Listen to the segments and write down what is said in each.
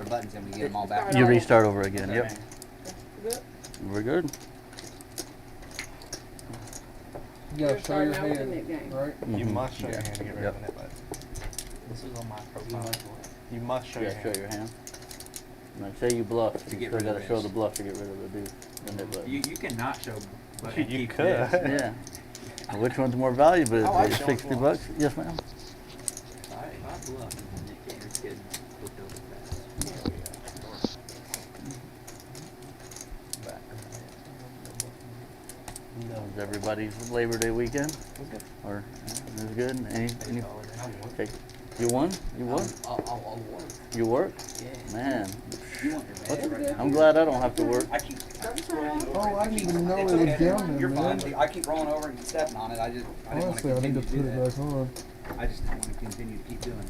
other buttons and we get them all back. You restart over again. Okay. Yep. We're good. You gotta show your hand, right? You must show your hand to get rid Yep. of it. This is on my profile. You must show your hand. Show your hand. Like say you bluff, To you get still rid of gotta show this. the bluff to get rid of the dude. The nip button. You cannot show. But You keep could. this. Yeah. And which one's more valuable? I like Is it showing 60 bluffs. bucks? Yes, ma'am. I bluff. You can't just get hooked over fast. Was everybody's Labor Day weekend? Or it was good? Any okay. You won? You won? I'll work. You work? Yeah. Man. You want your bed right now. I'm glad I don't have to work. I keep. Oh, I didn't even know It's it was okay. down there, You're man. fine. I keep rolling over and stepping on it. I didn't want to Honestly, I need continue to to put do it that. back on. I just didn't want to continue to keep doing that.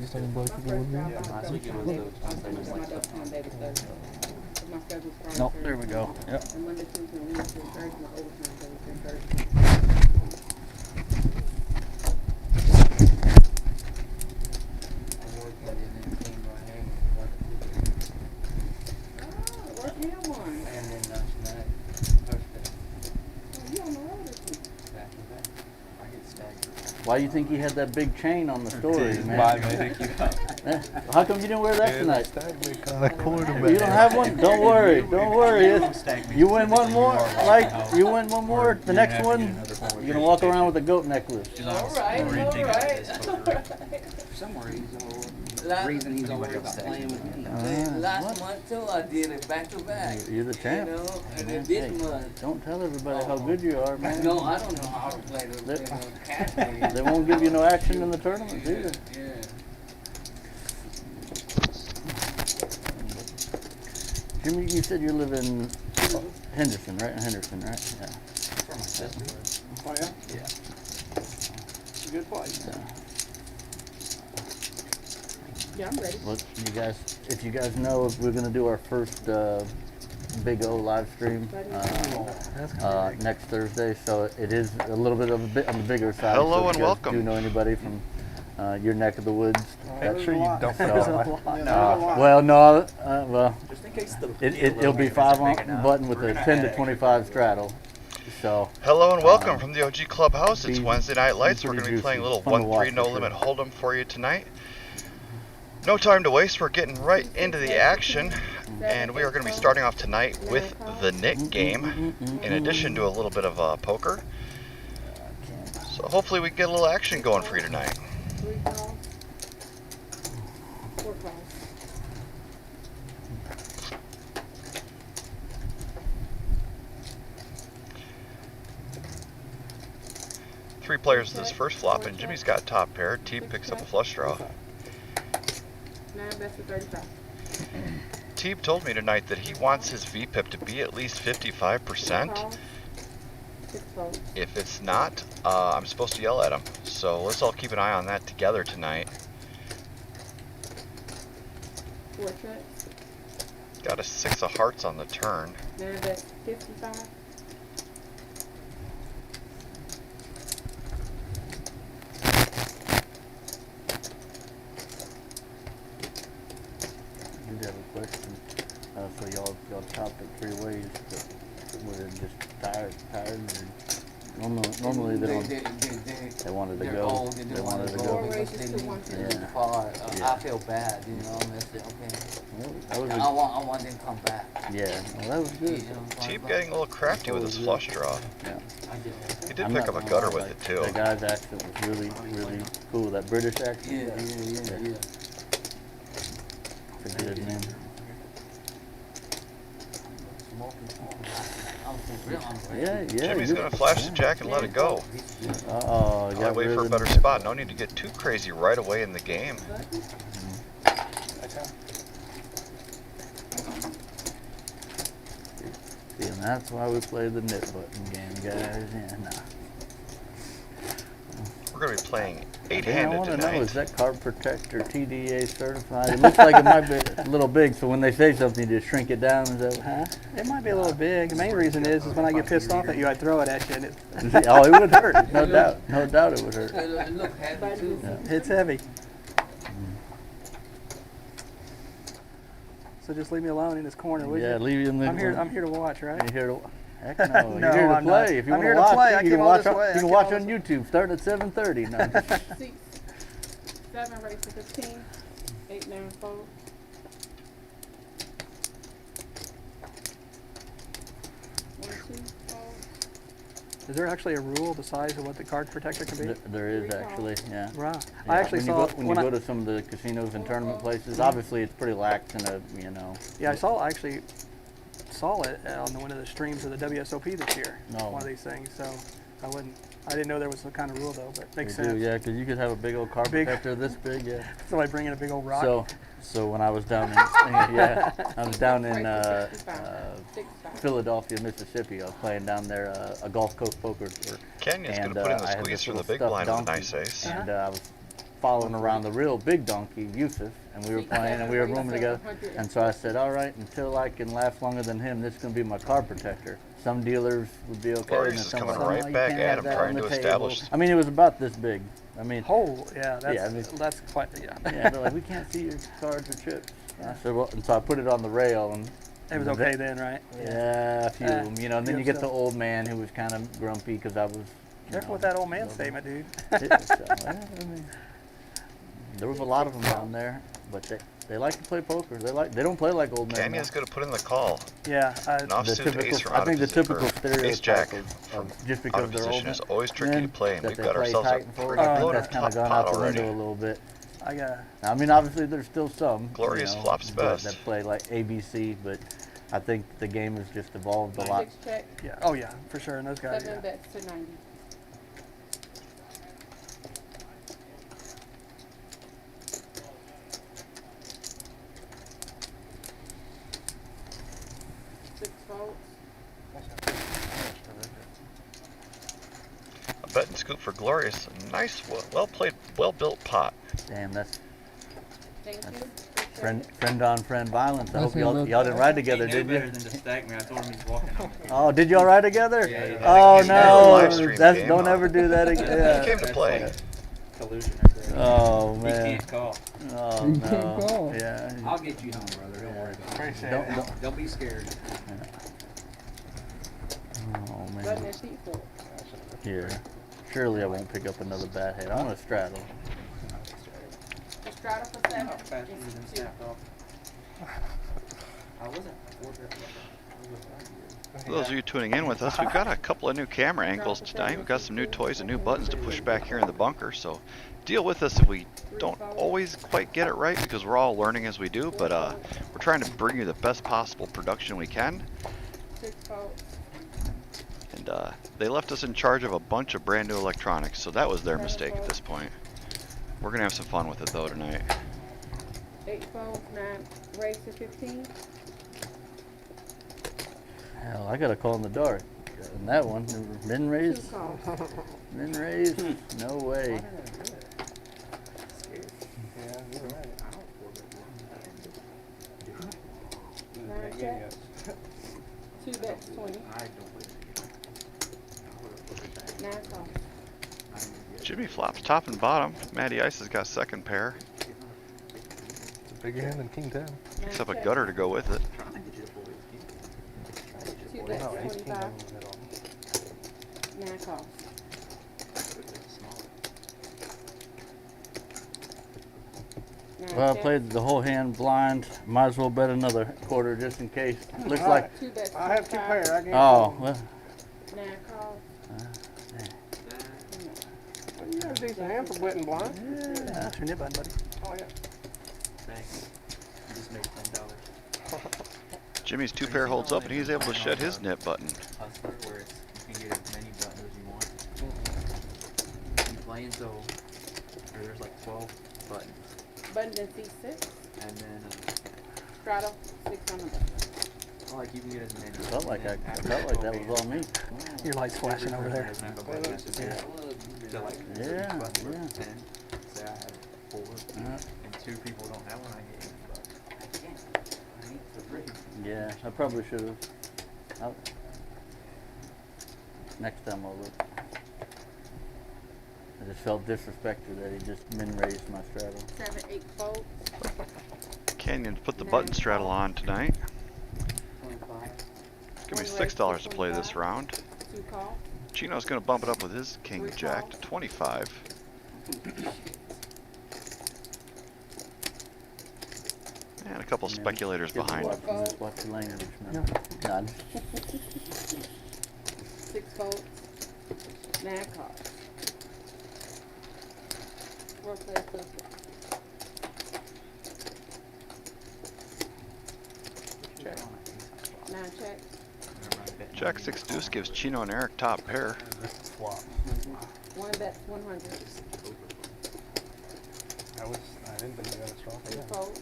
Just ain't black people with me. Last week it was Nope, there we go. Yep. Monday, Tuesday, Wednesday, Thursday, my overtime day was Thursday. Oh, work me out one. And then tonight, Thursday, Oh, you on the road this week? back to back. I get staggered. Why you think he had that big chain on the story, man? Bye, man. Eh, How come you didn't wear that tonight? Quarterback. You don't have one? Don't worry. Don't worry. You win one more, like you win one more. The next one, you're gonna walk around with a goat necklace. All right, all right. For some reason he's always about playing with me. Last month too, I did it back to back. You're the You champ. know, and then Hey, this month. don't tell everybody how good you are, man. No, I don't know how to play the cash game. They won't give you no action in the tournament, either. Yeah. Jimmy, you said you live in Henderson, right? In Henderson, right? Yeah. Oh yeah? Yeah. It's a good place. Yeah, I'm ready. Look, you guys, if you guys know, if we're gonna do our first Big O live stream next Thursday, so it is a little bit of a bit on the bigger side. Hello so and if you guys welcome. Do you know anybody from your neck of the woods? Make sure you don't So, forget. well, no, well, Just in case the it'll be 5 on button with a 10 to 25 straddle. So Hello and welcome from the OG Clubhouse. It's be- Wednesday Night Lights. be We're going to pretty be playing a juicy. little Fun to 1-3 watch no for limit sure. hold'em for you tonight. No time to waste. We're getting right into the action, and we are going to be starting off tonight with the Nick game, in addition to a little bit of poker. So hopefully we get a little action going for you tonight. 3 calls. 4 calls. Three players this first flop, and Jimmy's got top pair. T picks up a flush draw. 9 best of 35. Teeb told me tonight that he wants his VPIP to be at least 55%. Calls. 6 calls. If it's not, I'm supposed to yell at him. So let's all keep an eye on that together tonight. 4 checks. Got a 6 of hearts on the turn. 9 best 55. I do have a question. So y'all chopped it 3 ways, but was it just tired? Or normally they don't. They wanted to They're go. old, They didn't wanted to go go. because they Races to moved 1 too Yeah. far. Yeah. I feel bad, you know. I said, okay. Well, that was I want them to come back. yeah. Well, that was good. You know what I'm talking Teeb about? getting a little crafty with his flush draw. Yeah. I just, He did I'm pick not up a gonna gutter lie, with like, it too. The guy's accent was really cool. That British accent. yeah. It's a good name. Yeah. Jimmy's gonna flash the jack and let it go. Uh-oh. I'll wait for a better spot. No need to get too crazy right away in the game. See, and that's why we play the nip button game, guys. Yeah, nah. We're gonna be playing I 8-handed want to know, is tonight. that card protector TDA certified? It looks like it might be a little big, so when they say something, you just shrink it down. Is that, huh? It might be a little big. The main reason is when I get pissed off at you, I throw it at you, and Oh, it would hurt. No doubt. No doubt it would hurt. It look heavy too. Yeah. it's heavy. so just leave me alone in this corner, would Yeah, you? leave you in the. I'm here to watch, right? You're here to. Heck no, No, you're here to I'm play. not. If you I'm want here to to watch, play. I you came can all watch this on, way. I you can came watch all on this- YouTube starting at 7:30. No, I'm just- 6, 7 race to 15, 8, 9 fold. One, two, fold. Is there actually a rule the size of what the card protector can be? there is actually, yeah. Right. Yeah, I actually when saw you go, when you I, go to some of the casinos and tournament places. Obviously, it's pretty lax in a yeah, I actually saw it on one of the streams of the WSOP this year. Oh. One of these things, so I didn't know there was some kind of rule though, but makes They sense. do, yeah, because you could have a big old car Big- protector this big, yeah. Somebody bringing a big old rock. So when I was down in, yeah, I was down in Race to 65, 6, 5. Philadelphia, Mississippi. I was playing down there a Gulf Coast poker tour. Kenya's And, gonna put in the I had squeeze this from the little big stuffed blind with a donkey, nice ace. And I was following around the real big donkey, Yusuf, and we were playing and we were rooming together. And so I said, all right, until I can last longer than him, this is going to be my card protector. Some dealers would be okay. Glorious and is some coming were like, right "Oh, you back can't at have him, that trying on the to table." establish- I mean, it was about this big. I mean, Oh, yeah, that's Yeah, I mean- that's quite yeah, they're like, we can't see your cards or chips. I said, well, and so I put it on the rail, and it was okay then, right? yeah, a few of them, and then you get the so- old man who was kind of grumpy because I was. Careful with that old man statement, dude. I mean, there was a lot of them down there, but they like to play poker. They don't play like old men. Kenya's gonna put in the call. Yeah, An The offsuit typical, ace from I out of think the position, typical or stereotype ace jack of just out because of they're old position men, is always tricky to play, and that we've they got play ourselves tight a and forward. pretty I think loaded that's kind of pot gone out the already. window a little bit. I got. I mean, obviously there's still some. Glorious flops best. that play like ABC, but I think the game has just evolved a lot. 6 check, Yeah. Oh yeah, for sure. And those guys. 7 Yeah. bets to 90. Six folds. A bet and scoop for Glorious. Nice, well played, well built pot. Damn, that's Thank you. friend on friend violence. I hope That's y'all it, didn't ride together, He did knew better you? than to stack me. I told him he's walking on me. Oh, did y'all ride together? Yeah, yeah. Oh That's a live no, stream game. don't ever do that He again. came to That's play. like collusion right there. Oh He man. can't call. Oh You can't no. call. Yeah. I'll get you home, brother. Don't worry about it. Appreciate Don't, it. don't. Don't be scared. Oh Button man. and sheet fold. Here. Surely I won't pick up another bad hit. I'm gonna straddle. The straddle for 7. How fast is was it 2. snapped off? I wasn't. For those of you tuning in with us, we've got a couple of new camera angles tonight. We've got some new toys and new buttons to push back here in the bunker, so deal with us if we don't always quite get it right, because we're all learning as we do, but we're trying to bring you the best possible production we can. 6 folds. And they left us in charge of a bunch of brand new electronics, so that was their mistake at this point. We're gonna have some fun with it though tonight. 8 folds, 9 raise to 15. Hell, I got a call in the dark. And that one, min 2 raise, calls. min raise, no way. Yeah, you're right. 9 check. 2 bets 20. 9 calls. Jimmy flops top and bottom. Matty Ice has got second pair. Bigger hand than King 10. Picks up a gutter to go with it. 2 bets 25. 9 calls. Well, I played the whole hand blind. Might as well bet another quarter just in case. Looks like. 2 bets I have 2 25. pairs. I can't. Oh, well. 9 calls. You got a decent hand for betting blind. Yeah, that's your nip button, buddy. Oh yeah. Thanks. You just made $10. Jimmy's 2 pair holds up and he's able to shed his nip button. Hustler, where it's, you can get as many buttons as you want. You play until there's like 12 buttons, Button and C6. and then Straddle 6 on the button. like you can get as many. Felt like and then I after felt like that 12 was all me. Your light's flashing over there. doesn't have a button, it's just Yeah. to like Yeah, buttons worth yeah. 10. Say I have 4, and 2 people don't have one, I get 8 bucks. I can't. I need the 3. Yeah, I probably should have. Next time I'll look. I just felt disrespected that he just min raised my straddle. 7, 8 folds. Canyon's put the button straddle on tonight. 25. Give me $6 to play this round. 2 call. Chino's going to bump it up with his king jack to 25. And a couple speculators behind him. Watch your language, man. No, 6 folds. 9 cards. 4 players plus 6. Check. 9 checks. Jack 6 deuce gives Chino and Eric top pair. Flop. 1 bets 100. I didn't think you got a strong. 2 folds.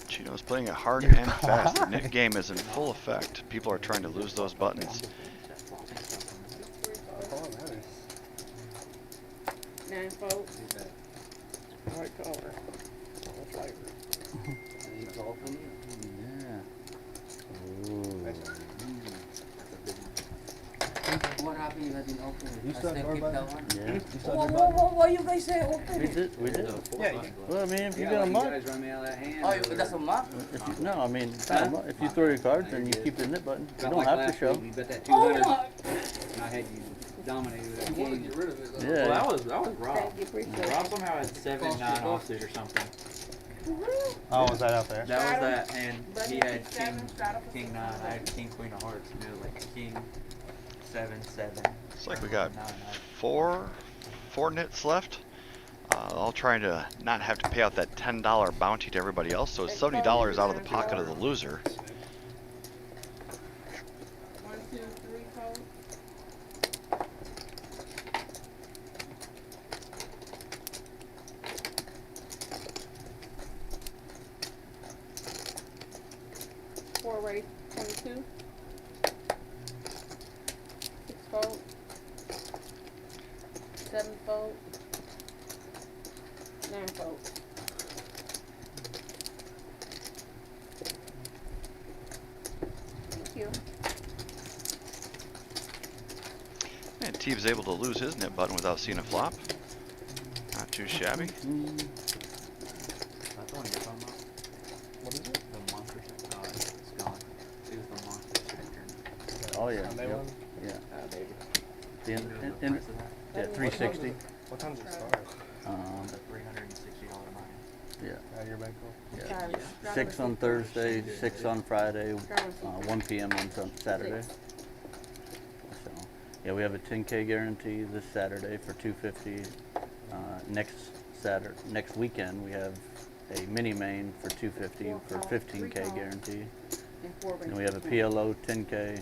Chino's playing it hard and fast. The net game is in full effect. People are trying to lose those buttons. 3 folds. Oh, that is. 9 folds. White collar. Flavor. He's open. yeah. Ooh. What happened? You didn't open it. You I stuck still our keep button? that one. Yeah. You saw Whoa, your whoa, button? whoa, whoa, you guys say open We it. did. We did. Yeah, Well, I mean, if you got a You muck, guys run me out of that hand. Oh, that's a muck? if you, no, I mean, it's not a muck. If you throw your cards, then you keep the nip button. You Not don't like have to last show. week, you bet that Oh 200. my! And I had you dominated with that You wanted to king. get rid of it. Though. Yeah. Well, that was Rob. Thank you, appreciate Rob it. somehow had 7-9 offsuit or something. Oh, was that out there? That was Straddle. that, and Buddy, he had 7, straddle for king 6. 9. I had king queen of hearts. And it was like king 7-7. Looks like we got 9. four nits left. All trying to not have to pay out that $10 bounty to everybody else, so it's $70 out of the pocket of the loser. 1, 2, 3 folds. 4 raise 22. 6 folds. 7 folds. 9 folds. Thank you. And Teve's able to lose his nip button without seeing a flop. Not too shabby. That's the one you're talking about? What is it? The monster check. Oh, it's gone. It was the monster check. Oh yeah. Sunday Yep. one? Yeah. Baby. The You in, know in, the in, price of that? yeah, 360. What time does it start? It's a $360 mine. Yeah. Out of your bank call? Yeah. Sorry. Straddle 6 for on 6. Thursday, 6 on Friday, Straddle for 1 p.m. on Saturday. 6. So, yeah, we have a 10K guarantee this Saturday for 250. Next weekend we have a mini main for 250 for 15K guarantee. And 4 raise And we have a 20. PLO 10K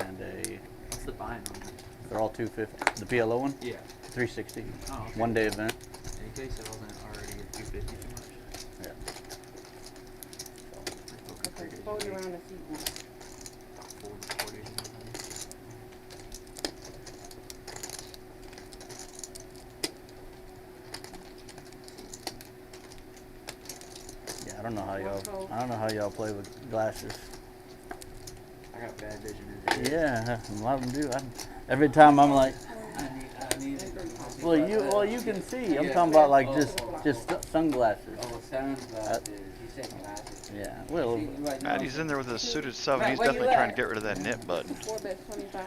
and a. What's the buy on that? They're all 250. The PLO one, Yeah. 360. Oh, okay. 1 day event. In case it wasn't already at 250 too much. Yeah. Okay, fold it around the seat now. 40 or something. Yeah, I don't know how y'all play with glasses. I got bad vision as it is. Yeah, a lot of them do. Every time I'm like, I need it. well, you can see. I'm talking about like just sunglasses. Oh, sunglasses. You said glasses. Yeah, well, See, right now- Maddie's in there with his suited 7. Right, He's where you definitely trying to at? get rid of that nip button. 4 bets 25.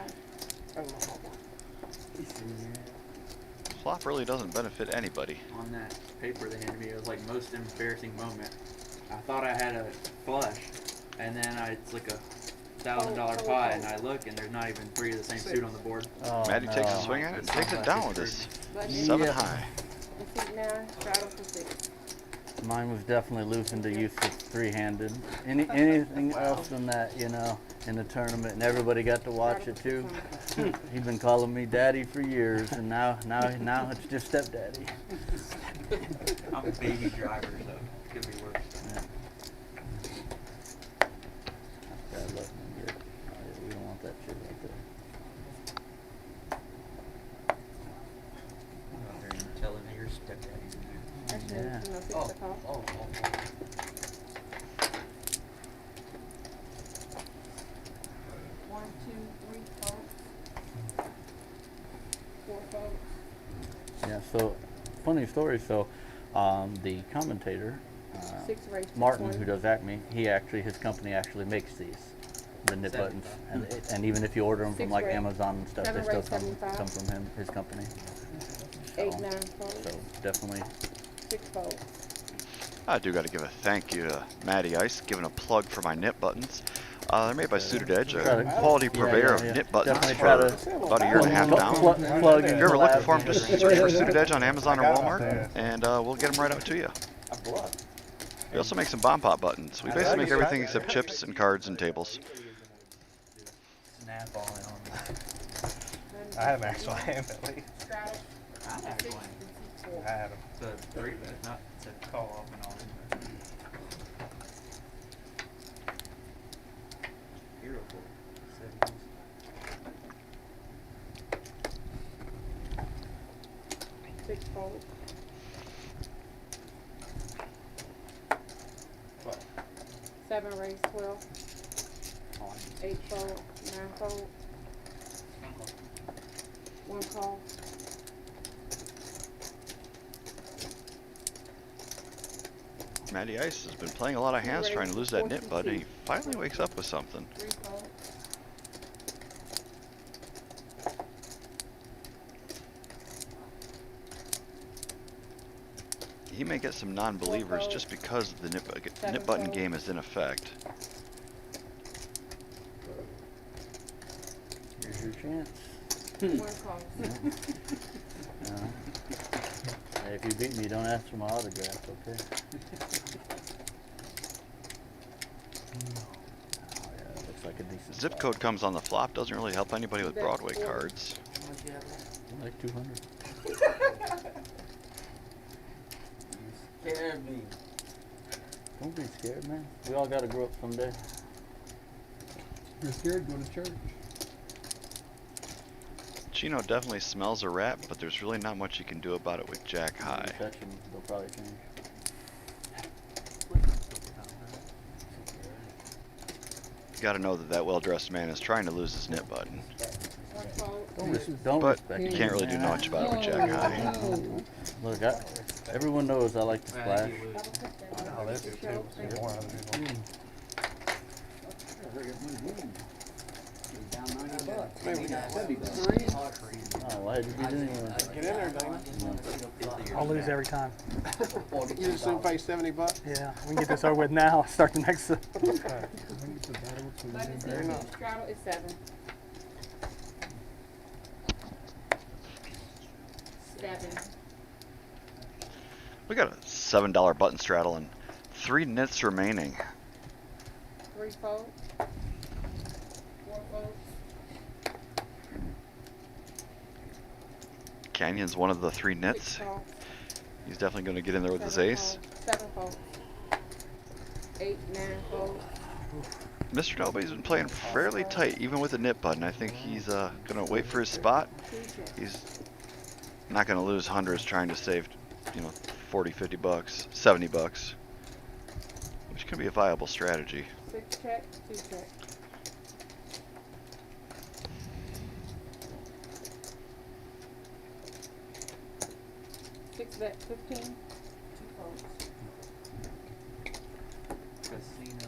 Flop really doesn't benefit anybody. On that paper they handed me, it was like most embarrassing moment. I thought I had a flush, and then it's like a $1,000 pot, and I look, and there's not even 3 of the same suit on the board. oh, Maddie takes a no. swing at it and takes it down with his Buddy, 7 Yeah. high. and seat now, straddle for 6. Mine was definitely losing to use three-handed. Anything else than that, in the tournament, and everybody got to watch it too. He'd been calling me daddy for years, and now it's just stepdaddy. I'm a baby driver, so it could be worse. Yeah. Bad luck, man. Yeah. Oh, yeah, we don't want that shit right there. I'm out there and telling me your stepdaddy's in there. Actually, Yeah. you know, 6 Oh, to call. oh, oh. 1, 2, 3 folds. 4 folds. Yeah, so funny story. So the commentator Six raised to Martin, 20. who does Acme, his company actually makes these, the nip buttons, and even if you order them from Six like raised. Amazon and stuff, they Seven still raised, 75. come from him, his company. 8, 9 fold. So definitely. 6 fold. I do got to give a thank you to Matty Ice, giving a plug for my nip buttons. They're made by Suited Edge, a quality purveyor of nip buttons Definitely for try to about a year and a half now. plug If and you're ever looking collab. for them, just search for Suited Edge on Amazon or Walmart, and we'll get them right out to you. We also make some bomb pop buttons. We basically make everything except chips and cards and tables. Snap all in on me. I have actual hand at least. Straddle. I have one. I had them. The 3 bet, not to call off and all. Hero for 6 fold. What? 7 raised 12. 8 fold. 9 fold. 1 call. Matty Ice has been playing a lot of hands trying to lose that nip bud, and he finally wakes up with something. 3 fold. He may get some non-believers just because the nip button game is in effect. Here's your chance. 1 call. Hey, if you beat me, don't ask for my autograph, okay? Oh yeah, that looks like a decent Zip spot. code comes on the flop, doesn't really help anybody with Broadway cards. Like 200. Scared me. Don't be scared, man. We all gotta grow up someday. If you're scared, go to church. Chino definitely smells a rat, but there's really not much you can do about it with Jack High. You touch them, they'll probably change. You gotta know that that well-dressed man is trying to lose his nip button. 1 fold. Don't But respect you me. can't really do much about it with Jack High. Look, everyone knows I like to splash. Oh, there's two. There's more other people. Oh, why did you beat anyone? Get in there, Dana. I'll lose every time. You just didn't pay $70. Yeah, we can get this over with now. Start the next. Very nice. Straddle is 7. 7. We got a $7 button straddle and 3 nits remaining. 3 fold. 4 fold. Canyon's one of the 3 6 nits. call. He's definitely going to get in there with his 7 ace. fold. 7 fold. 8, 9 fold. Mr. Nobody's been playing fairly tight, even with the nip button. I think he's going to wait for his spot. 2 check. He's not going to lose hundreds trying to save, 40, 50 bucks, 70 bucks, which can be a viable strategy. 6 check. 2 check. Six bet 15. 2 folds. Casino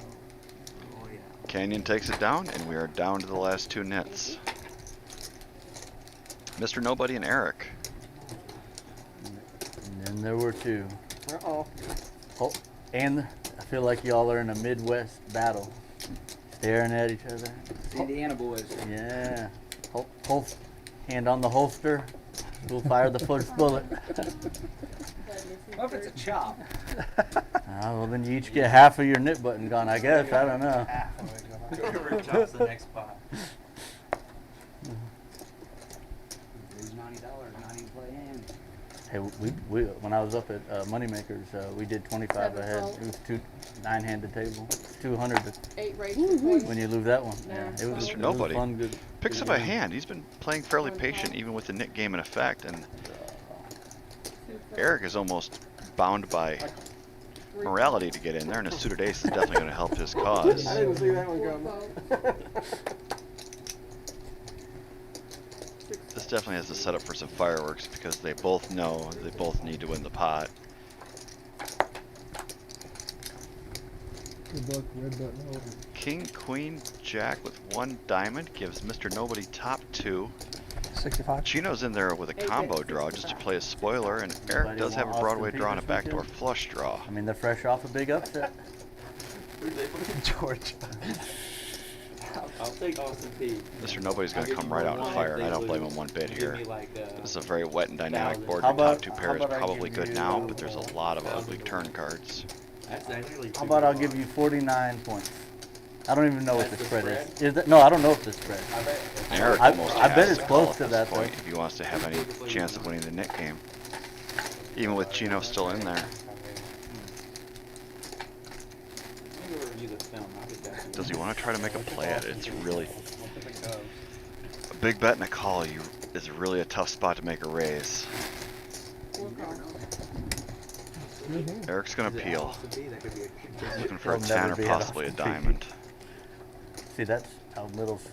Royale. Canyon takes it down, and we are down to the last 2 nits. Mr. Nobody and Eric. And then there were 2. Uh-oh. Oh, and I feel like y'all are in a Midwest battle. Staring at each other. Indiana boys. Yeah. Hand on the holster. We'll fire the first bullet. What if it's a chop? Well, then you each get half of your nip button gone, I guess. I don't know. Whoever chops the next pot. Lose $90, not even play hands. Hey, we when I was up at Moneymakers, we did 25 ahead. It was 9-handed table. 200 8 raised to 20. when you lose that one. Yeah, it was, Mr. it was Nobody fun, good. picks good up a game. hand. He's been playing fairly patient, even with the nit game in effect, and 2 folds. Eric is almost bound by 3 morality to get in there, and a suited ace is definitely going to help his cause. I didn't see that one 4 coming. folds. 6 This definitely has the setup for some fireworks because they both know they both need to win the pot. Good luck, red button over. King, queen, jack with 1 diamond gives Mr. Nobody top 2. 65. Chino's in there with a combo draw just to play a spoiler, and Eric Anybody does have a want Broadway Austin draw and a Peters backdoor weekend? flush draw. I mean, they're fresh off a big upset. Georgia. I'll take Austin P. Mr. Nobody's going to come right out and fire, and I don't blame him one bit here. This is a very wet and dynamic board. How Your top about- 2 how pair is about I probably give good you- now, but there's a lot of ugly turn cards. That's actually How about I'll give you 49 points? I don't even know what That's the the spread spread? is. Is that, no, I don't know if the spread. Eric I almost bet has it's to call close at to this that, point though. if he wants to have any chance of winning the Nick game. Even with Chino still in there. Does he want to try to make a play at it? It's really a big bet and a call. Is really a tough spot to make a raise. Eric's gonna peel. Looking for a He'll 10 never or be at possibly a Austin Peay. diamond. See, that's how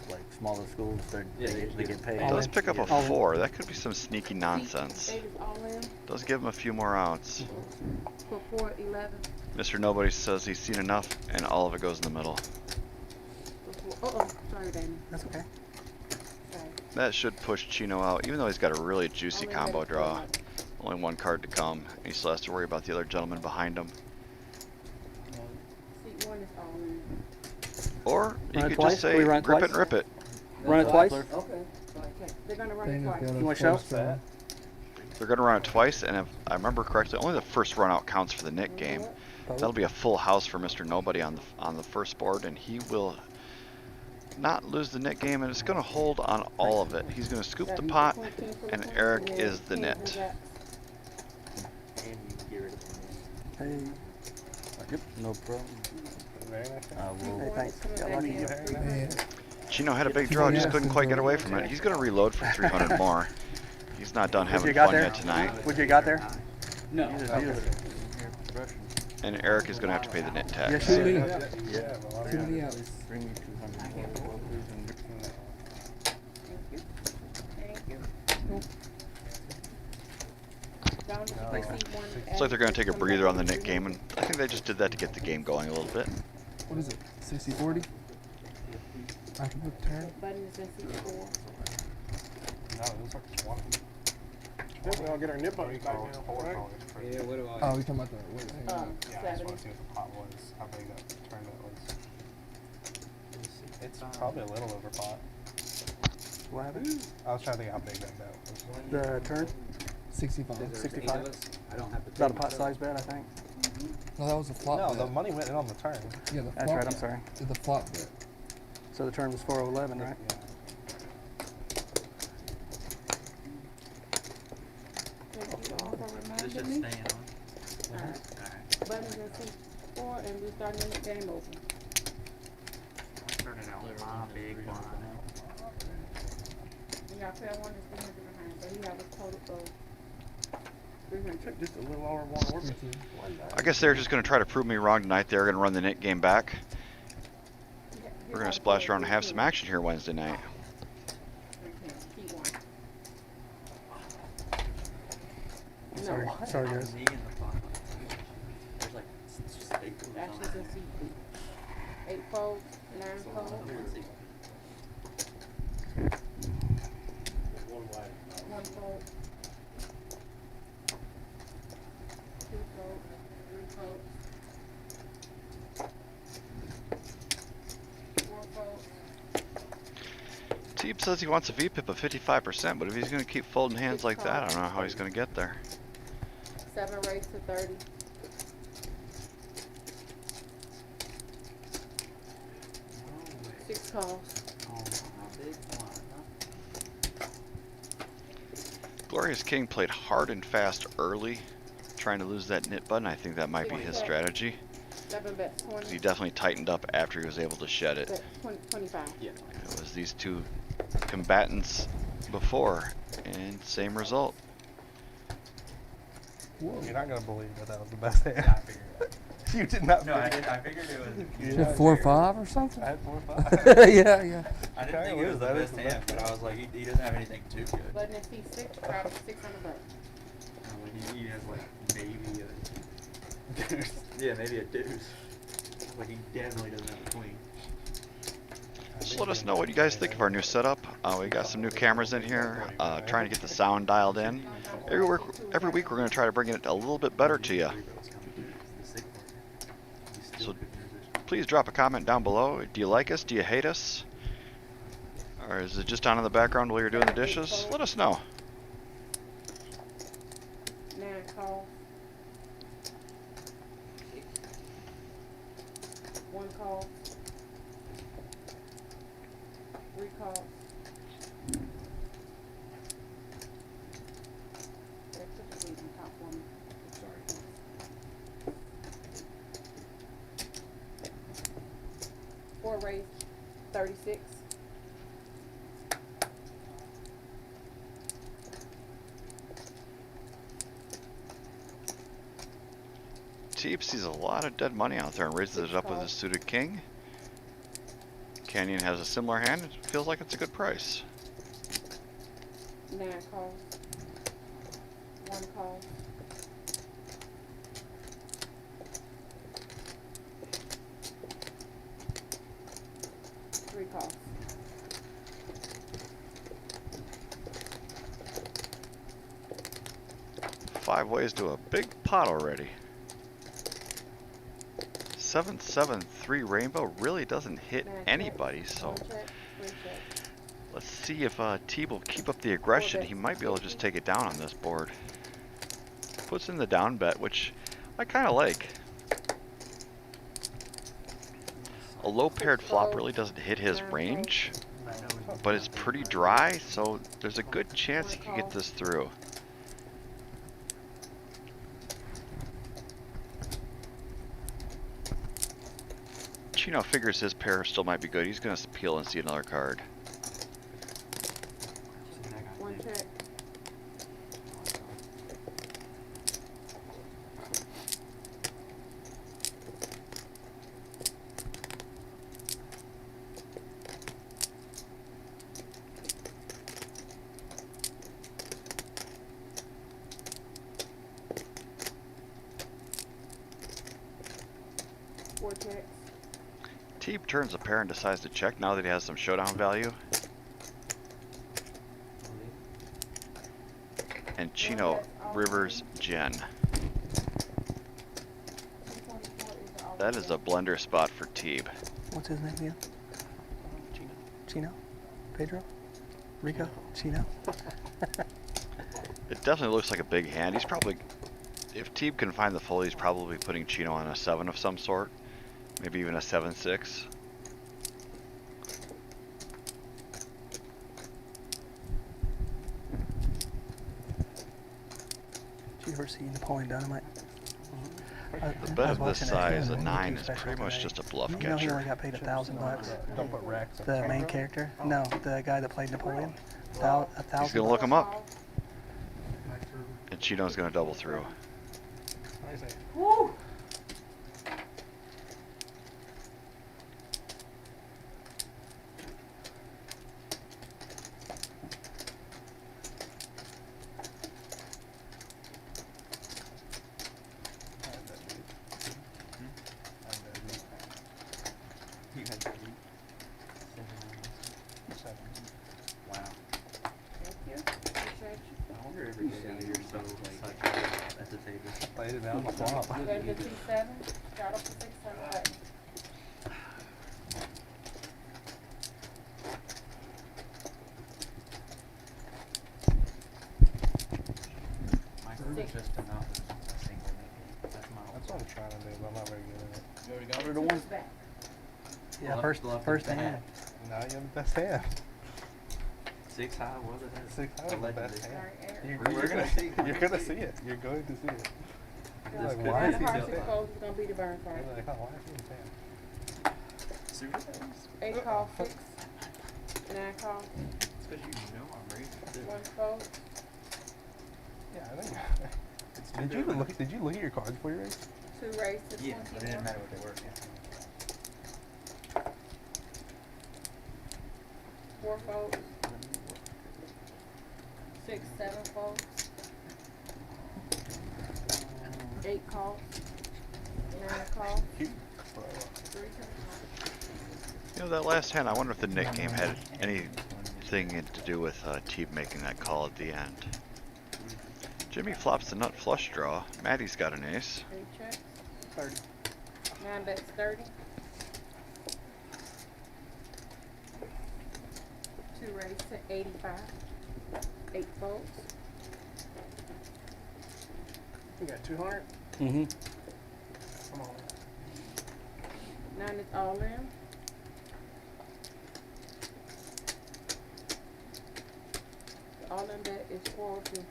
like smaller schools, they get paid. He does pick up a All in. 4. That could be some sneaky nonsense. 8 is all in Does give him a few more outs. for 411. Mr. Nobody says he's seen enough, and all of it goes in the middle. Sorry, Danny. That's okay. Sorry. That should push Chino out, even though he's got a really juicy Only combo red draw. button. Only 1 card to come, and he still has to worry about the other gentleman behind him. Seat 1 is all in. Or you Run it could twice? just Can say, we run it grip it twice? and rip it. Run it twice? Okay. They're gonna run it Dana's twice. got a You wanna show? flush draw. They're going to run it twice, and if I remember correctly, only the first run out counts for the Nick game. That'll be a full house for Mr. Nobody on the first board, and he will not lose the Nick game, and it's going to hold on all of it. He's going to scoop the pot, and Eric is the nit. Hey, Yep, no problem. Very nice. I will. hey, thanks. Got lucky. Man, Chino had a big draw, just couldn't quite get away from it. He's going to reload for 300 more. He's not done What having you got fun there? yet tonight. What you got there? No. And Eric is going to have to pay the nit tax. Yes, too you many, Yeah, but a lot of too many outs. Bring me 200 more. Thank you. Down to play seat 1. Looks like they're going to take a breather on the Nick game, and I think they just did that to get the game going a little bit. What is it? 60-40? After the turn? Button is in seat 4. No, it looks like it's 20. Then we all get our nip What up do you back call it? now, Four right? probably is pretty- Yeah, what do I? Oh, we talking about the wait, hang on. Yeah, I just 7. want to see what the pot was, how big that turn that was. It's probably a little over pot. What happened? I was trying to think how big that bet was. The turn? 65. Is there 65. 8 of us? I don't have to. About a take pot myself. size bet, I think. No, that was a flop No, bet. the money went in on the turn. Yeah, the That's flop right, I'm sorry. The flop bet. So the turn was 411, right? Yeah. Thank you all for It's reminding just me. staying on. Alright. Button is in seat 4 and we're starting the game over. Turning out my big blind. We got pair 1 is 300 behind, so he have a total of 300. Just a little over 1 orbit. I guess they're just going to try to prove me wrong tonight. They're going to run the Nick game back. We're going to splash around and have some action here Wednesday night. Key 1. Sorry, No, sorry guys. Me and the pot. There's like staples on actually it's in seat 8 folds, 9 folds, 1 fold. 2 folds, 3 folds. 4 folds. Teeb says he wants a VPIP of 55%, but if he's going to keep folding hands like that, I don't know how he's going to get there. 7 raised to 30. Six calls. Oh, my big blind. Glorious King played hard and fast early, trying to lose that nit button. I think that might be his strategy. 7 bets 20. 'Cause he definitely tightened up after he was able to shed it. Bet 25. Yeah. It was these two combatants before, and same result. Whoa. You're not going to believe that was the best hand. Yeah, I figured it. You did not No, I figure did. I figured it was. You had 4 or 5 or something? I had 4 or 5. Yeah, yeah. I didn't Okay, think it was the that is best the hand, best but I was like, he doesn't have anything too good. Button in C6, crowd of 600 bucks. He has like maybe a. Yeah, maybe a deuce. But he definitely doesn't have a queen. Just let us know what you guys think of our new setup. We got some new cameras in here, trying to get the sound dialed in. Every week we're going to try to bring it a little bit better to you. So please drop a comment down below. Do you like us? Do you hate us? Or is it just on in the background while you're doing the dishes? Let us know. 9 call. 1 call. 3 calls. There, put the weight on top for me. Sorry. 4 raised, 36. Teep sees a lot of dead money out there and raises it up with his suited king. Canyon has a similar hand. It feels like it's a good price. 9 calls. 1 call. 3 calls. Five ways to a big pot already. 773 rainbow really doesn't hit anybody, so let's see if Teeb will keep up the aggression. He might be able to just take it down on this board. Puts in the down bet, which I kind of like. A low paired flop really doesn't hit his range, but it's pretty dry, so there's a good chance he could get this through. Chino figures his pair still might be good. He's going to peel and see another card. 1 check. Four checks. Teeb turns a pair and decides to check now that he has some showdown value. And Chino rivers Jen. That is a blender spot for Teeb. What's his name again? Chino? Pedro? Rico? Chino? It definitely looks like a big hand. He's probably, if Teeb can find the fold, he's probably putting Chino on a 7 of some sort. Maybe even a 7-6. Did you ever see Napoleon Dynamite? A bet of this size, a 9, is pretty much just a bluff You know he catcher. only got paid $1,000. Don't put racks on The top. main character? No, the guy that played Napoleon. $1,000. He's gonna look him up. And Chino's gonna double through. Woo! Wow. Thank you. Appreciate you. I wonder every day you're so like at the table. Laid it down the flop. Go to 2-7. Got up to 600. My group is just to not lose a single maybe. That's my That's what I'm trying to do, but I'm not very good at it. You already got rid of one? Back. Yeah, Bluff first is bad. hand. Now you have the best hand. 6 high, what was it? 6 high is the Allegedly. best hand. Sorry, Eric. You're gonna see. You're gonna see it. You're going to see it. You're like, why is he Hard in to his hand? close is gonna be the burn card. You're like, oh, why is he in his hand? 8 call, 6. 9 call. It's because you know I'm raising 1 fold. Yeah, I think. Did you look at your cards before you raised? 2 raised to Yeah, 21. it didn't matter what they were. Yeah. 4 folds. 6, 7 folds. 8 calls. 9 calls. 3 You know, that last hand, I wonder if the Nick game had anything to do with Teeb making that call at the end. Jimmy flops the nut flush draw. Maddie's got an ace. 3 checks. 30. 9 bets 30. 2 raise to 85. 8 folds. We got 200. Mm-hmm. Come on. 9 is all in. The all in bet is 402.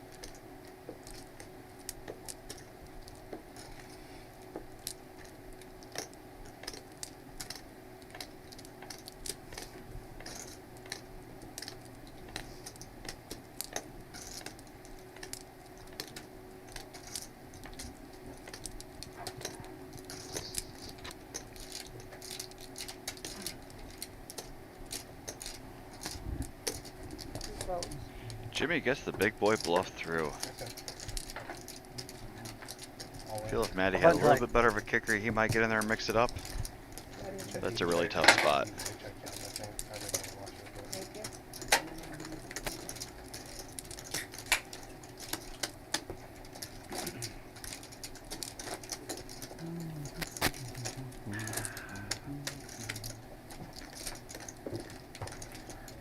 Jimmy gets the big boy bluff through. I feel if Maddie had a little bit better of a kicker, he might get in there and mix it up. That's a really tough spot.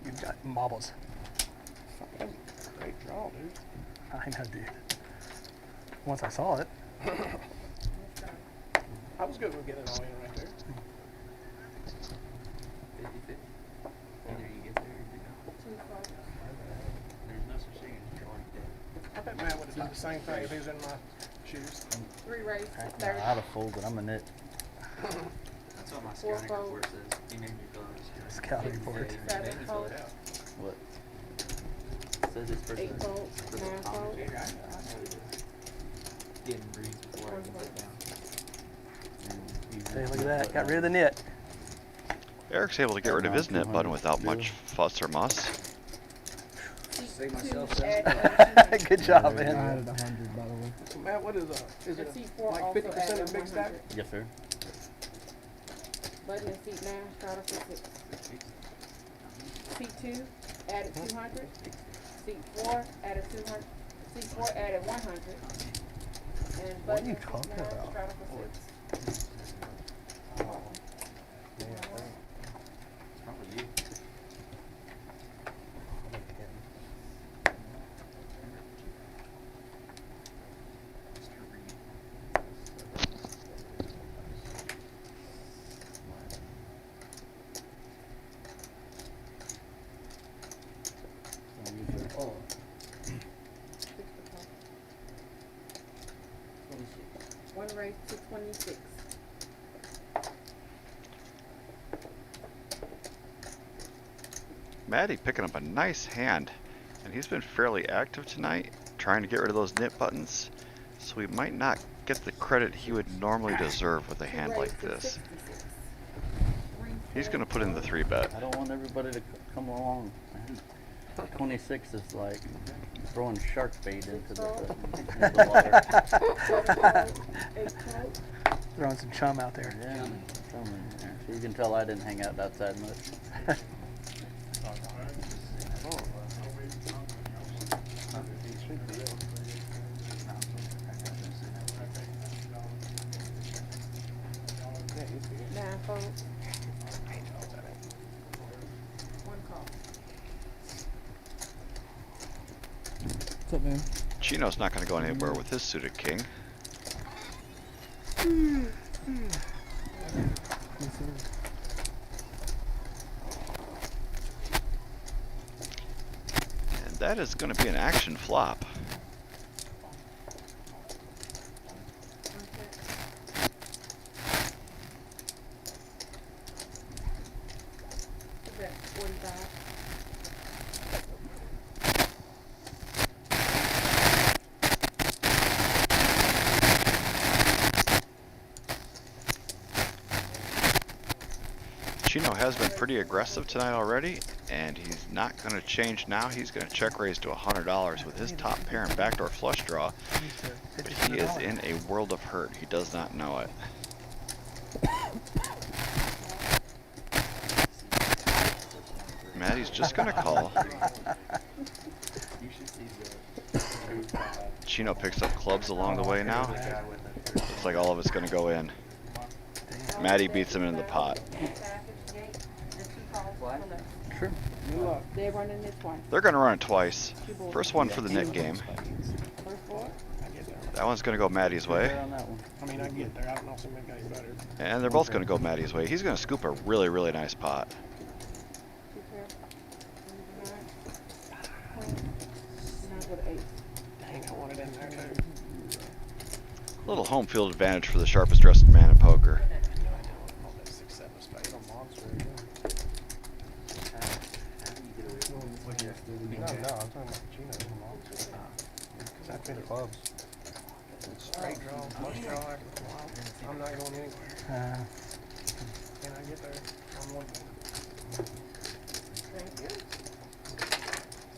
You've got marbles. Great draw, dude. I know, dude. Once I saw it. I was good with getting it all in right there. 50-50. Either you get there or you don't. 2 folds. There's no such thing as drawing dead. I bet Matt would have done the same thing if he was in my shoes. 3 raise to Heck, 30. I'd have folded. I'm a nit. That's what my 4 scouting folds. report says. You named your colors. Scouting report. 7 folds. What? Says this person 8 is folds. supposed 9 to folds. commentate. I know this. Getting reads before I can sit down. Hey, look at that. Got rid of the nit. Eric's able to get rid of his nit button without much fuss or muss. Seat myself 2 some. add Good job, I man. added 100, by the way. So Matt, what is The it seat 4 like also 50% added of the big stack? 100. Yes, sir. Button in seat 9 started for 6. Seat 2 added 200. Seat 4 added 200. Seat 4 added 100. And What are button you in seat talking 9 about? started for 6. It's probably you. Mr. Reed. Oh, 1 raise to 26. Maddie picking up a nice hand, and he's been fairly active tonight, trying to get rid of those nit buttons, so he might not get the credit he would normally deserve with a hand like this. He's going to put in the 3-bet. I don't want everybody to come along. Man. 26 is like throwing shark bait into the water. 8 folds. Throwing some chum out there. Yeah, chum in there. So you can tell I didn't hang out outside much. Nine folds. 1 call. What's up, man? Chino's not going to go anywhere with his suited king. Yes, sir. And that is going to be an action flop. 1 check. Bet 45. Chino has been pretty aggressive tonight already, and he's not going to change now. He's going to check raise to $100 with his top pair and backdoor flush draw, but he is in a world of hurt. He does not know it. just gonna call. You should see the Chino picks up clubs along the way now. guy with the Looks like all of it's gonna go in. Maddie beats him in the pot. Sure. Good luck. They're running this one. They're gonna run it twice. First one for the Nick game. First board. I get there. That one's gonna go Maddie's There way. on that one. I mean, I get there. I don't know if somebody got any better. And they're both gonna go Maddie's way. He's gonna scoop a really, really nice pot. Two pair. Queen. Now go to 8. Dang, I wanted in there too. Little home field advantage for the sharpest dressed man in poker. Oh, that 6-7 spade on monster again. No, I'm talking about Chino. Because I pin clubs. Straight draw, flush draw. I'm not going anywhere. Can I get there on one board? Thank you.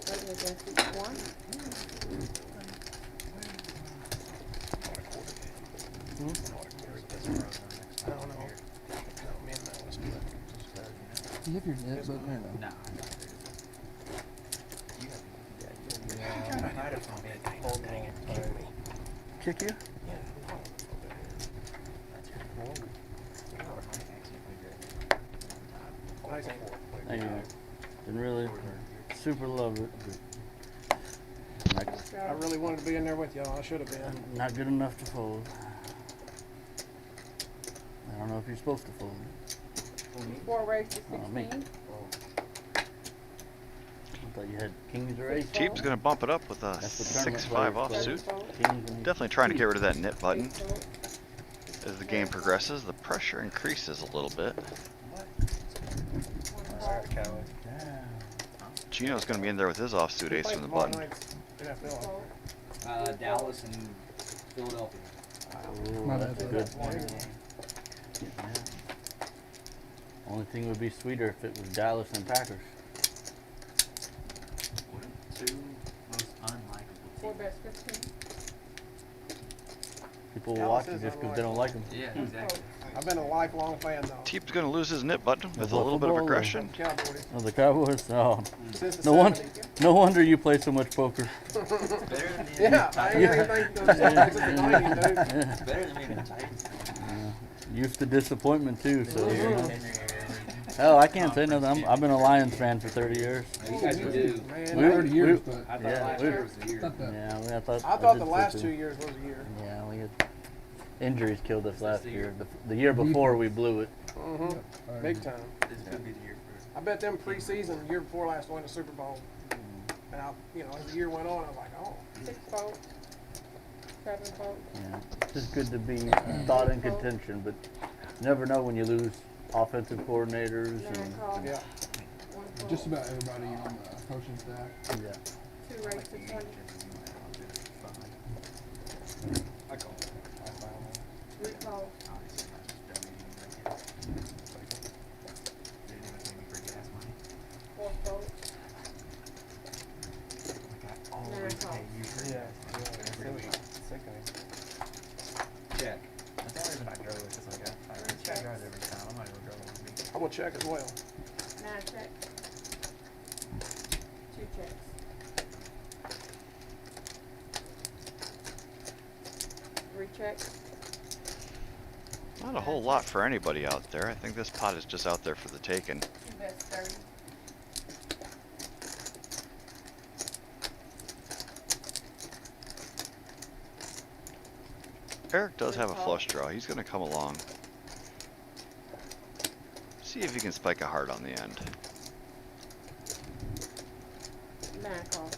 Waiting against each one. I don't know. No, me and Matt was good. Do you have your net button or no? Nah. Dang it, kill me. Kick you? Nice. Thank you. Didn't really super love it, but I really wanted to be in there with y'all. I should have been. not good enough to fold. I don't know if you're supposed to fold. 4 raised to Oh, me. 16. I thought you had kings or aces. Team's gonna bump it up with a That's the tournament 6-5 players play. offsuit. Kings and Definitely trying to get rid of that nit button. Fold. As the game progresses, the pressure increases a little bit. Gino's gonna be in there with his offsuit ace from the button. Fold. Dallas and Philadelphia. Ooh, My that's a bad. good one. Yeah. Only thing would be sweeter if it was Dallas and Packers. What are two most unlikable 4 teams? bets 15. People will Dallas watch it is just because they don't like them. Yeah, exactly. I've been a lifelong fan though. Team's gonna lose his nit button with a What little bit of football or- aggression. Cowboys. Oh, the Cowboys? Oh, Since the no one, 70s. no wonder you play so much poker. Better than the Yeah, I ain't anything to those guys in the 90s, dude. Yeah. Better than being in the Titans. Used to disappointment too, so you know. Tenure. Hell, I can't say nothing. I've been a Lions fan for 30 years. You guys would do. Man, We- 30 years, but I thought Yeah, last we- year was the year. not that. Yeah, I I thought thought did the so, last too. 2 years was a year. Yeah, we had injuries killed us last the year. year. The year before we blew it. Mm-hmm. Big time. This could be the year for I bet them preseason, year before last, won the Super Bowl. And I, you know, as the year went on, I was like, oh. 6 fold. 7 fold. Yeah, it's just good to be thought in contention, but you never know when you lose offensive coordinators 9 and call. Yeah. 1 fold. Just about everybody on the coaching staff. yeah. 2 raised to 20. I call. 3 fold. 4 fold. 9 call. Yeah. Sickening. Check. That's the only reason I drove it, because like I drive every time. I'm not even driving with me. I'm gonna check as well. 9 checks. 2 checks. Three checks. Not a whole lot for anybody out there. I think this pot is just out there for the taking. 2 bets 30. Eric does have a flush draw. He's gonna come along. See if he can spike a heart on the end. 9 call.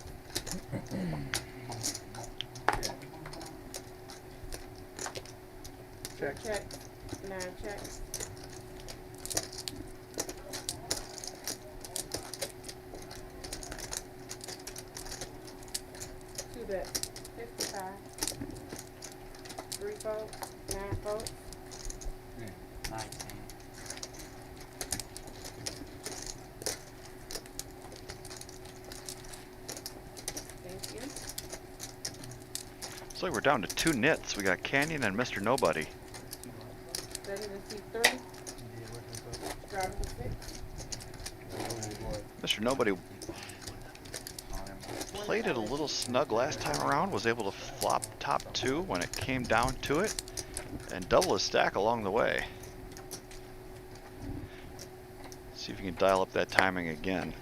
Check. Check. 9 checks. Two bets 55. 3 folds. 9 folds. 19. Thank you. Looks like we're down to 2 nits. We got Canyon and Mr. Nobody. Setting the C3. Driving the 6. Mr. Nobody played it a little snug last time around, was able to flop top 2 when it came down to it, and double his stack along the way. See if you can dial up that timing again.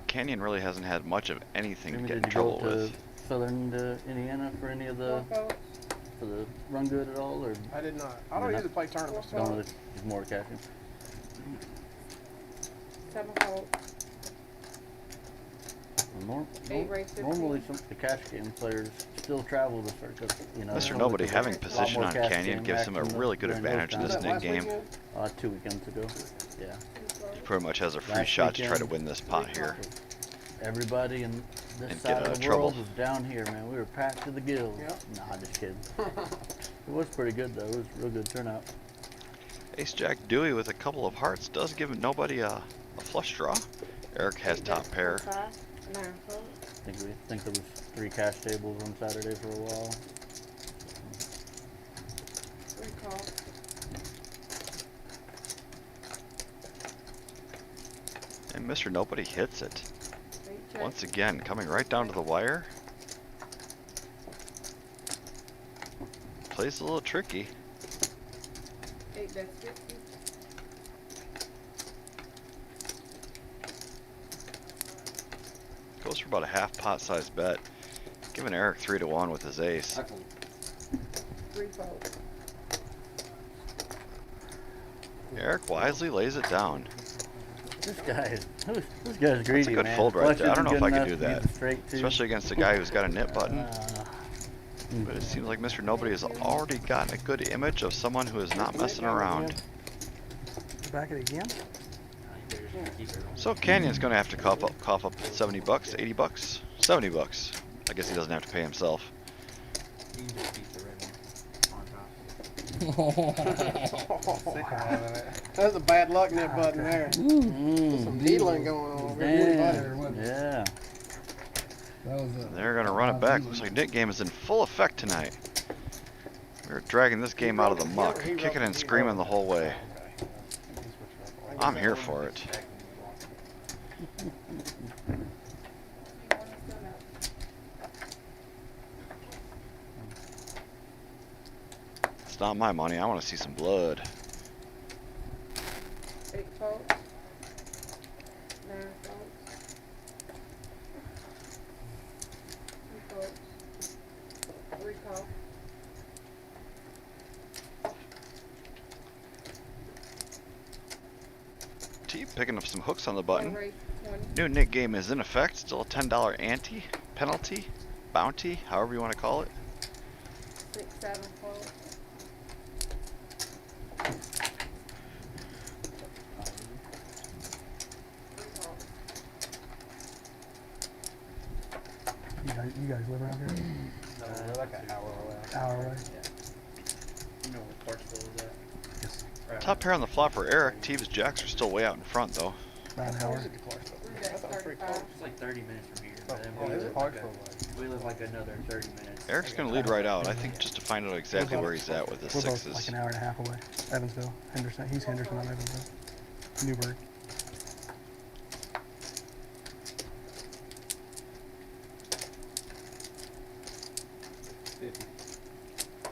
Canyon really hasn't had much of anything to Jimmy, get in did you go trouble to with. Southern Indiana for any of the for the run good at all, or I did not. I don't usually play tournaments. going with more cashing? 7 fold. Normally, the cash game players still travel the circuit. You know, Mr. Nobody with having a lot position more on cash Canyon game gives him a action really good during those advantage in this times. NIT game. 2 weekends ago, yeah. He pretty much has a free Last shot to try to weekend, win this pot here. Everybody in this And side get out of of the trouble. world was down here, man. We were packed to the gills. Yep. Nah, just kidding. It was pretty good though. It was a real good turnout. Ace Jack Dewey with a couple of hearts does give Nobody a flush draw. Eric has top pair. 5, 9 fold. I think there was 3 cash tables on Saturday for a while. 3 call. And Mr. Nobody hits it. 8 check. Once again, coming right down to the wire. Plays a little tricky. 8 bets 50. Goes for about a half pot size bet. Giving Eric 3-1 with his ace. 3 fold. Eric wisely lays it down. This guy's greedy, That's a good man. fold right there. I don't know if I could do Flush isn't good enough that. to beat the straight two. Especially against a guy who's got a nit button. Mm. But it seems like Mr. Nobody has already gotten a good image of someone who is not messing around. Back it again. So Canyon's going to have to cough up 70 bucks, 80 bucks, 70 bucks. I guess he doesn't have to pay himself. You can just keep the red one on top. That's a bad luck net button there. Some needling going on. Damn. Yeah. They're going to run it back. Looks like Nick game is in full effect tonight. We're dragging this game out of the muck, kicking and screaming the whole way. I'm here for it. It's not my money. I want to see some blood. 8 fold. 9 folds. 2 folds. 3 call. T picking up some hooks on the button. Rate 20. New Nick game is in effect. Still a $10 ante, penalty, bounty, however you want to call it. 6, 7 fold. You guys live around here? They're like an hour away. Hour away? You know where Clarksville is at? Yes. Right. Top pair on the flop for Eric. Teves Jacks are still way out in front though. About an hour. 3 bets 35. It's like 30 minutes from here. Oh, But then is it? we live like another 30 minutes. Eric's going to lead right out. I think just to find out exactly where he's at with his We're both sixes. like an hour and a half away. Evansville, Henderson. He's Henderson, I'm Evansville. Newburgh.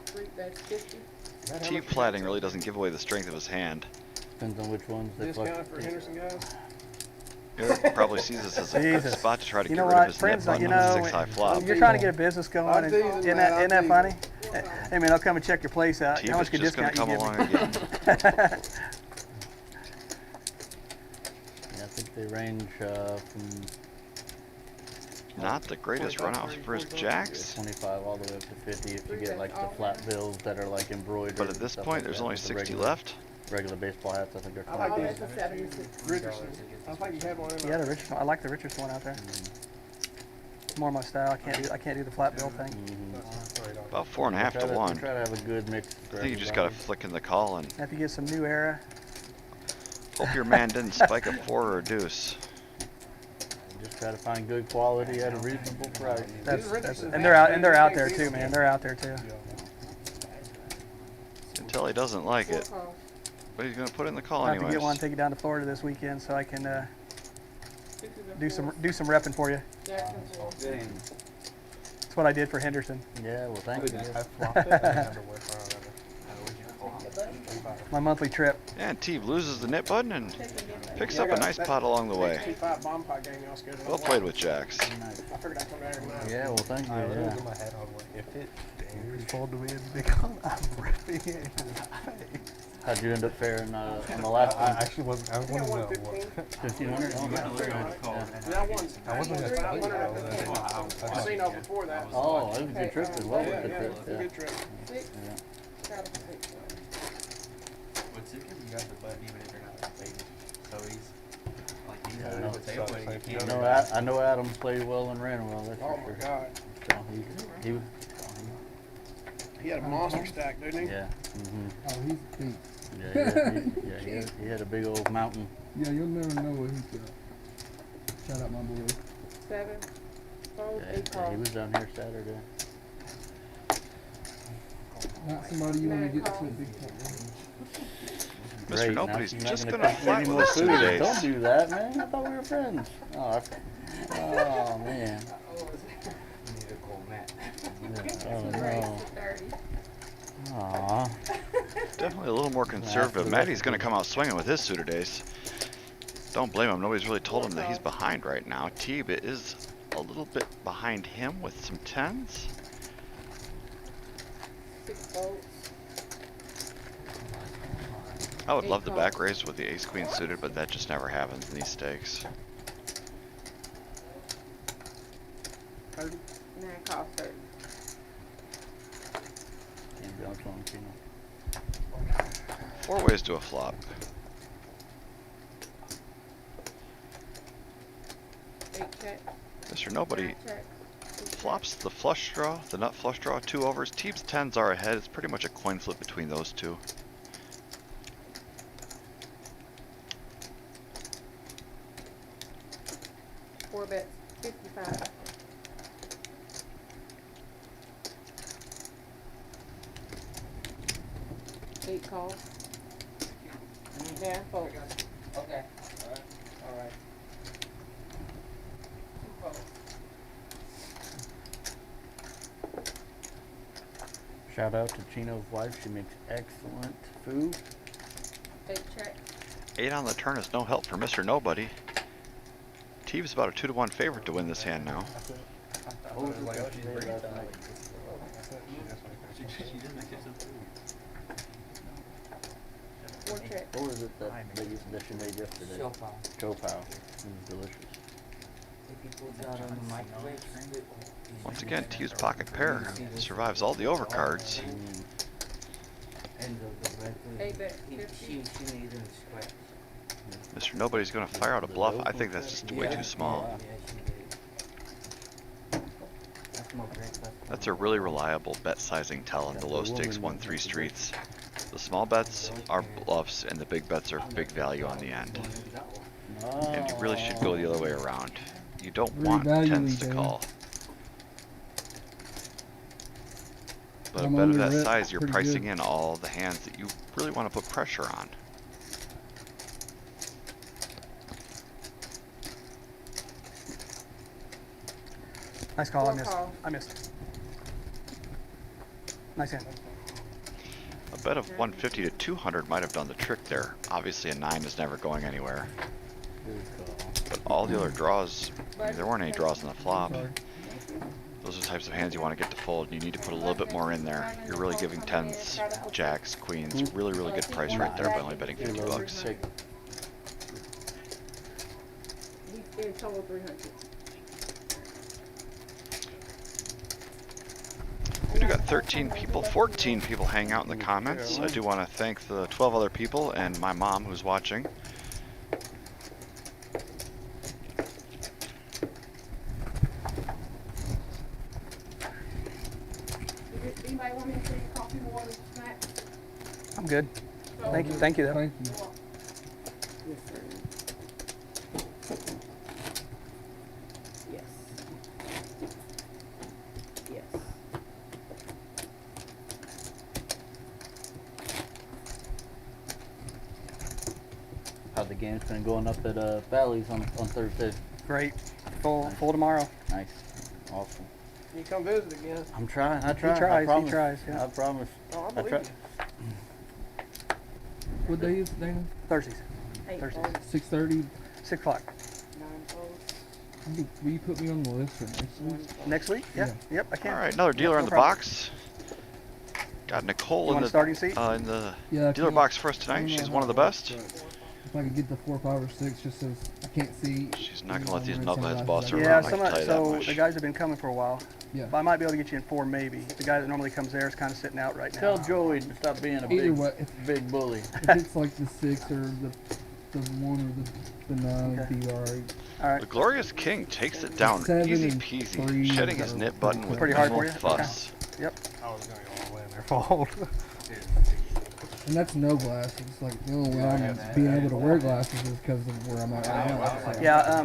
Three bets 50. T platting really doesn't give away the strength of his hand. Depends on which ones they flush. Discount for Henderson guys? Eric probably sees this as a good Jesus. spot to try to You get know rid of what, his net friends, button you on the know, 6 high flop. you're trying to get a business going, I'm and teasing, isn't man, that I'm funny? teasing. Hey man, I'll come and check your place out. How much Teves good just going discount to you come give me? along again. Yeah, I think they range from Not the greatest runoffs for his jacks. 25 all the way up to 50 if you get like the flat bills that are like embroidered. But at and this stuff point, like there's that only with the 60 regular- left. Regular baseball hats, I think they're I like 20. these. That's a 76. Richardson. I think you had one in Yeah, there. the Richardson. I like the Richardson one out there. More my style. I can't do the flat bill thing. About 4.5 to 1. Try to have a good mix. I think you just got to flick in the call and Have to get some new era. hope your man didn't spike a 4 or a deuce. Just try to find good quality at a reasonable price. And they're out there too, man. They're out there too. Until he doesn't like it. But he's gonna put in the call I have to anyways. get one, take it down to Florida this weekend so I can Sixes and do some fours. repping for you. Jacks and fours. That's what I did for Henderson. Yeah, well, thank you. I flopped it. I didn't have to work around it. My monthly trip. Yeah, and Teeb loses the nit button and picks Yeah, I up a got nice that- pot along the way. 85 bomb pot game y'all scared. Well played with Jacks. I figured I'd come down here tonight. Yeah, well, thank you. I literally Yeah. put my head on what if it dares fold to me in big con, I'm ripping it in his face. How'd you end up faring on the last I one? actually wasn't. I I think I wanted won to know 15. what. 1,500? Oh, that's good. Yeah, I won. I wasn't gonna tell you. I was gonna- Casino before that. Oh, it was a good trip as well. Yeah, with the yeah, trip, it was a good trip. Six. Yeah. Got a six. What's it? You got the button even if you're not a baby. So he's like he's Yeah, I on know. the table and he can't. I know Adam played well and ran well. That's Oh for my sure. God. So he was. He had a monster stack, didn't he? Yeah. Mm-hmm. Oh, he's a beast. Yeah, he had a big old mountain. Yeah, you'll never know what he's got. Shout out my boy. Seven. Fold. Yeah, Eight he calls. was down here Saturday. Not somebody you want to Nine get to a calls. big pot. Mr. Great, now Nobody's you're not just gonna gonna cook me any flat more with us food. today. Don't do that, man. I thought we were friends. Oh man. Yeah, oh no. Raise to 30. Aw. Definitely a little more conservative. Matty's gonna come out swinging with his suited ace. Don't blame him. Nobody's really told him that he's behind right now. Teeb is a little bit behind him with some tens. Six folds. I would love the back raise with the ace queen suited, but that just never happens in these stakes. Nine calls 30. Can't be on phone, Keno. 4 ways to a flop. Eight check. Mr. Nobody Nine check. flops the flush draw, the nut flush draw, 2 overs. Teeb's tens are ahead. It's pretty much a coin flip between those two. Four bets. 55. Eight calls. Yeah, folks. Okay. Alright. Two folds. Shout out to Chino's wife. She makes excellent food. Eight check. 8 on the turn is no help for Mr. Nobody. Teeb's about a 2-to-1 favorite to win this hand now. What was it that she made last night? She did make it some food. Four check. What was it that she made yesterday? Chow It was delicious. Once again, Teeb's pocket pair survives all the overcards. Eight bet. 50. Mr. Nobody's going to fire out a bluff. I think that's just way too small. That's a really reliable bet sizing tell in the low stakes 1-3 streets. The small bets are bluffs and the big bets are big value on the end. And you really should go the other way around. You don't want tens to call. But a bet of that size, you're pricing in all the hands that you really want to put pressure on. Nice call. I Four missed. call. I missed. Nice hand. A bet of 150 to 200 might have done the trick there. Obviously a 9 is never going anywhere. But all the other draws, I mean, there weren't any draws in the flop. Those are the types of hands you want to get to fold. You need to put a little bit more in there. You're really giving tens, jacks, queens, really good price right there by only betting 50 bucks. He's in total 300. We do got 13 people, 14 people hanging out in the comments. I do want to thank the 12 other people and my mom who's watching. Anybody want me to bring coffee, water, snacks? I'm good. Thank you. Thank you, though. Thank you. Yes, sir. Yes. Yes. the game's been going up at Bally's on Thursday. Great. Full tomorrow. Nice. Awesome. You come visit again. I'm trying. I He try. I tries. He promise. tries. Yeah. I promise. Oh, I I believe try. you. What day is it, Dana? Thursdays. 8 Thursdays. votes, 6:30. 6 o'clock. 9 votes, Will you put me on the list for next 1 week? vote. Next week? Yeah. Yeah. Yep, I can. All right, another dealer no in the problem. box. Got Nicole You in want a the starting seat? in the Yeah. I dealer can't- box for us I tonight. don't know She's how one of the it works, best. but If I could get the 4, 5, or 6, just so I can't see. She's not gonna you let know, these when knuckleheads somebody's boss her like- Yeah, around, I can tell you that so much. the guys have been coming for a while. Yeah. But I might be able to get you in 4 maybe. The guy that normally comes there is kind of sitting out right now. Tell Joey to stop being a Either big, way, big bully. if it's like the 6 or the 1 or the 9, Okay. it'd be alright. All right. The Glorious King takes it down 7 easy and peasy, 3 shedding is his a knit button with Pretty hard minimal for you? Okay. fuss. Yep. I was gonna go all the way in there. Fold. And that's no glasses. Like the only way I'm being able to wear glasses is because of where I'm at right now. So. Yeah.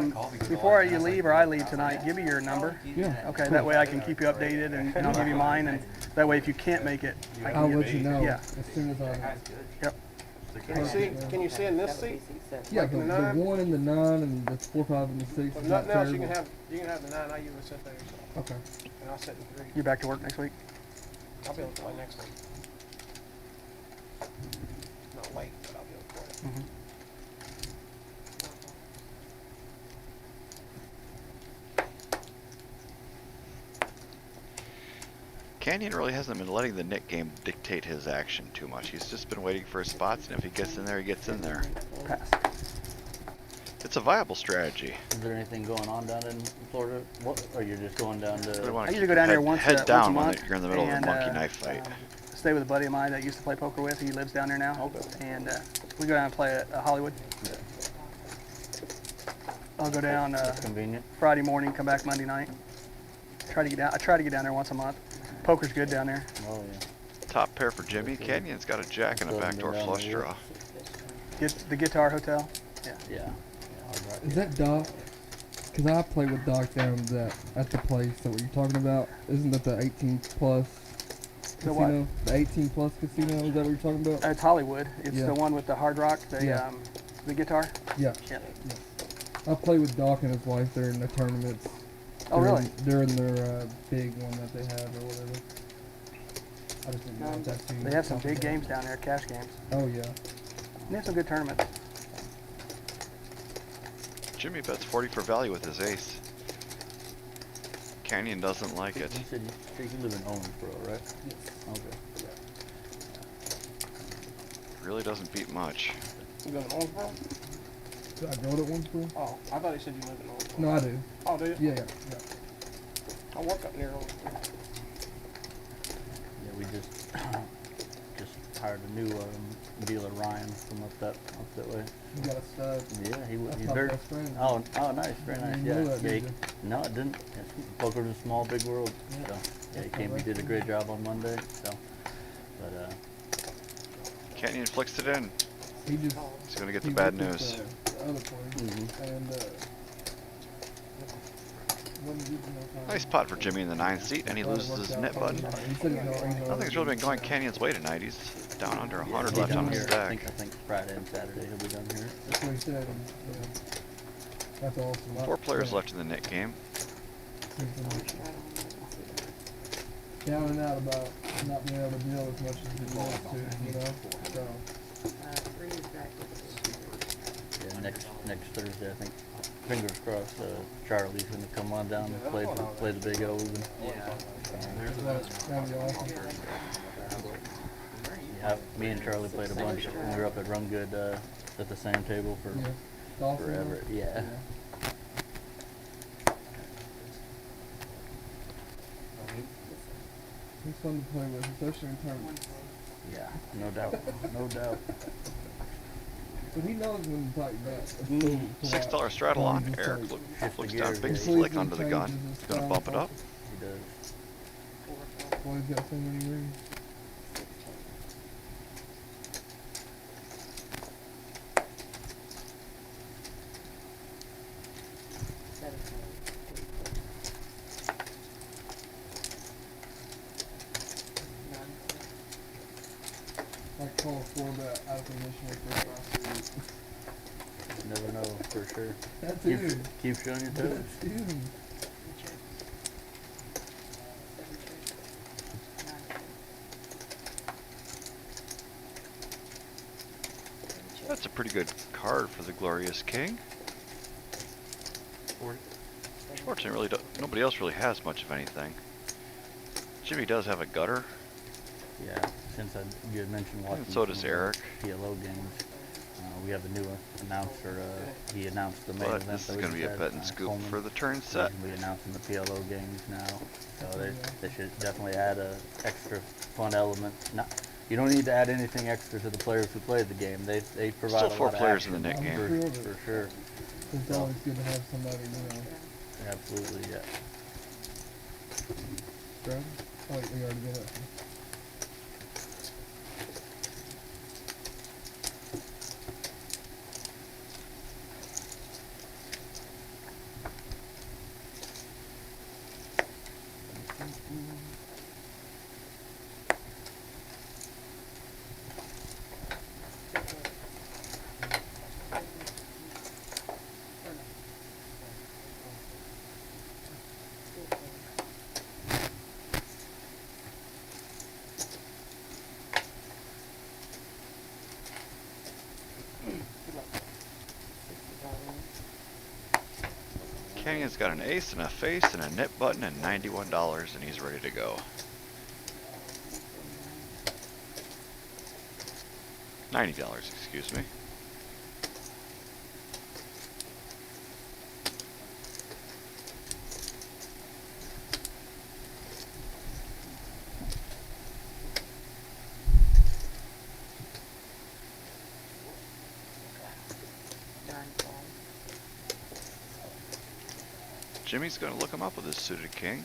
Before you leave or I leave tonight, give me your number. Yeah. Okay. That way I can keep you updated, and I'll give you mine. And that way, if you can't make it, I I'll can let you know Yeah. as soon as I. Yep. Can you see in this seat? Yeah, Like the, the the 9? 1 and the 9 and the 4, 5, and the 6. If is not nothing else, you terrible. can have the 9. I usually sit there, so, Okay. and I'll sit in 3. You back to work next week? I'll be able to play next week. Not late, but I'll be able to play. Mm-hmm. Canyon really hasn't been letting the Nick game dictate his action too much. He's just been waiting for his spots, and if he gets in there, he gets in there. Pass. It's a viable strategy. Is there anything going on down in Florida? What? Or you're just going down We to? wanna I keep usually go down your there once head once a down when month, you're in the middle of a and, monkey knife fight. Stay with a buddy of mine that used to play poker with. He lives down there now. Okay. And we go down and play at Hollywood. I'll go down That's convenient. Friday morning, come back Monday night. Try to get down. I try to get down there once a month. Poker's good down there. Oh yeah. Top pair for Jimmy. Canyon's got a jack and a Still haven't backdoor been down flush there draw. Get the Guitar Hotel. Yeah. Hard rock. Is that Doc? Because I play with Doc down at the place that what you're talking about. Isn't that the 18 plus The what? casino? The 18 plus casino? Is that what you're talking about? It's Hollywood. It's Yeah. the one with the Hard Rock. Yeah. The guitar. Yeah. Yeah. I play with Doc and his wife there in the tournaments. Oh really? During their big one that they have or whatever. I just didn't know if that's who you They were have some talking big about. games down there, cash games. Oh yeah. And they have some good tournaments. Jimmy bets 40 for value with his ace. Canyon doesn't like it. You said you live in Owensboro, right? Yes. Okay. Really doesn't beat much. You go to Owensboro? Did I go to Owensboro? Oh, I thought he said you lived in Owensboro. No, I do. Oh, do you? Yeah. I work up near Owensboro. Yeah, we just hired a new dealer, Ryan, from up that way. You got a stud. Yeah, That's he's my very. best friend. Oh, nice, very nice. You Yeah, know that, yeah. did you? No, it didn't. Poker's a small, big world. Yeah. So yeah, he That's came. my He did a best great friend. job on Monday. So, but Canyon flicks it in. He just. He's gonna get he the bad worked at news. The other place, and wasn't good enough. Nice pot for Jimmy in the 9th seat, and he loses his net button. He said Nothing's really been going Canyon's way tonight. He's down under 100 he'll left be on done his here. I stack. think Friday and Saturday he'll be done here. That's what he said. And, that's awesome. 4 players left in the net game. Down and out about not being able to deal as much as he wants to, you know. So 3 is back with Yeah, next Thursday I think. Fingers crossed. Charlie's gonna come on down and play the big O's. And, that'd be awesome. yeah, me and Charlie played a bunch when we were up at Run Good at the same table for Yeah. Awesome. forever. Yeah. He's fun to play with, especially in tournaments. Yeah, no doubt, no doubt. But he knows when to tighten up. $6 straddle on. Eric looks down big slick under the gun. He's gonna bump it up. He does. 4, 5. Well, he's got so many rings. I call 4 bet out of position with this last week. Never know for sure. That's Keep, it. keep showing your toes. That's it. That's a pretty good card for the Glorious King. Fortunately, nobody else really has much of anything. Jimmy does have a gutter. Yeah, since you had mentioned watching And so does some of the Eric. PLO games, we have a new announcer. He announced the main But event. this is going to be a bet and scoop Coleman. for the turn He's set. going to be announcing the PLO games now, so they should definitely add a extra fun element. You don't need to add anything extra to the players who play the game. They provide Still a 4 lot of players in the action Nick game. for sure. It's always good to have somebody, Absolutely, yeah. Brad? Oh, we already did it. King has got an ace and a face and a nip button and $91, and he's ready to go. $90, excuse me. Jimmy's going to look him up with his suited king.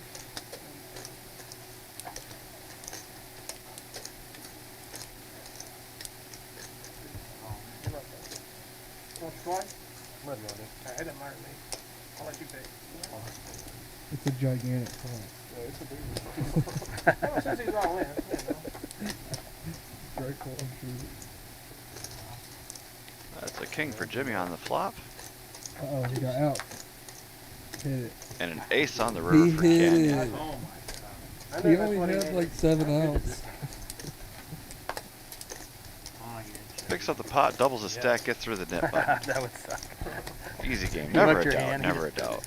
It doesn't matter to me. I'll let you pick. It's a gigantic call. Yeah, it's a big one. Well, since he's all in, Great call, I'm sure. That's a king for Jimmy on the flop. Uh-oh, he got out. Hit it. And an ace on the river for hit Canyon. it. Oh my God. He only had like 7 outs. Picks up the pot, doubles the stack, gets through the net button. That would suck. Easy game. You Never left a your doubt. hand. Never a doubt.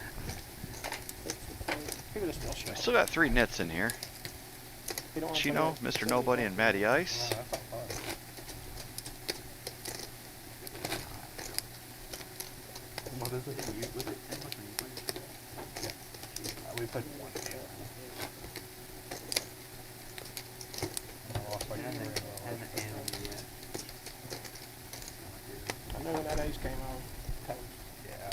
He would have still shot. I still got 3 nits in here. He don't want Chino, somebody- Mr. Nobody, and Matty Ice. Oh, that's not fun. What is it? We played one game. I lost my game. I know when that ace came on. Toast. Yeah.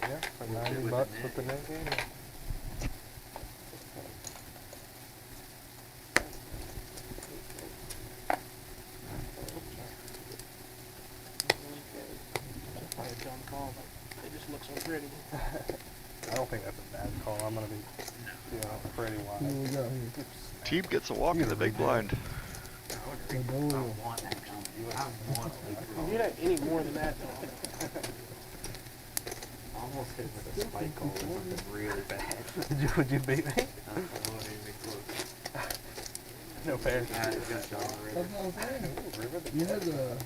Yeah, for $90 with the net game. Play a dumb call, but they just look so pretty. I don't think that's a bad call. I'm going to be feeling it pretty What wide. do we got here? Team gets a walk in the big blind. The door. If you had any more than that, though. Almost hit with a spike goal or something really bad. Would you beat me? No fair. That's what I'm saying. You had the...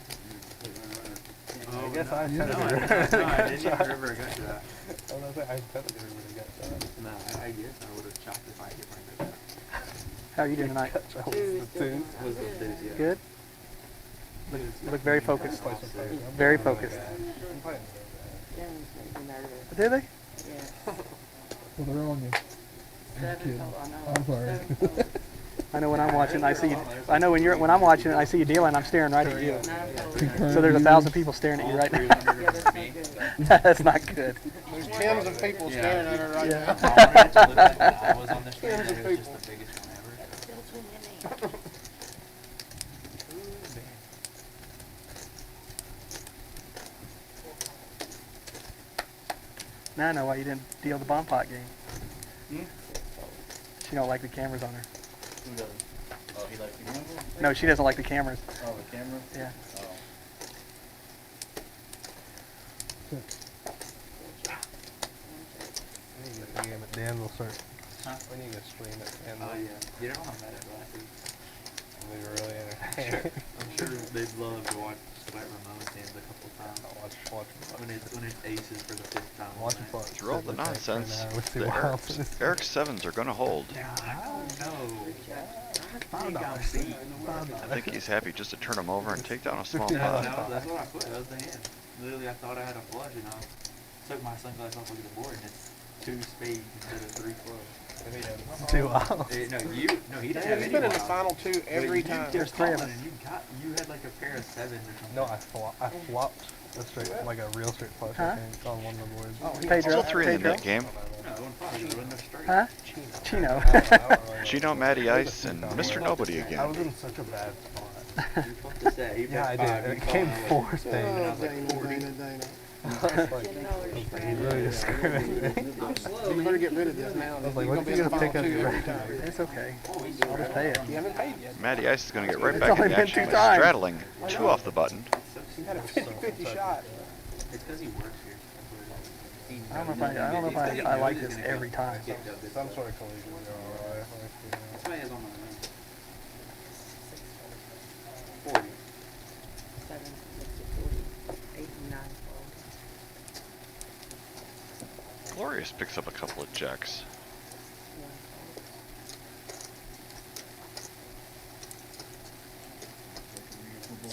I guess I No, technically I didn't even river a gut to that. I technically would have got that. No, I guess I would have chopped if I hit my gut. How are you doing tonight? That was the two. Was those days, yeah. Good? You look very focused. Play some fair. Very focused. I'm playing Did they? Yeah. Well, they're on you. Seven kidding. total, I know. I'm sorry. Seven total. I know when I'm watching, I see you. I know when I'm watching it, I see you dealing. I'm staring right at you. Nine total. Concurrent So there's a viewers. 1,000 people staring at you right now. Yeah, that's not good. That's not good. There's tens of people staring at her right Yeah. now. I was on the stream, Tens of it was just people. the biggest one ever. Now I know why you didn't deal the bomb pot game. She don't like the cameras on her. Who does? Oh, he likes the camera? No, she doesn't like the cameras. Oh, the camera? Yeah. Oh. We need to get the game at Dan will start. Huh? We need to stream it and Oh yeah. You know I'm mad at Blassie. we were really entertaining. I'm sure they'd love to watch Sweat Ramon's hands a couple times. Watch When it's aces for the 5th time. watch on it that. play. Through all the nonsense, The the wilds. Eric 7s are going to hold. Yeah, I don't know. I think I'll $5. see. I think he's happy just to turn them over and take down a small That's pot. what I put. That was the hand. Literally, I thought I had a flush, and I took my sunglasses off, looked at the board, and it's 2 spades instead of 3 clubs. Two outs. He didn't have He's any been in the wild. final 2 every But time. You There's kept 3 of calling, us. and you had like a pair of 7s or something. No, I flopped a straight, like a real straight flush. Huh? I think on one of the boards. Oh, he- Pedro. Still 3 in the Pedro. net game. No, it wasn't flush. It wasn't no straight. Huh? Chino. Chino, Matty Ice, and Mr. Nobody I again. was in such a bad spot. You're supposed to say. He Yeah, I bet did. 5, And you it came called, I was 4 like, spades. Oh, I was like, Dana, 40. Dana, Dana. I was like, he really discriminated. You better get rid of this now. I was like, You're what gonna if be you in the gonna pick final up 2 your every time. It's okay. I'll just pay it. You haven't paid yet. Matty Ice is going to get right It's back in only the been action 2 by times. straddling 2 off the button. You had a 50-50 shot. It's because he works here. He I don't know knows- if I like this every time. Get dub this Some stuff. sort of collision. That's why he has on my ring. 40. 7, 40, 8, 9, Glorious picks up a couple of jacks.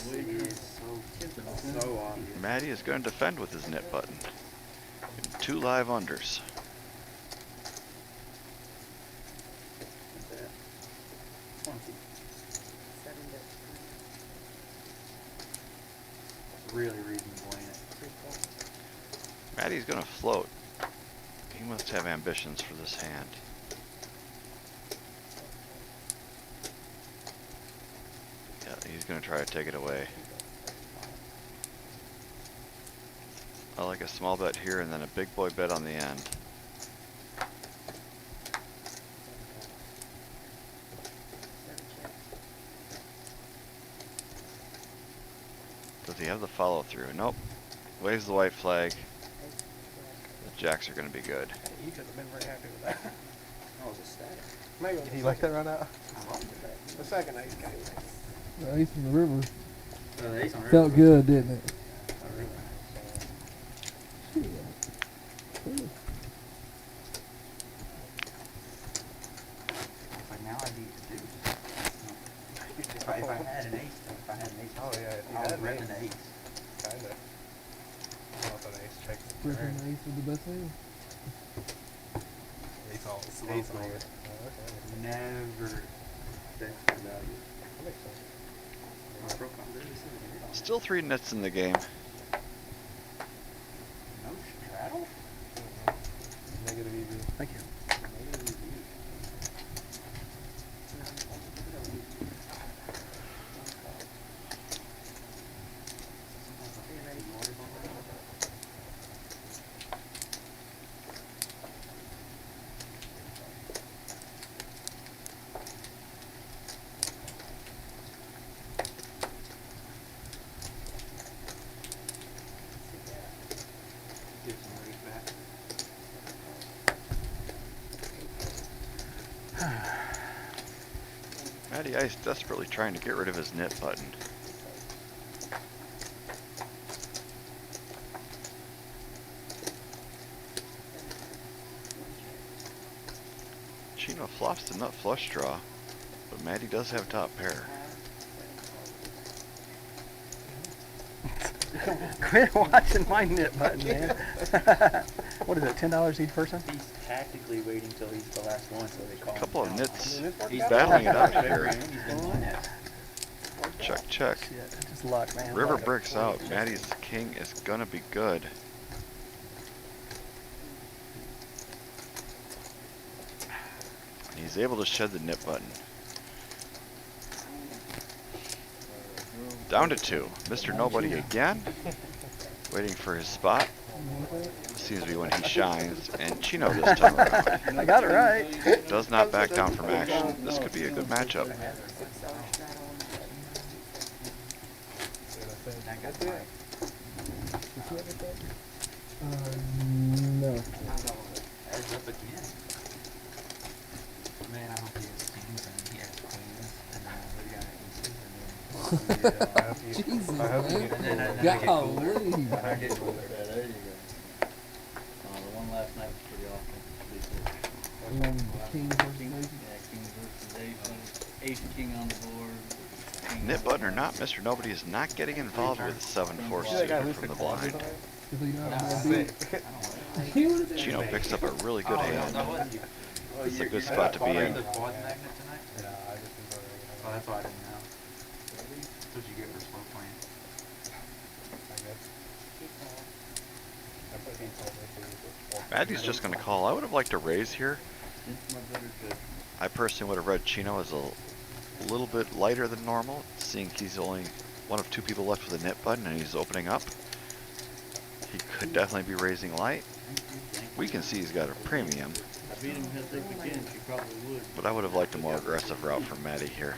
4. It is so obvious. Matty is going to defend with his net button. 2 live unders. What's that? 20. 7, Really reasonable, ain't it? 3, 4. Matty's going to float. He must have ambitions for this hand. Yeah, he's going to try to take it away. I like a small bet here and then a big boy bet on the end. Does he have the follow through? Nope. Waves the white flag. The jacks are going to be good. You could have been very happy with that. Oh, it's a static. Maybe it was You like that run out? the second ace game. The ace in the river The ace on river. felt good, didn't it? Like now I need to do. If I had an ace, Oh yeah, if you I was had an repping ace. the ace. Kinda. Well, if an ace check. Griffin the ace was the best thing. Ace all. Slow Ace all. player. Oh, okay. Never that's the value. That makes sense. My profile really says it here. Still 3 nets in the game. No straddle? Negative EV. Thank you. Negative review. Give some raise back. Matty Ice desperately trying to get rid of his net button. Chino flops the nut flush draw, but Matty does have top pair. Quit watching my knit button, man. What is it, $10 each person? He's tactically waiting till he's the last one so they call A couple him of down. nits He's battling it out Good here. for him, he's been doing that. Check, check. Shit, it's just luck, man. River Luck. bricks out. Matty's king is gonna be good. He's able to shed the nip button. Down to 2. Mr. Nobody again. Waiting for his spot. Seems to be when he shines, and Chino this time around I got it right. does not back down from action. This could be a good matchup. No. Heads up again. Man, I hope he has kings and he has queens and then the guy has aces and then Jesus, I hope you man. get and then I Golly. get cooler. I get cooler. Yeah, there you go. The one last night was pretty awesome. King versus Yeah, king versus aces. Ace king on the board. Nit button or not, Mr. Nobody is not getting involved with the 7-4 See that guy suited lose from the the quads blind. tonight? If you don't have That's more sick. beat. Chino picks up a really good hand. Oh, It's a you're good not spot to be playing in. the quad magnet tonight? Yeah, I just enjoy it. Oh, that's why I didn't know. That's what you get for slow playing. I guess. That's what he told me to. Maddie's just going to call. I would have liked to raise here. It's my better pick. I personally would have read Chino as a little bit lighter than normal, seeing he's only one of two people left with a nit button and he's opening up. He could definitely be raising light. We can see he's got a premium, I beat him head thick again, she probably would. but I would have liked a more aggressive route from Maddie here.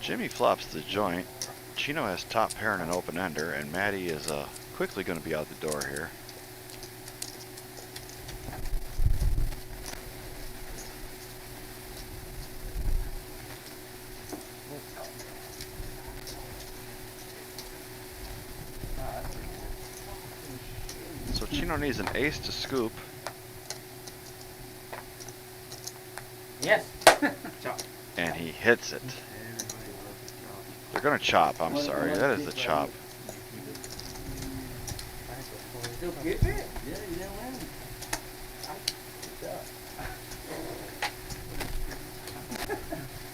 Jimmy flops the joint. Chino has top pair and an open ender, and Maddie is quickly going to be out the door here. So Chino needs an ace to scoop. Yes. Chop. And he hits it. They're gonna chop, I'm sorry. That is a chop. Still get it? Yeah, you didn't win.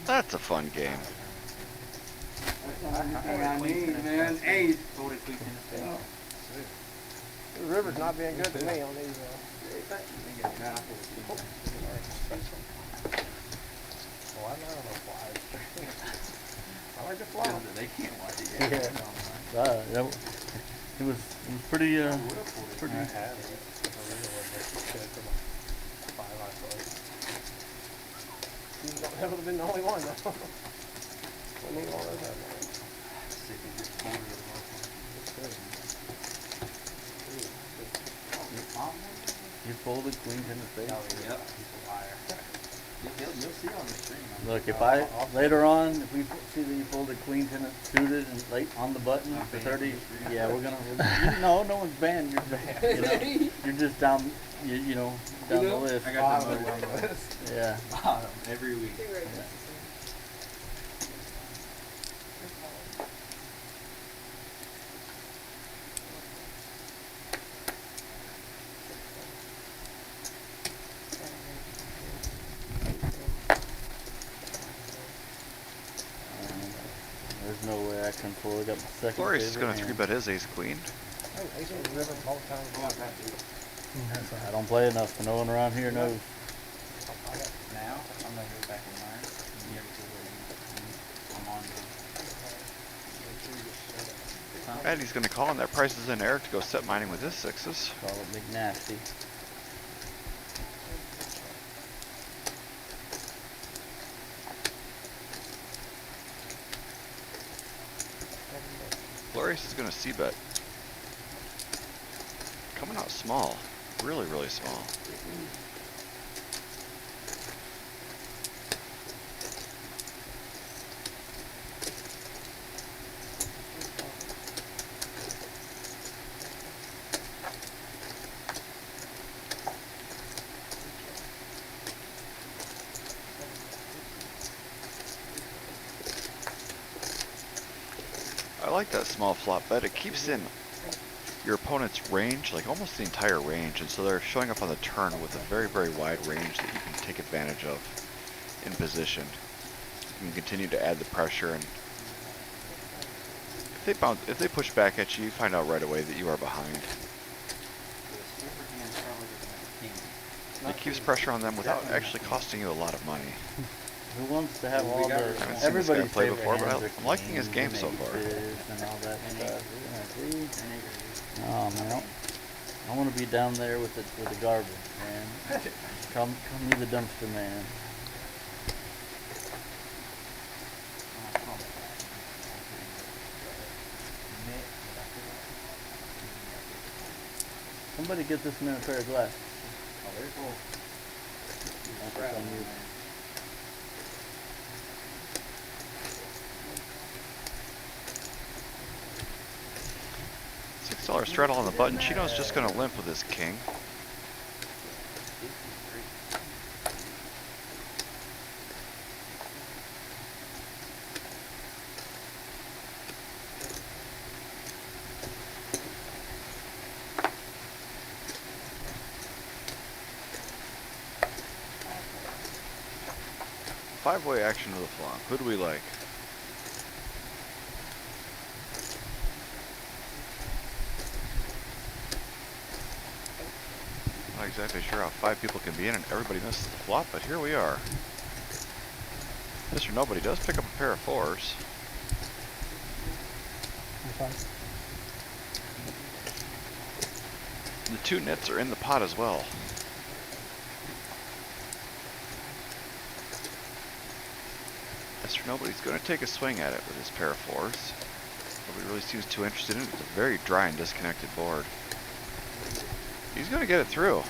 That's a fun game. I need, man. Ace. Folded queen ten of spades. The river's not being good to me on these. Yeah, I folded queen ten. Well, I don't know why. I like to fly. They can't watch it yet. Yeah. It was pretty, pretty. I had it. I really wasn't good for my 5 I thought. That would have been the only one, though. We need all those out there. Sick of this quarter of You folded queen ten of spades. Yep, he's a liar. You'll see on the stream. Look, if I later on, if we see that you folded queen ten suited and late on the button for 30, yeah, we're gonna. No one's banned. You're banned. You know, you're just down. You know, down the list. I got the mother on the list. Yeah. Bottom every week. There's no way I can fold. I got my second. Glorious is favorite gonna hand. 3-bet his ace queen. Ace in the river all the time. I don't play enough, so no one around here knows. Now, I'm gonna go back in mine. And you ever see where I'm on to. Maddie's gonna call, and that price is in Eric to go set mining with his sixes. Call it big nasty. Glorious is gonna c-bet. Coming out small. Really, really small. I like that small flop bet. It keeps in your opponent's range, like almost the entire range, and so they're showing up on the turn with a very, very wide range that you can take advantage of in position. You can continue to add the pressure, and if they push back at you, you find out right away that you are behind. It keeps pressure on them without actually costing you a lot of money. Who wants to have all the haven't seen this guy everybody's play favorite before, but hands are I'm liking his kings game so and far. aces and all that stuff. Yeah, see? Oh man, I want to be down there with the garbage, man. Come be the dumpster man. Somebody get this man a pair of glasses. Oh, they're cool. That's on you. $6 straddle on the button. Chino's just gonna limp with his king. Five-way action to the flop. Who do we like? Not exactly sure how 5 people can be in and everybody misses the flop, but here we are. Mr. Nobody does pick up a pair of 4s. The 2 nits are in the pot as well. Mr. Nobody's going to take a swing at it with his pair of 4s. Nobody really seems too interested in it. It's a very dry and disconnected board. He's going to get it through.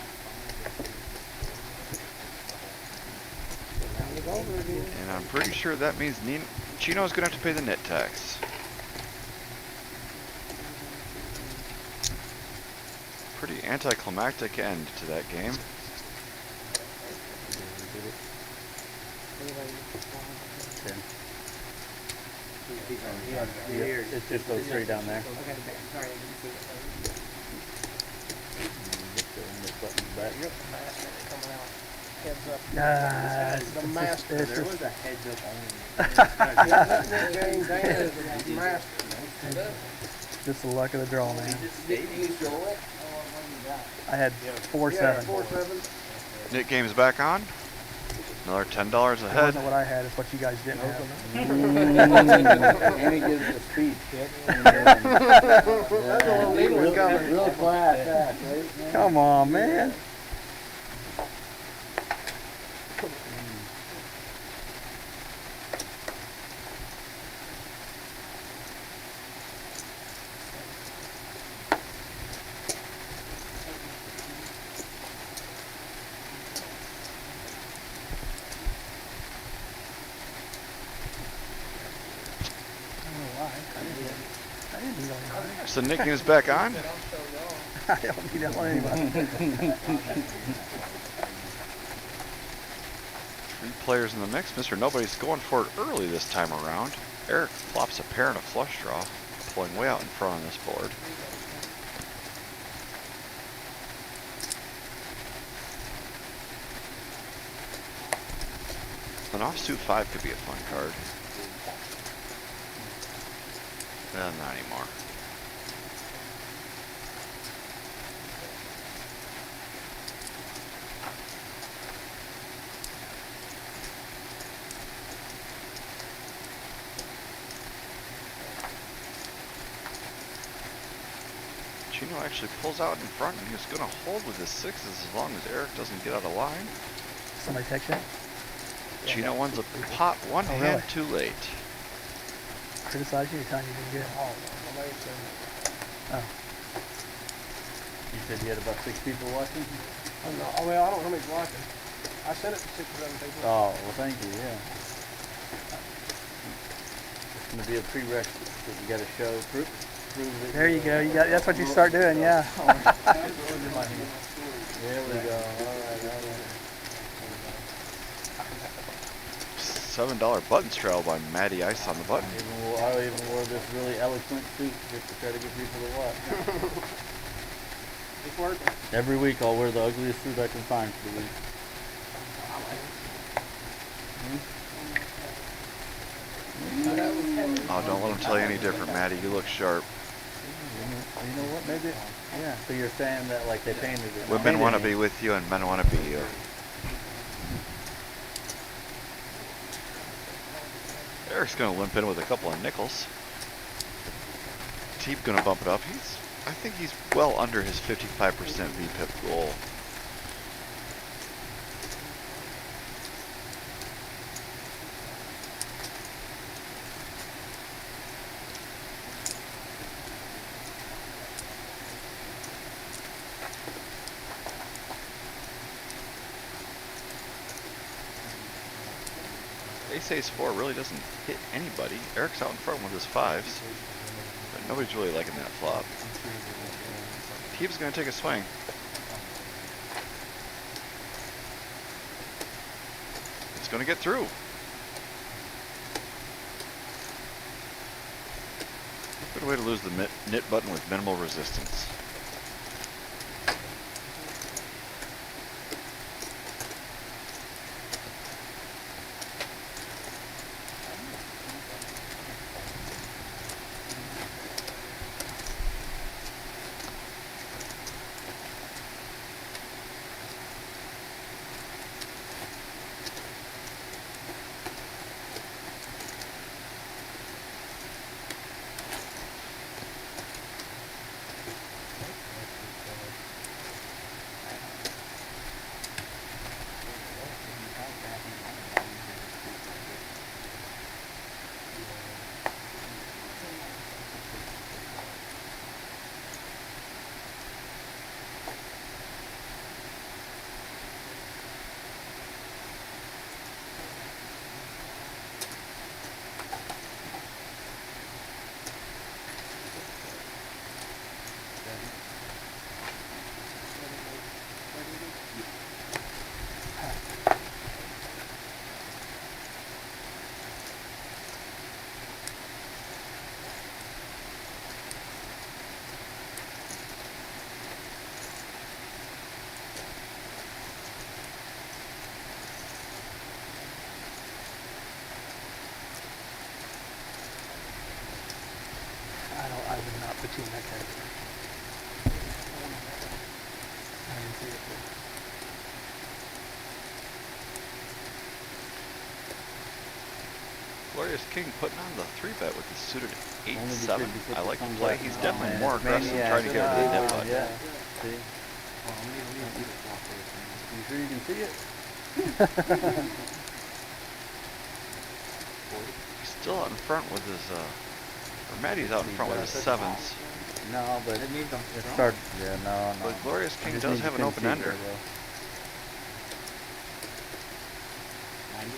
And I'm pretty sure that means Chino's going to have to pay the nit tax. Pretty anticlimactic end to that game. It's just those 3 down there. The master. There was a heads up only. Master. Just the luck of the draw, man. Did you show it? I had 4-7. 4-7. Nit game's back on. Another $10 That ahead. wasn't what I had, it's what you guys didn't have. And he gives a speech. Real class. Come on, man. So Nit game's back on. I don't need that on anybody. 3 players in the mix. Mr. Nobody's going for it early this time around. Eric flops a pair and a flush draw, pulling way out in front on this board. An offsuit 5 could be a fun card. Not anymore. Chino actually pulls out in front and he's going to hold with his 6s as long as Eric doesn't get out of line. Somebody text you? Chino wins a pot one hand too late. Criticize you or telling you you did good? Oh. You said you had about 6 people watching? I don't know. Well, I don't know how many's watching. I sent it to 6 or 7 people. Oh, well thank you, yeah. It's going to be a prerequisite. You got to show proof that There you go. You got. That's what you start doing, yeah. There we go. All right. $7 button straddle by Matty Ice on the button. I even wore this really eloquent suit just to try to get people to watch. It's working. Every week I'll wear the ugliest suit I can find for the week. Oh, don't let him tell you any different, Matty. You look sharp. You know what? Maybe. Yeah. So you're saying that like they painted it. Women want to be with you and men want to be you. Eric's gonna limp in with a couple of nickels. Teep gonna bump it up. I think he's well under his 55% VPIP goal. Ace-4 really doesn't hit anybody. Eric's out in front with his 5s, but nobody's really liking that flop. Teep's gonna take a swing. It's gonna get through. Good way to lose the knit button with minimal resistance. I would not put you in that category. I didn't see it. Glorious King putting on the 3-bet with the suited Only 8-7. because he I like the comes play. up He's now, definitely man. more aggressive Maniac. trying to get rid of the net button. Yeah. See? You sure you can see it? He's still out in front with his, or Maddie's out in front with his 7s. No, but It needs them. it starts. Yeah, no. But Glorious King Just does need have to an open concede ender. there, though. 90.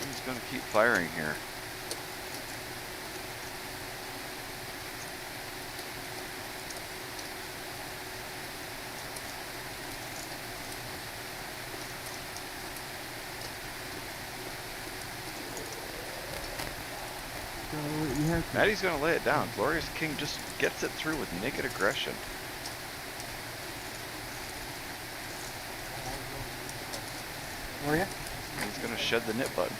He's going to keep firing here. Maddie's going to lay it down. Glorious King just gets it through with naked aggression. Were you? He's going to shed the knit button.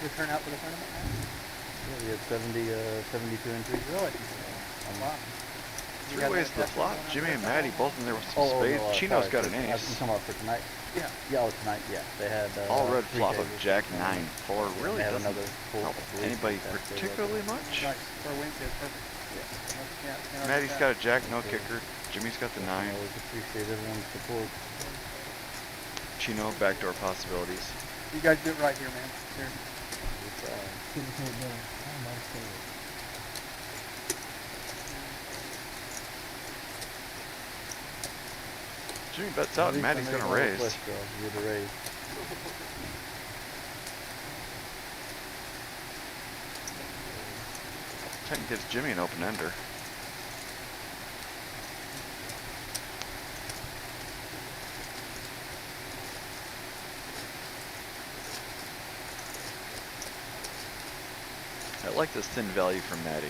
Your turnout for the tournament? Yeah, we had 72 entries. Really? Wow. You 3 got ways that to the stuff flop. going on Jimmy there? and Maddie both in there with some spades. Chino's got an I'm ace. talking about for tonight. Yeah. Yeah, tonight, yeah. They had All red 3 flop of tables. Jack 9-4 really They have doesn't another full help week anybody after they particularly much. Nice. For a Wednesday, it's perfect. Yeah. Maddie's got a Jack no kicker. Jimmy's got the 9. I always appreciate everyone's support. Chino backdoor possibilities. You guys do it right here, man. Here. get this whole done. Oh my God. Jimmy bets out, and Maddie's gonna raise. Get a raise. Ten gives Jimmy an open ender. I like this thin value from Maddie.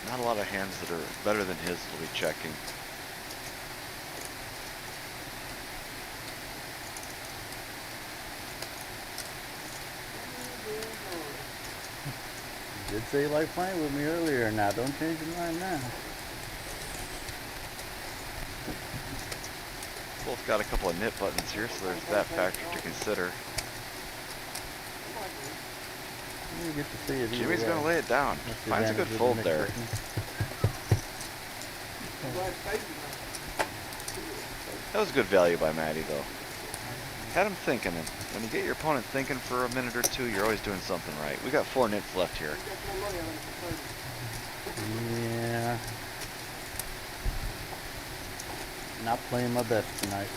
Not a lot of hands that are better than his will be checking. You did say you liked playing with me earlier. Now don't change your mind now. Both got a couple of nit buttons here, so there's that factor to consider. You get to see it. Jimmy's gonna lay it down. Finds a good fold there. That was good value by Maddie, though. Had him thinking, and when you get your opponent thinking for a minute or two, you're always doing something right. We got 4 nits left here. Yeah. Not playing my best tonight.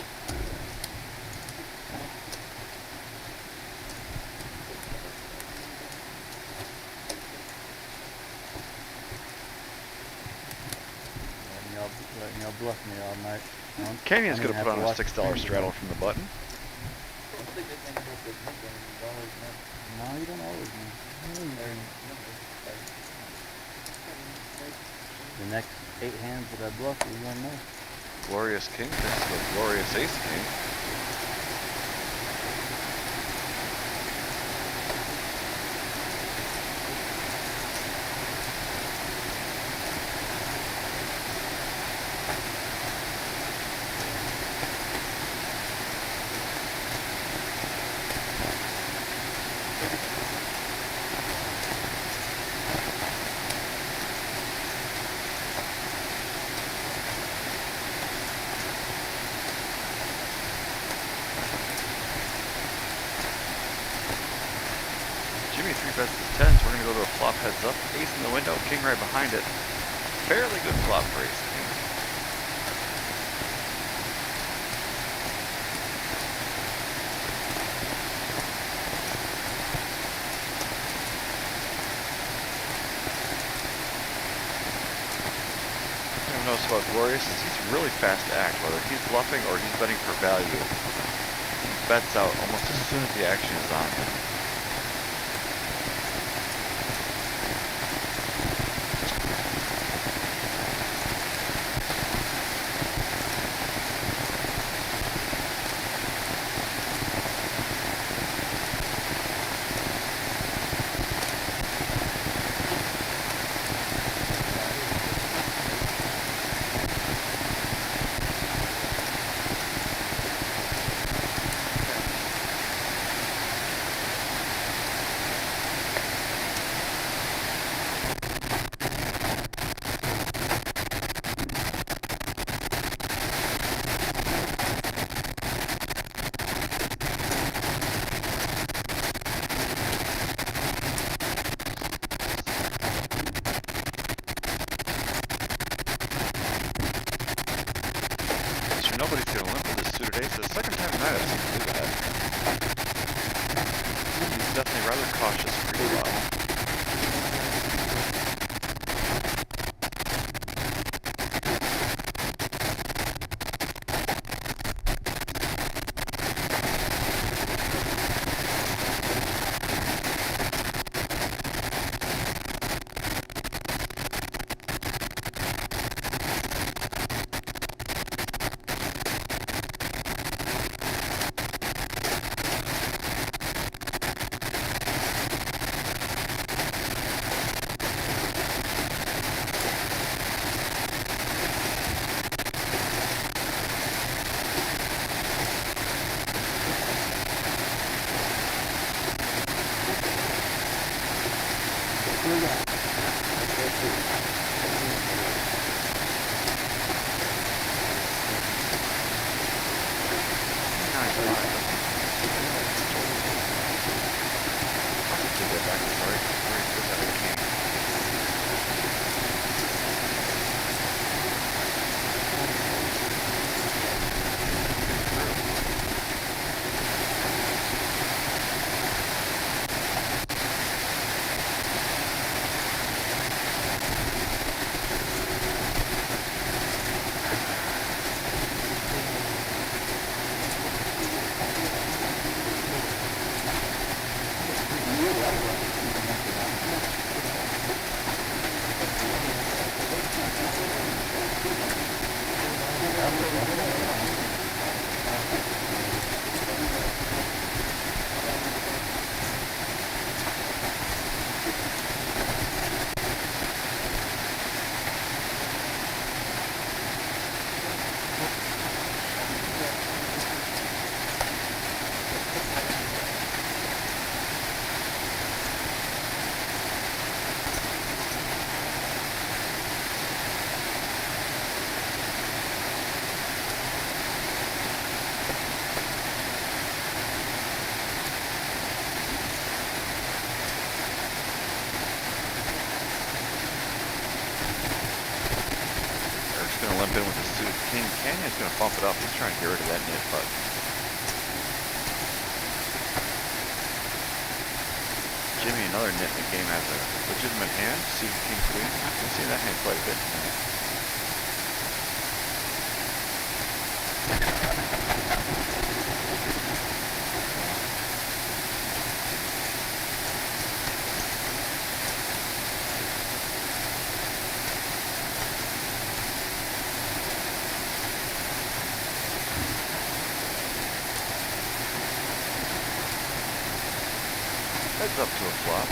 Letting y'all bluff me all night. Canyon's gonna put on a $6 straddle from the button. No, you don't always know. The next 8 hands that I bluff, you don't know. Glorious King picks the Glorious Ace King. Jimmy 3-bets his 10s. We're going to go to a flop heads up. Ace in the window, king right behind it. Fairly good flop for ace king. What I notice about Glorious is he's really fast to act, whether he's bluffing or he's betting for value. He bets out almost as soon as the action is on him. Nobody's going to limp with this suited ace. It's the second time tonight I've seen him do that. He's definitely rather cautious pre-flop. jump in with the suit king. Canyon's gonna bump it up. He's trying to get rid of that nit button. Jimmy, another nit in the game, has a legitimate hand. Suit king queen. I've been seeing that hand quite a bit tonight. Heads up to a flop.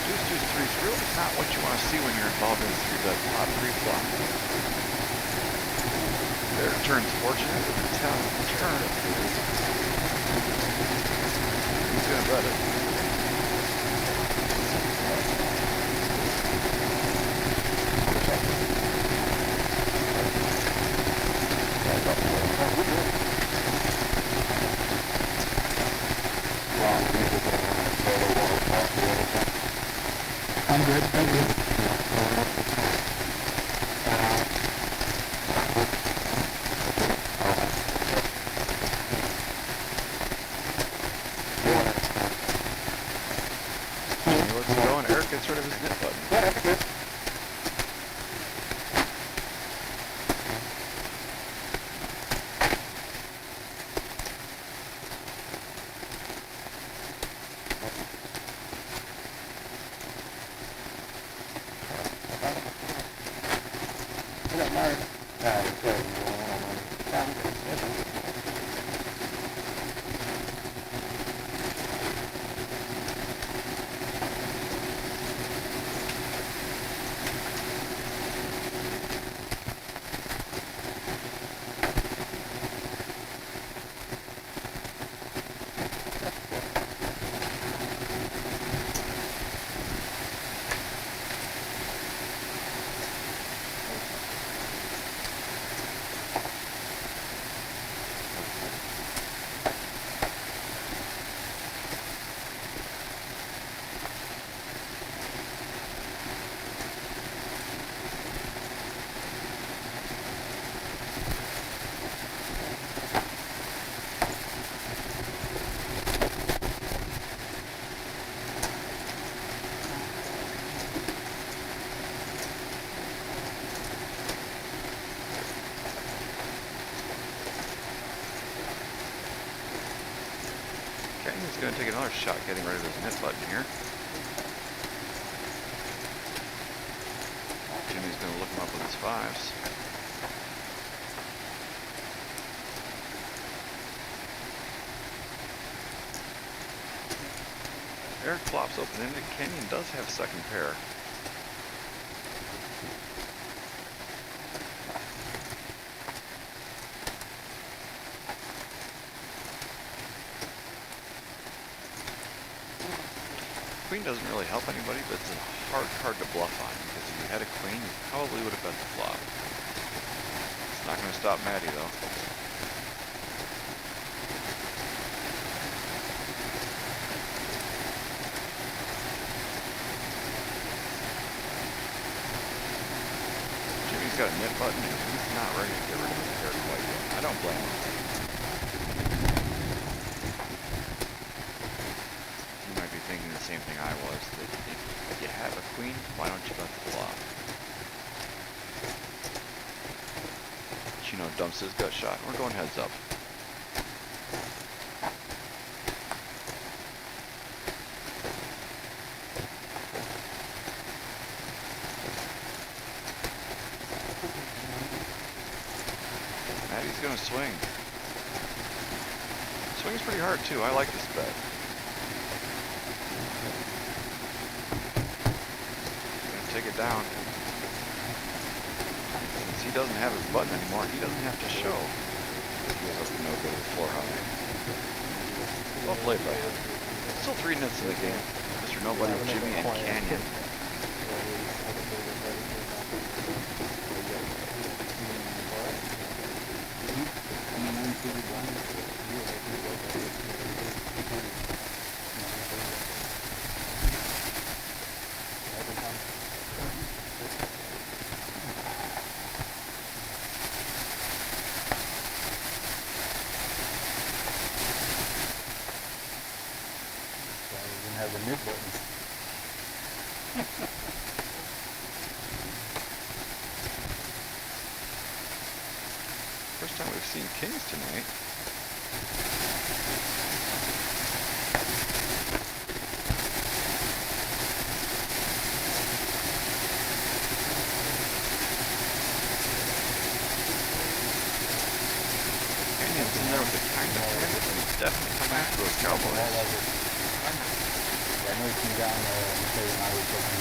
Deuce, three is really not what you want to see when you're involved in a 3-bet pot pre-flop. Their turn's fortunate with the 10 on the turn. He's gonna bet it. I'm good, thank you. He lets it go and Eric gets rid of his nit button. He's going to take another shot getting rid of his nit button here. Jimmy's going to look him up with his 5s. Eric flops open-ended. Canyon does have a second pair. Queen doesn't really help anybody, but it's a hard card to bluff on, because if you had a queen, you probably would have bet the flop. It's not going to stop Maddie, though. Jimmy's got a nit button, and he's not ready to get rid of his pair quite yet. I don't blame him. Thinking the same thing I was, that if you have a queen, why don't you bet the flop? Chino dumps his gut shot. We're going heads up. Maddie's gonna swing. Swings pretty hard too. I like this bet. Take it down. Since he doesn't have his button anymore, he doesn't have to show. He goes up to no good with 4 high. Well played by him. Still 3 nits in the game. Mr. Nobody with Jimmy and Canyon. have the mid button. First time we've seen kings tonight. Canyon's in there with the kind of hand, and he's definitely coming after those cowboys. I know he came down and said when I was looking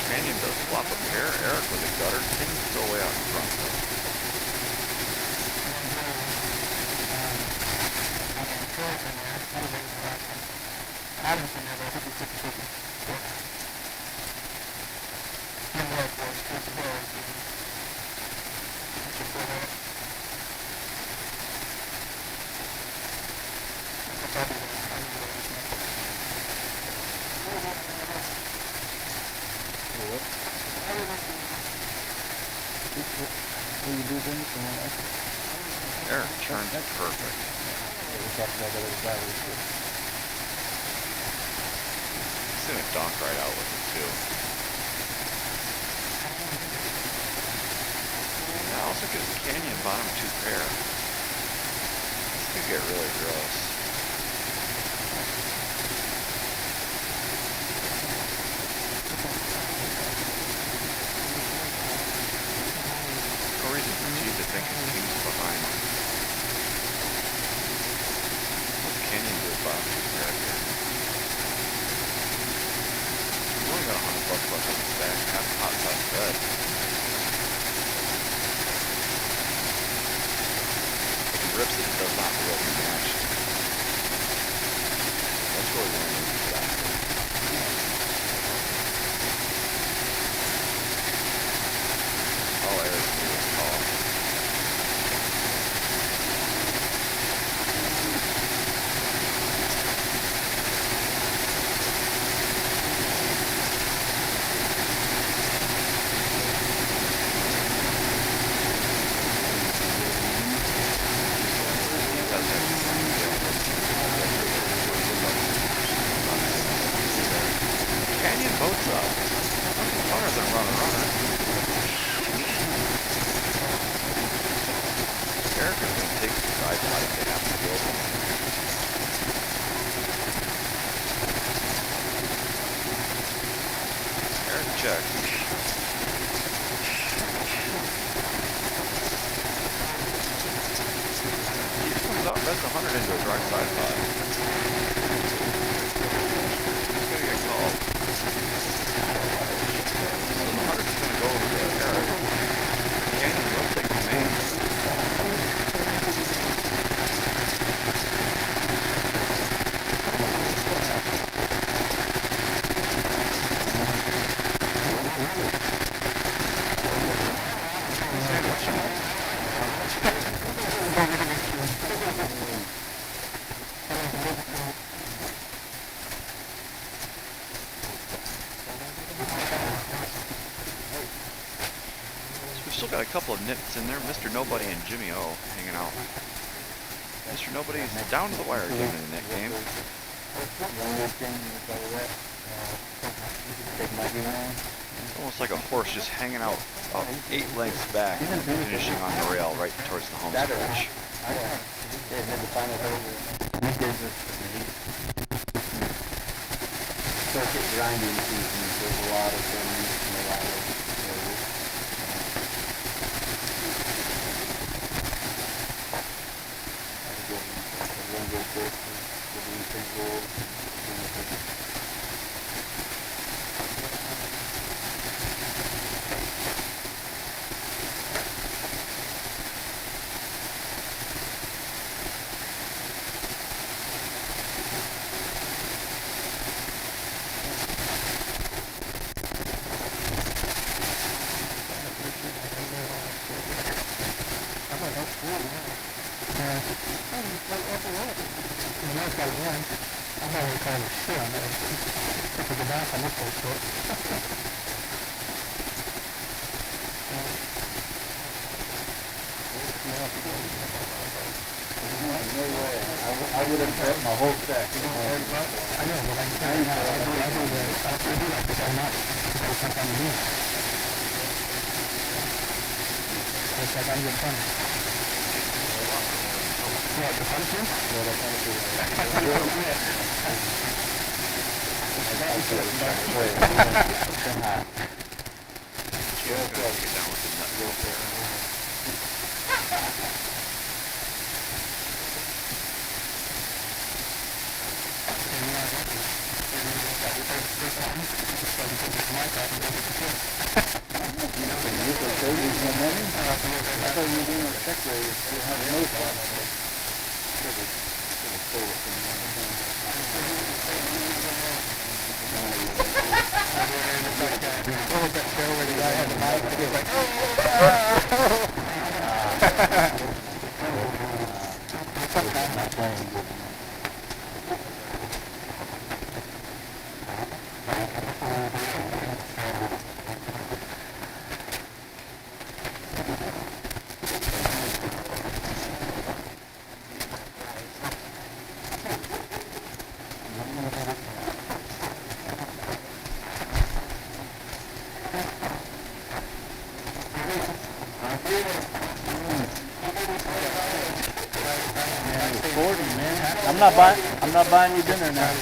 Canyon does flop a pair. Eric with a gutter. King's still way out in front. Eric turns perfect. He's gonna donk right out with it too. That also gives Canyon bottom two pair. This could get really gross. No reason for T to think his king's behind. What's Canyon do about his pair here? He's only got $100 left on the stack. Half pot top bed. If he rips it, it does not really match. That's really the only reason for that. Oh, Eric's doing his call. Canyon boats up. Nothing funner than runner. Eric is going to take the side pot if they have to go. Eric checks. He comes out, bets 100 into a dry side pot. He's going to get called. So the 100 is going to go over to Eric. Canyon will take the main. We've still got a couple of nits in there. Mr. Nobody and Jimmy O hanging out. Mr. Nobody is down to the wire again in the net game. Almost like a horse just hanging out about 8 lengths back and finishing on the rail right towards the home stretch. Grinding season, there's a lot of things and a lot of No way. I would have bet my whole stack. I know, but I'm saying that I do like this all night. People sometimes do. It's like I'm getting funny. What, the punishment? Yeah, that's how it I'm not buying you dinner now.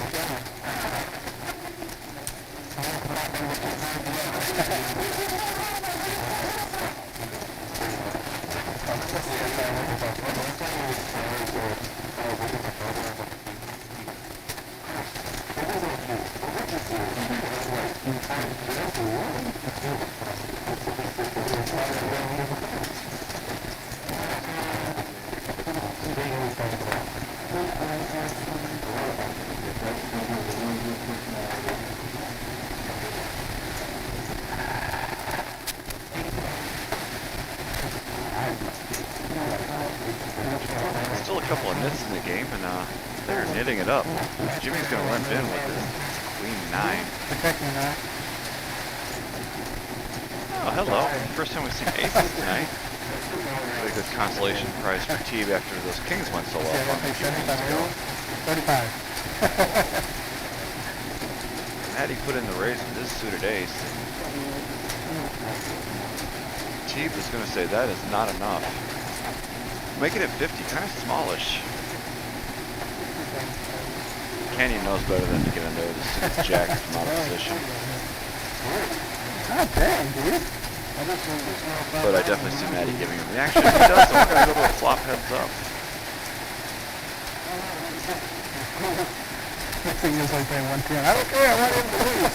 Still a couple of nits in the game, and they're knitting it up. Jimmy's going to limp in with his queen 9. Oh, hello. First time we've seen aces tonight. Really good consolation prize for Teeb after those kings went so well for him a few minutes ago. 35. Maddie put in the raise with his suited ace. Teeb is going to say that is not enough. Make it at 50, kind of smallish. Canyon knows better than to get in there with his jack from out of position. God dang, dude. But I definitely see Maddie giving him the action. He does, so we're going to go to a flop heads up. Next thing is like playing 110. I don't care, I want him to lose.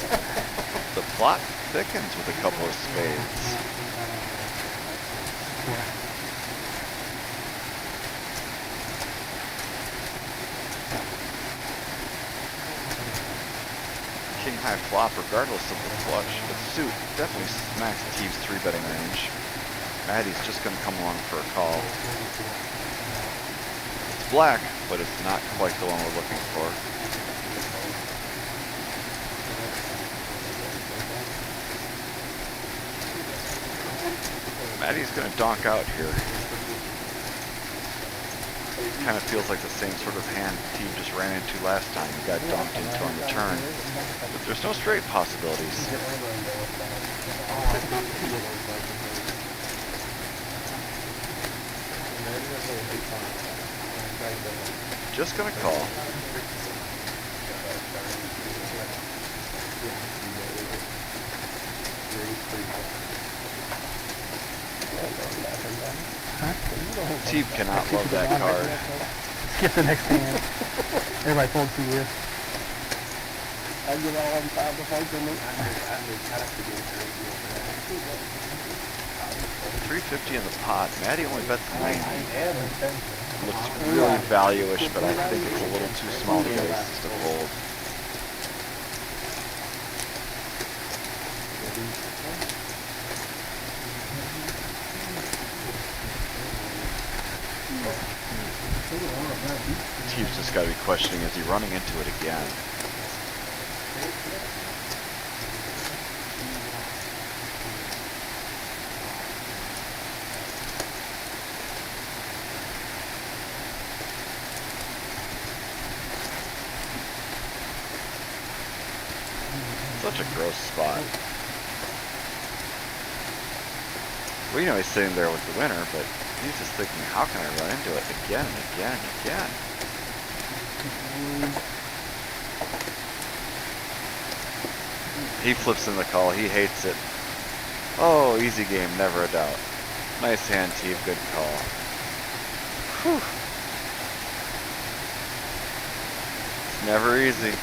The plot thickens with a couple of spades. King high flop regardless of the flush, but suit definitely smacks Teeb's 3-betting range. Maddie's just going to come along for a call. It's black, but it's not quite the one we're looking for. Maddie's going to donk out here. Kind of feels like the same sort of hand Teeb just ran into last time. He got donked into on the turn. But there's no straight possibilities. Just going to call. Teeb cannot love that card. Skip the next hand. Everybody folds to you. I give all of them 5 to 5 to me. 350 in the pot. Maddie only bets 90. Looks really value-ish, but I think it's a little too small to get aces to fold. Teeb's just got to be questioning, is he running into it again? Such a gross spot. Well, you know he's sitting there with the winner, but he's just thinking, how can I run into it again and again and again? He flips in the call. He hates it. Oh, easy game, never a doubt. Nice hand, Steve. Good call. Whew. It's never easy.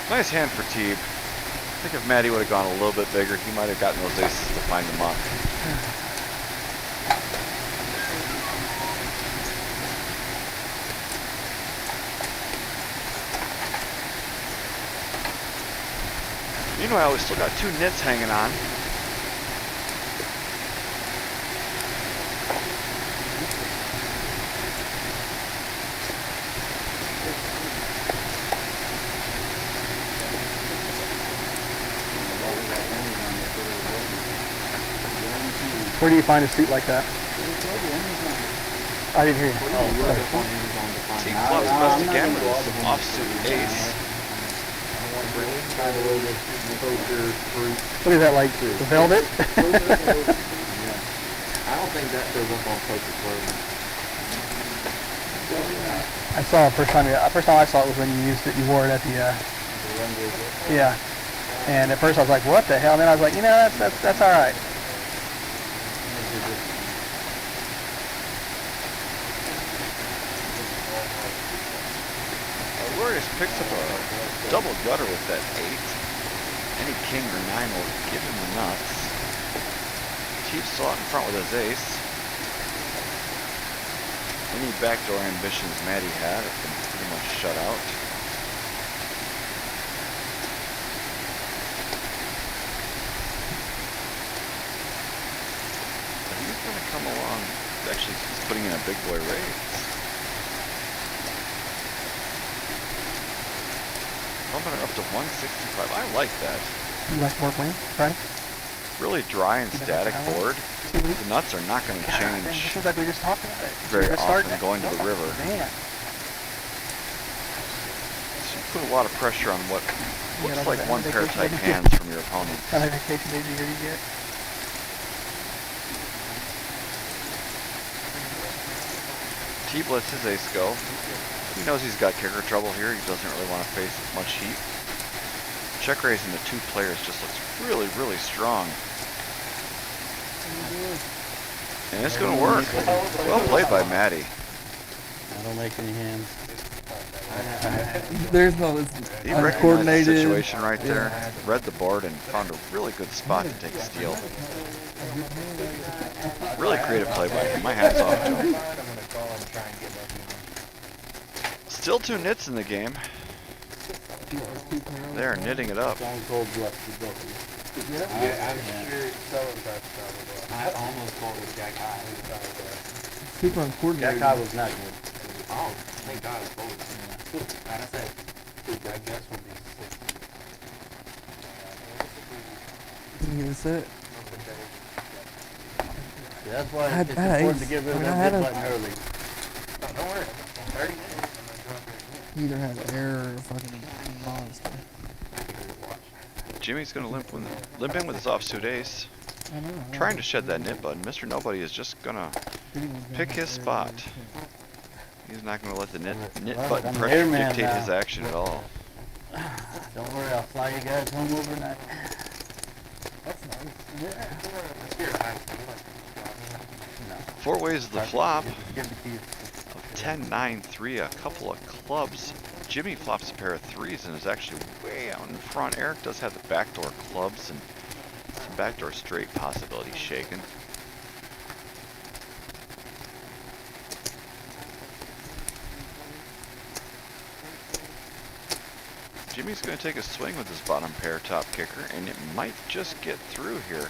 Nice hand for Teeb. I think if Matty would have gone a little bit bigger, he might have gotten those aces to find them up. Meanwhile, we still got 2 nits hanging on. Where do you find a suit like that? I didn't hear you. Team Club's best again with his offsuit ace. What is that, like velvet? I don't think that shows up on poker clothing. I saw it first time I saw it was when you used it. You wore it at the yeah. And at first I was like, what the hell? And then I was like, you know, that's all right. Warriors picks up a double gutter with that 8. Any king or 9 will give him the nuts. Chief still out in front with his ace. Any backdoor ambitions Matty had have been pretty much shut out. But he's going to come along. Actually, he's putting in a big boy raise. Bumping it up to 165. I like that. You like more win, right? Really dry and static board. The nuts are not going to change It seems like we just talked about it. very often going to the river. Man. So you put a lot of pressure on what looks like one pair type hands from your opponent. How many vacation days a year you get? T lets his ace go. He knows he's got kicker trouble here. He doesn't really want to face much heat. Check raising the 2 players just looks really, really strong. And it's going to work. Well played by Matty. I don't make any hands. There's no He recognized the situation right there, read the board, and found a really good spot to take a steal. Really creative play by him. My hat's off to him. Still 2 nits in the game. They're knitting it up. Stone cold bluff to both. Yeah, I'm sure I almost called it Jack High. super uncoordinated. Jack High was not good. Oh, thank God it's both. Like I said, I guess would be 6. You gonna sit? Yeah, that's why I had it's important ace. to get rid I of mean, I that had big a- button early. Don't worry. 30. You either have error or fucking monster. Jimmy's going to limp in with his offsuit ace. I know. Trying to shed that nit button. Mr. Nobody is just going to pick his spot. He's not going to let the nit button I'm pressure here, man, dictate his now. action at all. Don't worry, I'll fly you guys home overnight. That's nice. No. 4 ways of the flop. Give the keys. 10, 9, 3, a couple of clubs. Jimmy flops a pair of 3s and is actually way out in front. Eric does have the backdoor clubs and some backdoor straight possibilities shaken. Jimmy's going to take a swing with his bottom pair top kicker, and it might just get through here.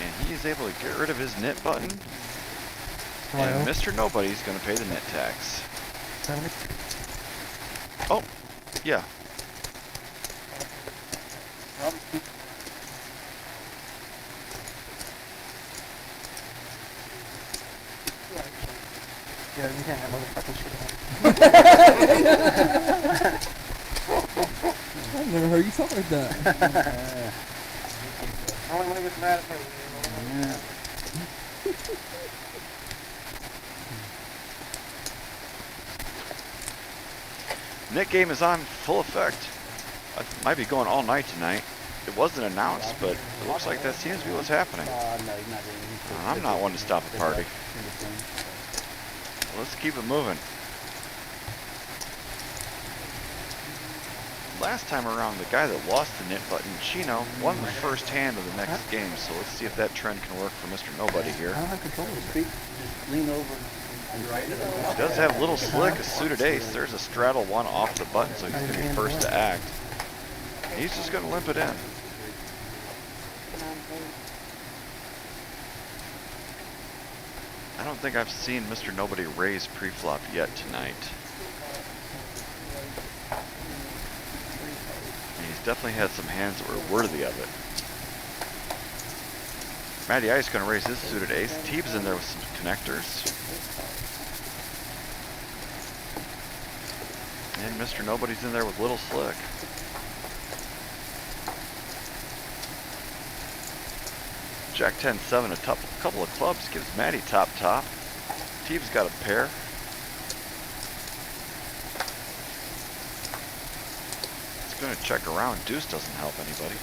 And he is able to get rid of his nit button. And Mr. Nobody's going to pay the nit tax. Oh, yeah. Yeah, you can't have motherfucking shit I've never heard you talk like that. Only when he gets mad at me. Yeah. Nit game is on full effect. I might be going all night tonight. It wasn't announced, but it looks like that seems to be what's happening. I'm not one to stop a party. Let's keep it moving. Last time around, the guy that lost the nit button, Chino, won the first hand of the next game, so let's see if that trend can work for Mr. Nobody here. I don't have control of his feet. Just lean over and right. He does have Little Slick, a suited ace. There's a straddle one off the button, so he's going to be first to act. He's just going to limp it in. I don't think I've seen Mr. Nobody raise pre-flop yet tonight. And he's definitely had some hands that were worthy of it. Matty Ice going to raise his suited ace. Teeb's in there with some connectors. And Mr. Nobody's in there with Little Slick. Jack 10-7, a couple of clubs gives Matty top. Teeb's got a pair. It's going to check around. Deuce doesn't help anybody.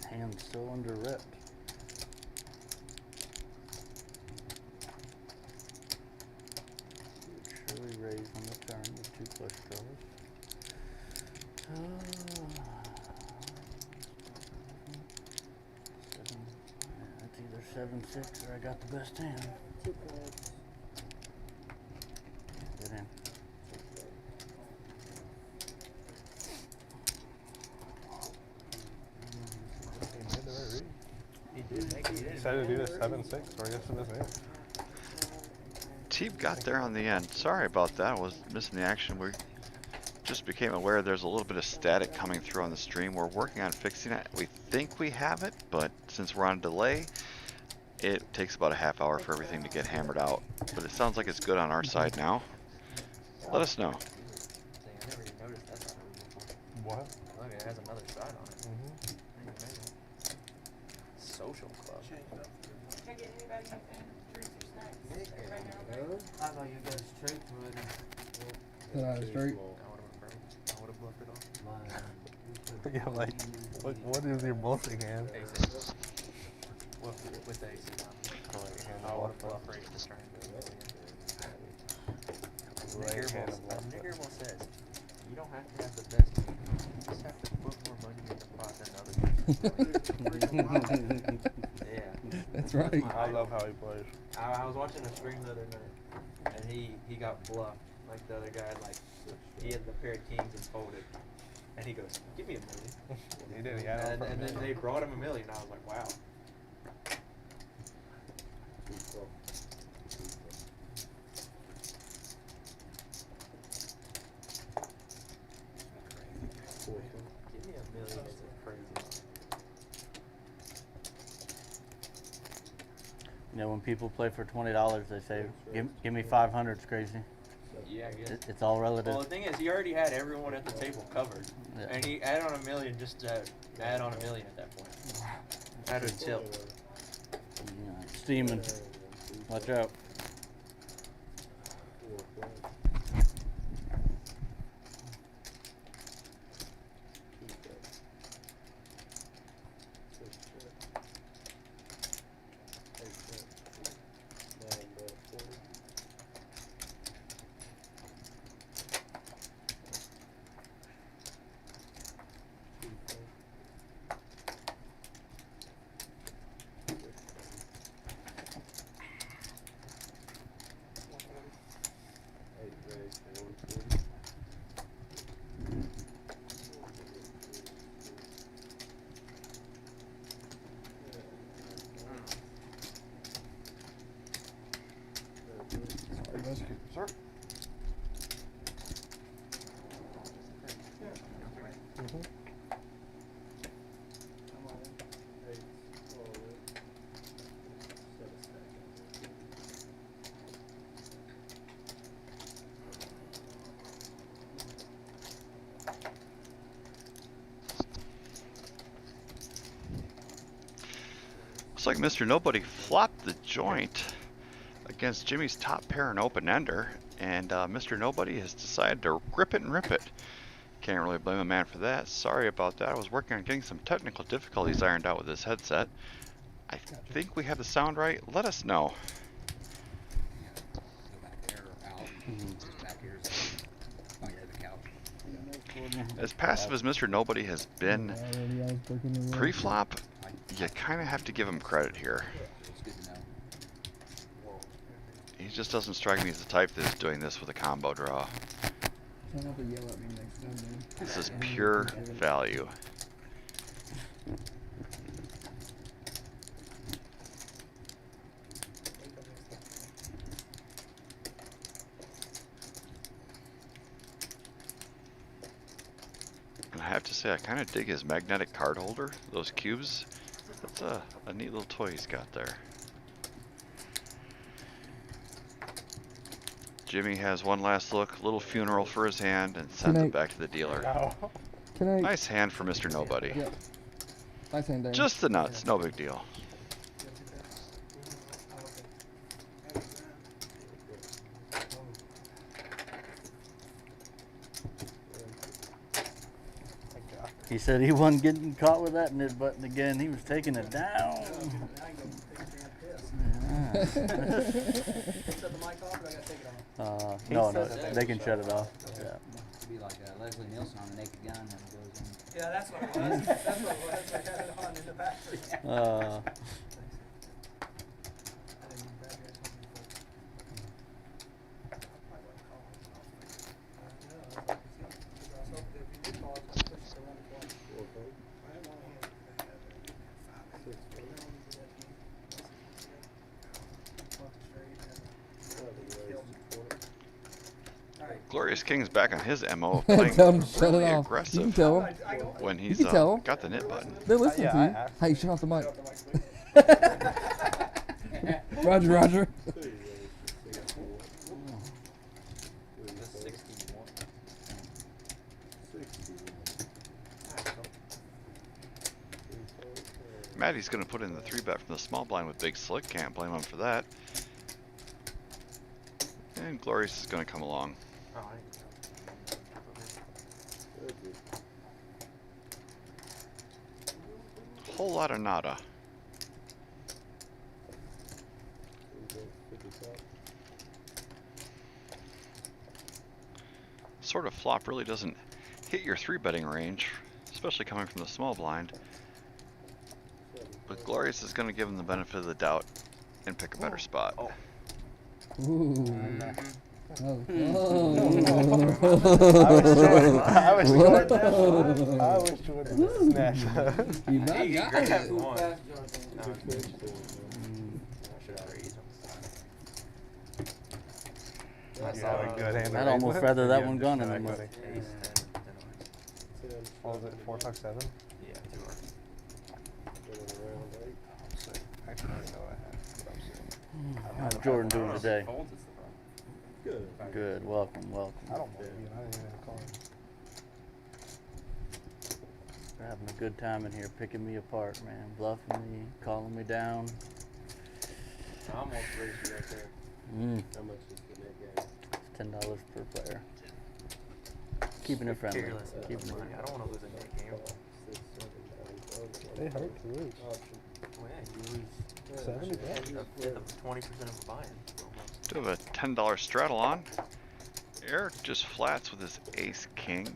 Hand's still under rip. Surely raise on the turn with 2 flush draws. That's either 7-6 or I got the best hand. Good hand. He said to do this 7-6, or I guess it is. Teeb got there on the end. Sorry about that. I was missing the action. We just became aware there's a little bit of static coming through on the stream. We're working on fixing it. We think we have it, but since we're on delay, it takes about a half hour for everything to get hammered out. But it sounds like it's good on our side now. Let us know. I never even noticed that side before. What? Look, it has another side on it. Social club. Can I get anybody anything, drinks or snacks? Everybody know okay? I thought you guys straight with it. Is that straight? I would have bluffed it off. Yeah, like, what is your bluffing hand? Aces. With the aces on. I would have bluffed raised to try and do it. Nick Earwell says, you don't have to have the best team. You just have to put more money in the pot than other people. Yeah. That's right. I love how he plays. I was watching a stream the other night, and he got bluffed. Like the other guy, like, he had the pair of kings and folded. And he goes, "Give me $1 million." He did. He had And then they brought him $1 million. I was like, wow. Give me $1 million is a crazy amount. You know, when people play for $20, they say, "Give me 500." It's crazy. Yeah, I guess. It's all relative. Well, the thing is, he already had everyone at the table covered, Yeah. and he added on $1 million just to add on $1 million at that point. Out of tilt. Yeah, steaming. Watch out. Sir. Looks like Mr. Nobody flopped the joint against Jimmy's top pair and open-ender, and Mr. Nobody has decided to grip it and rip it. Can't really blame a man for that. Sorry about that. I was working on getting some technical difficulties ironed out with this headset. I think we have the sound right. Let us know. As passive as Mr. Nobody has been pre-flop, you kind of have to give him credit here. He just doesn't strike me as the type that's doing this with a combo draw. This is pure value. And I have to say, I kind of dig his magnetic card holder, those cubes. That's a neat little toy he's got there. Jimmy has one last look, little funeral for his hand, and sends it back to the dealer. Nice hand for Mr. Nobody. Yep. Nice hand there. Just the nuts, no big deal. He said he wasn't getting caught with that mid button again. He was taking it down. No, they can shut it off. Yeah. It'd be like Leslie Nielsen on the Naked Gun when it goes in. Yeah, that's what it was. That's what it was. I had it on in the back. Glorious King's back on his MO of playing really aggressive you can tell him. when he's You can tell him. got the knit button. They're listening to you. Hey, shut off the mic. Roger, Roger. Maddie's going to put in the 3-bet from the small blind with big slick. Can't blame him for that. And Glorious is going to come along. Whole lot of nada. Sort of flop really doesn't hit your 3-betting range, especially coming from the small blind. But Glorious is going to give him the benefit of the doubt and pick a better spot. Ooh. Oh. I wish Jordan would snatch that. You might He got grabbed it. one. Flash No, Jordan. I should have raised him. Good hand. I'd almost rather that one gone in the mud. Ace 10, 10 hearts. What was it, 4, 5, 7? Yeah, 2 hearts. Actually, I didn't know I had. But I'm seeing. How's Jordan doing today? Folds is the problem. Good. Welcome, welcome. I don't believe you. I didn't even call him. We're having a good time in here, picking me apart, man. Bluffing me, calling me down. I almost raised you right there. How much is the net game? $10 per player. Keeping it friendly. Careless with Keeping the it. money. I don't want to lose a net game. They hurt to lose. Well, yeah, you lose 70 20% of a buy-in. Almost. Do have a $10 straddle on. Eric just flats with his ace king.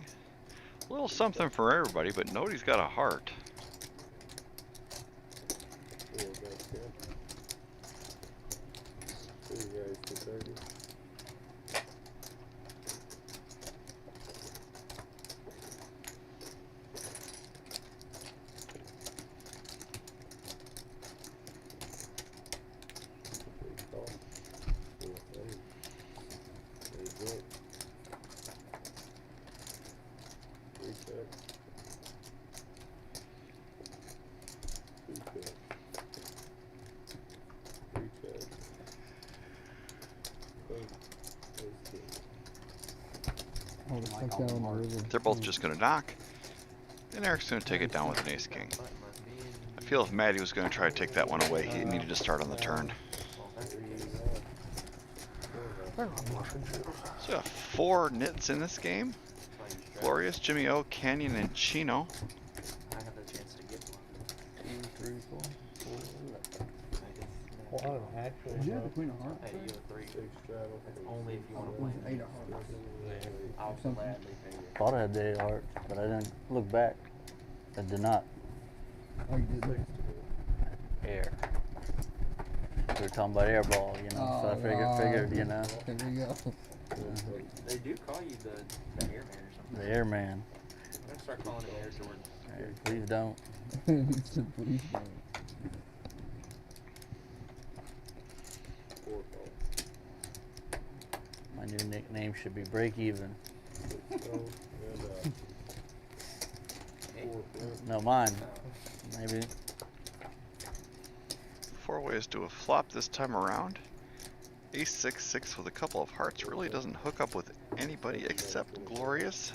A little something for everybody, but nobody's got a heart. Oh, the fuck down the river. They're both just going to knock. And Eric's going to take it down with an ace king. I feel if Maddie was going to try to take that one away, he needed to start on the turn. So we have 4 nits in this game. Glorious, Jimmy O, Canyon, and Chino. I have the chance to get one. 2, 3, 4, 4. Well, I don't know, actually. Did you have the queen of hearts? Hey, you have 3. That's only if you want to With play. 8 of hearts. I'll Something. gladly pay you. Thought I had the 8 hearts, but I didn't look back. I did not. Oh, you did. Air. We were talking about air ball, you know, so I figured, you know. There we go. They do call you the airman or something. The airman. I'm gonna start calling it Air Jordan. Hey, please don't. It's a police man. My new nickname should be Break Even. No, mine. Maybe. 4 ways to a flop this time around. Ace 6-6 with a couple of hearts really doesn't hook up with anybody except Glorious.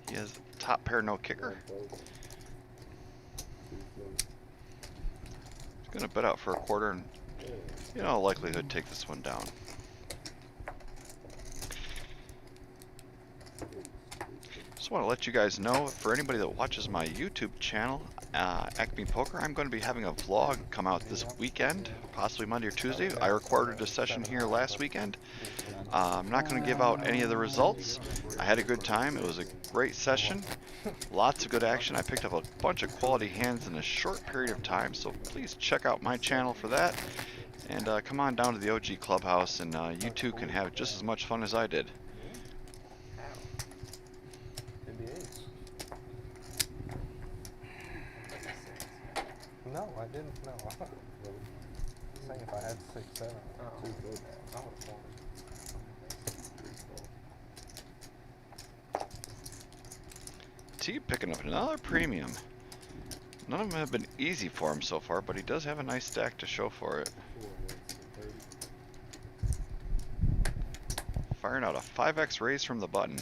He has top pair, no kicker. He's gonna bet out for a quarter and, you know, likelihood take this one down. Just want to let you guys know, for anybody that watches my YouTube channel, Acme Poker, I'm going to be having a vlog come out this weekend, possibly Monday or Tuesday. I recorded a session here last weekend. I'm not going to give out any of the results. I had a good time. It was a great session. Lots of good action. I picked up a bunch of quality hands in a short period of time, so please check out my channel for that. And come on down to the OG Clubhouse, and you too can have just as much fun as I did. No, I didn't. No. Saying if I had 6, 7. T picking up another premium. None of them have been easy for him so far, but he does have a nice stack to show for it. Firing out a 5x raise from the button.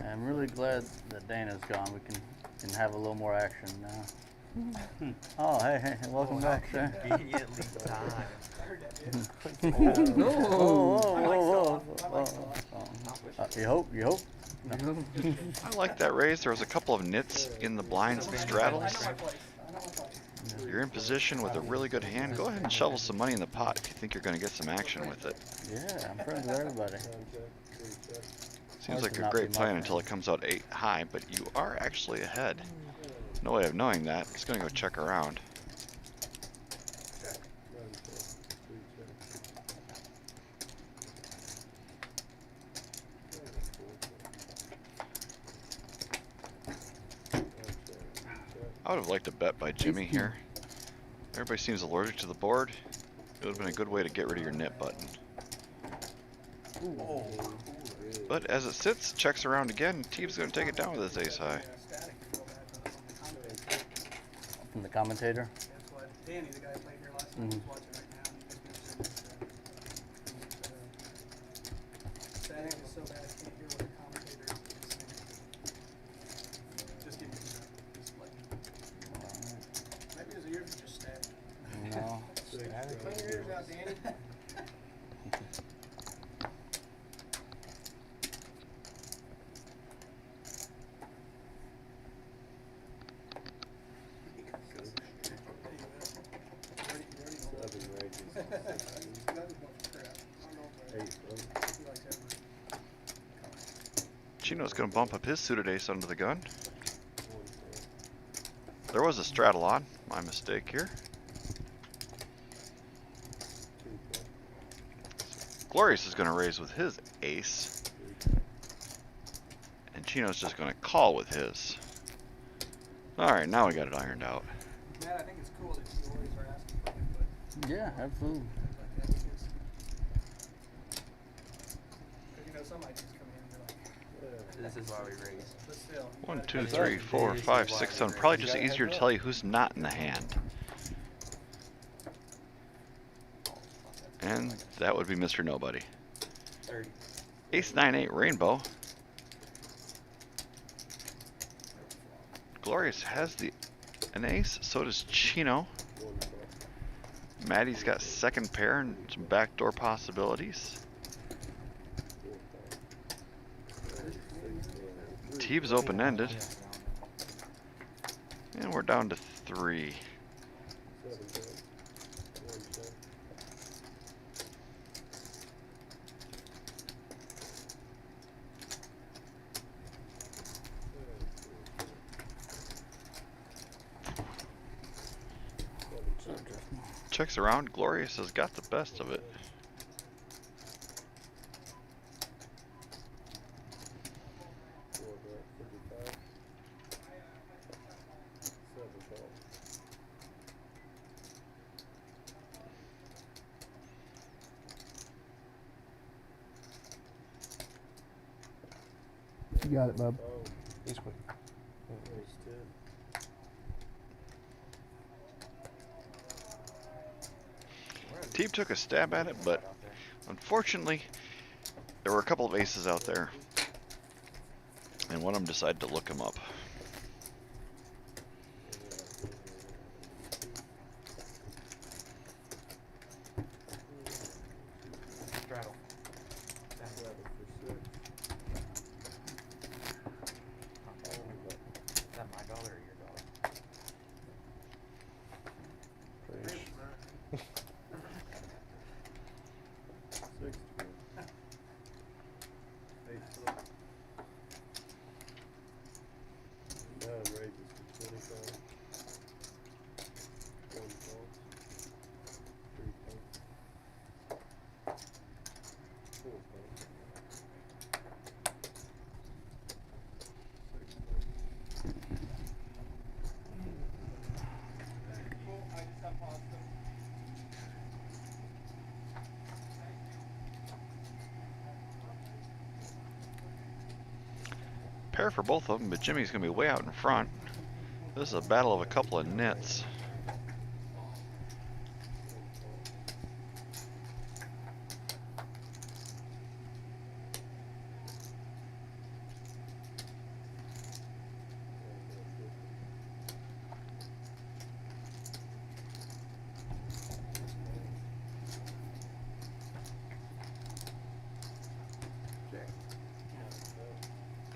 I'm really glad that Dana's gone. We can have a little more action now. Oh, hey, welcome back, sir. Conveniently timed. You hope? No. I like that raise. There was a couple of nits in the blinds and straddles. You're in position with a really good hand. Go ahead and shovel some money in the pot if you think you're going to get some action with it. Yeah, I'm friends with everybody. Seems like a great plan until it comes out 8 high, but you are actually ahead. No way of knowing that. He's going to go check around. would have liked a bet by Jimmy here. Everybody seems allergic to the board. It would have been a good way to get rid of your nit button. But as it sits, checks around again, Teeb's going to take it down with his ace high. From the commentator? That's what Danny, the guy who played here last night, is watching right now. Static is so bad I can't hear what the commentator is saying. Just give me just like maybe his ears are just static. No. Clean your ears out, Danny. Chino's going to bump up his suited ace under the gun. There was a straddle on. My mistake here. Glorious is going to raise with his ace. And Chino's just going to call with his. Alright, now we got it ironed out. Matt, I think it's cool that you always are asking for input. Yeah, absolutely. Like that because you know some ideas come in and they're like, This is why we raise. but still. 1, 2, 3, 4, 5, 6, 7. Probably just easier to tell you who's not in the hand. And that would be Mr. Nobody. 30. Ace 9, 8 rainbow. Glorious has an ace, so does Chino. Maddie's got second pair and some backdoor possibilities. Teeb's open-ended. And we're down to 3. Checks around. Glorious has got the best of it. You got it, bub. Ace queen. Teeb took a stab at it, but unfortunately, there were a couple of aces out there, and one of them decided to look him up. Straddle. Is that my dollar or your dollar? Pair for both of them, but Jimmy's going to be way out in front. This is a battle of a couple of nits.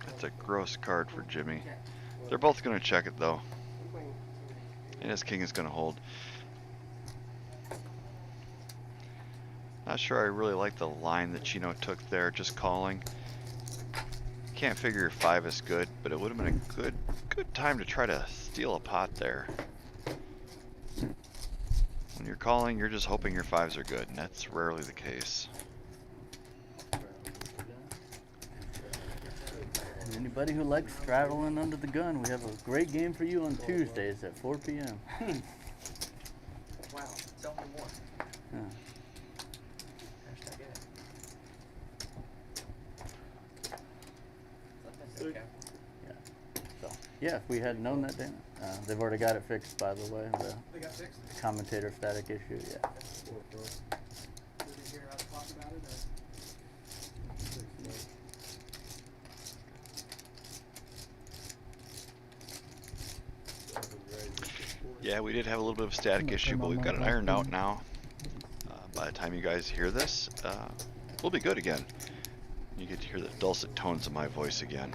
That's a gross card for Jimmy. They're both going to check it though. And his king is going to hold. Not sure I really like the line that Chino took there, just calling. Can't figure your 5 is good, but it would have been a good time to try to steal a pot there. When you're calling, you're just hoping your 5s are good, and that's rarely the case. Anybody who likes straddling under the gun, we have a great game for you on Tuesdays at 4 p.m. Wow, it's only one. Yeah. Hashtag it. So, yeah, if we had known that, Dan, they've already got it fixed, by the way. They got fixed? Commentator static issue, yeah. Did you hear us talk about it? Yeah, we did have a little bit of a static issue, but we've got it ironed out now. By the time you guys hear this, we'll be good again. You get to hear the dulcet tones of my voice again.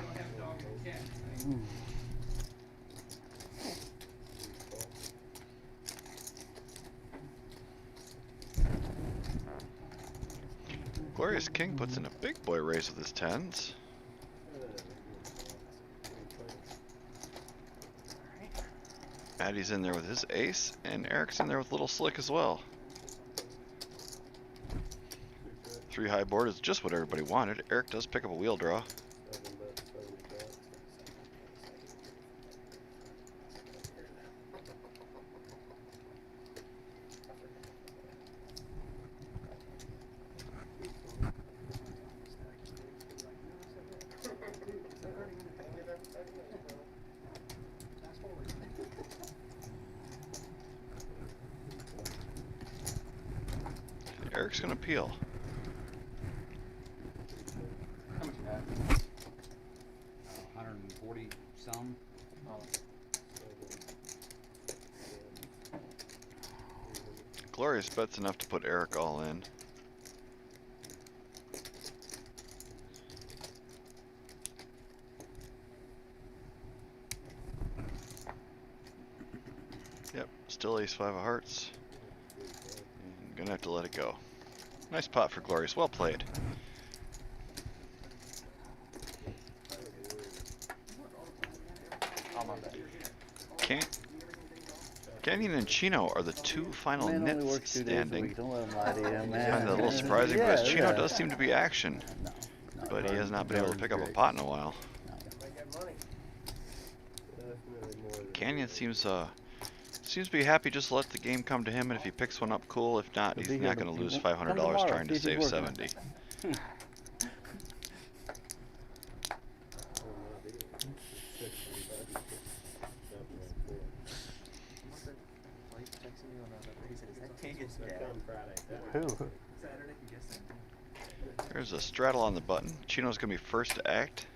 Glorious King puts in a big boy raise with his tens. Maddie's in there with his ace, and Eric's in there with Little Slick as well. 3 high board is just what everybody wanted. Eric does pick up a wheel draw. Eric's gonna peel. How much you have? 140 some. Glorious bet's enough to put Eric all in. Yep, still ace 5 of hearts. And gonna have to let it go. Nice pot for Glorious, well played. Canyon and Chino are the 2 final Man only nits works 2 days a standing. week. Don't let him lie to you, man. I find that a little surprising, Yeah, because Chino yeah. does seem to be action, No, but he has not been able to pick up a great. pot in a while. They got money. Canyon seems to be happy just to let the game come to him, and if he picks one up, cool. If not, He'll he's be here not going to lose tomorrow. $500 trying to See if he's save working. 70. Who? There's a straddle on the button. Chino's going to be first to act.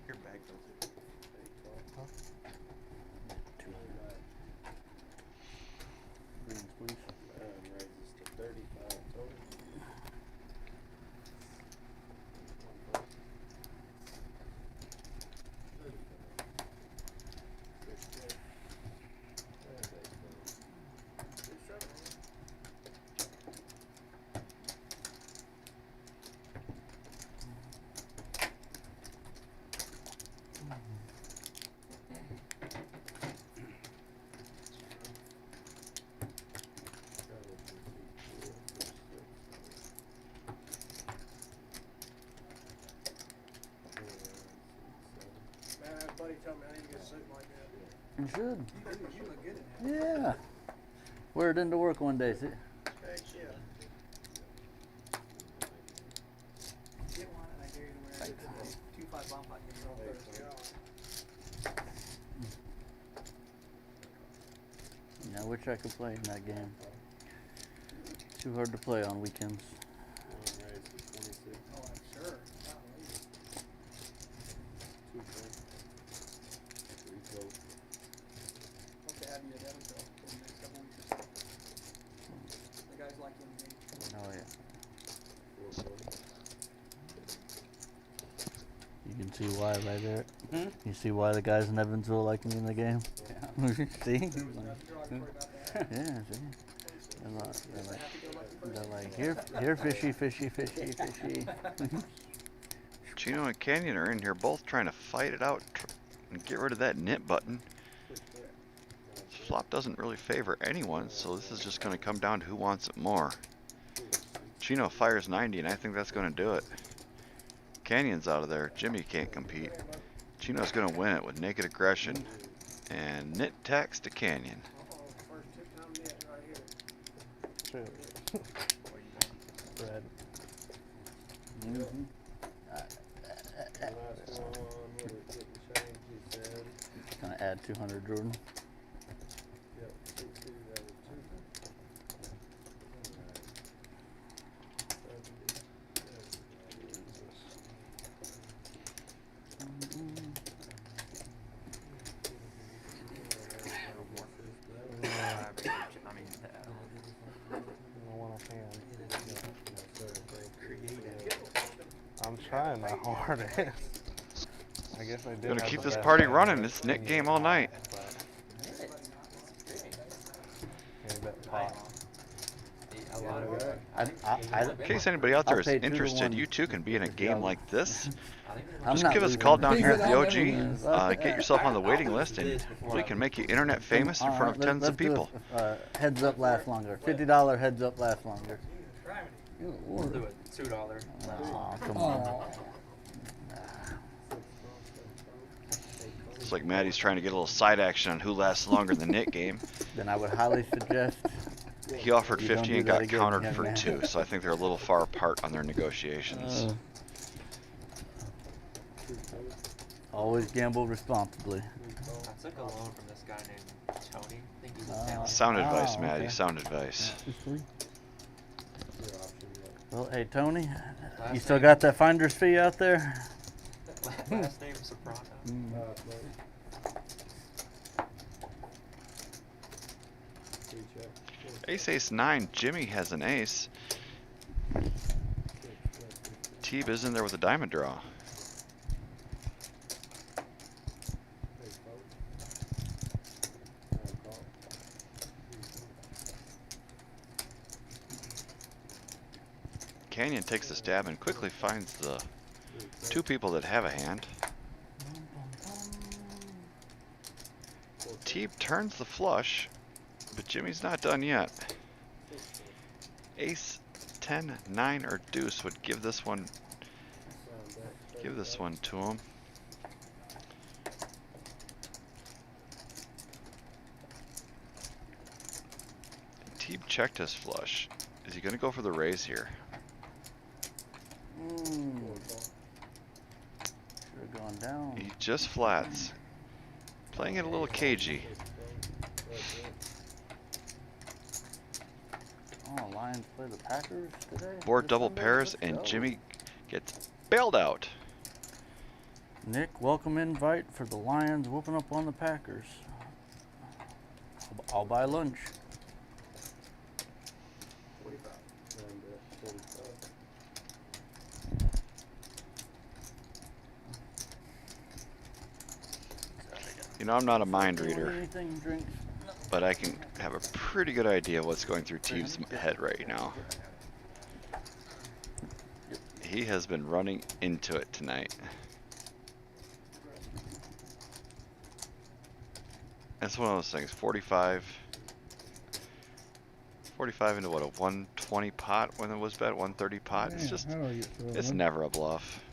Your bag filter. Greens, please. Man, that buddy told me I need to get a suit like that. You should. You look good in that. Yeah. Wear it into work one day. See? Heck yeah. Get one and I dare you to wear it. 2-5 bump I can roll through. I wish I could play in that game. Too hard to play on weekends. Oh, I'm sure. Hope to have you at Evansville in the next couple weeks or so. The guys like you in the game. Oh yeah. You can see why right there. You see why the guys in Evansville like me in the game? See? Yeah, see? They're like, here, fishy, fishy, fishy, fishy. Chino and Canyon are in here both trying to fight it out and get rid of that nit button. flop doesn't really favor anyone, so this is just going to come down to who wants it more. Chino fires 90, and I think that's going to do it. Canyon's out of there. Jimmy can't compete. Chino's going to win it with naked aggression. And nit tax to Canyon. Red. Mm-hmm. Gonna add 200, Jordan. I'm trying my hardest. I guess I did. Gonna keep this party running. It's Nick game all night. In case anybody out there is interested, you too can be in a game like this. Just give us a call down here at the OG. Get yourself on the waiting list, and we can make you internet famous in front of tens of people. Heads up lasts longer. $50 heads up lasts longer. We'll do it. $2. Oh, come on. It's like Maddie's trying to get a little side action on who lasts longer in the Nick game. Then I would highly suggest. He offered 50 and got countered for 2, so I think they're a little far apart on their negotiations. Always gamble responsibly. I took a loan from this guy named Tony. I think he's in town. Sound advice, okay. Maddie. Sound advice. Well, hey Tony, you still got that finder's fee out there? Last name Soprano. Ace, ace, 9. Jimmy has an ace. Teeb is in there with a diamond draw. Canyon takes a stab and quickly finds the 2 people that have a hand. Teeb turns the flush, but Jimmy's not done yet. Ace, 10, 9, or deuce would give this one to him. Teeb checked his flush. Is he going to go for the raise here? Should've gone down. He just flats. Playing it a little cagey. Oh, Lions play the Packers today? Board This double Sunday? pairs, Let's and go. Jimmy gets bailed out. Nick, welcome invite for the Lions whooping up on the Packers. I'll buy lunch. You know, I'm not a mind reader, Anything, drinks? but I can have a pretty good idea what's going through Teeb's head right now. He has been running into it tonight. That's one of those things. 45 into what, a 120 pot when it was bet, 130 pot. It's just, it's never a bluff.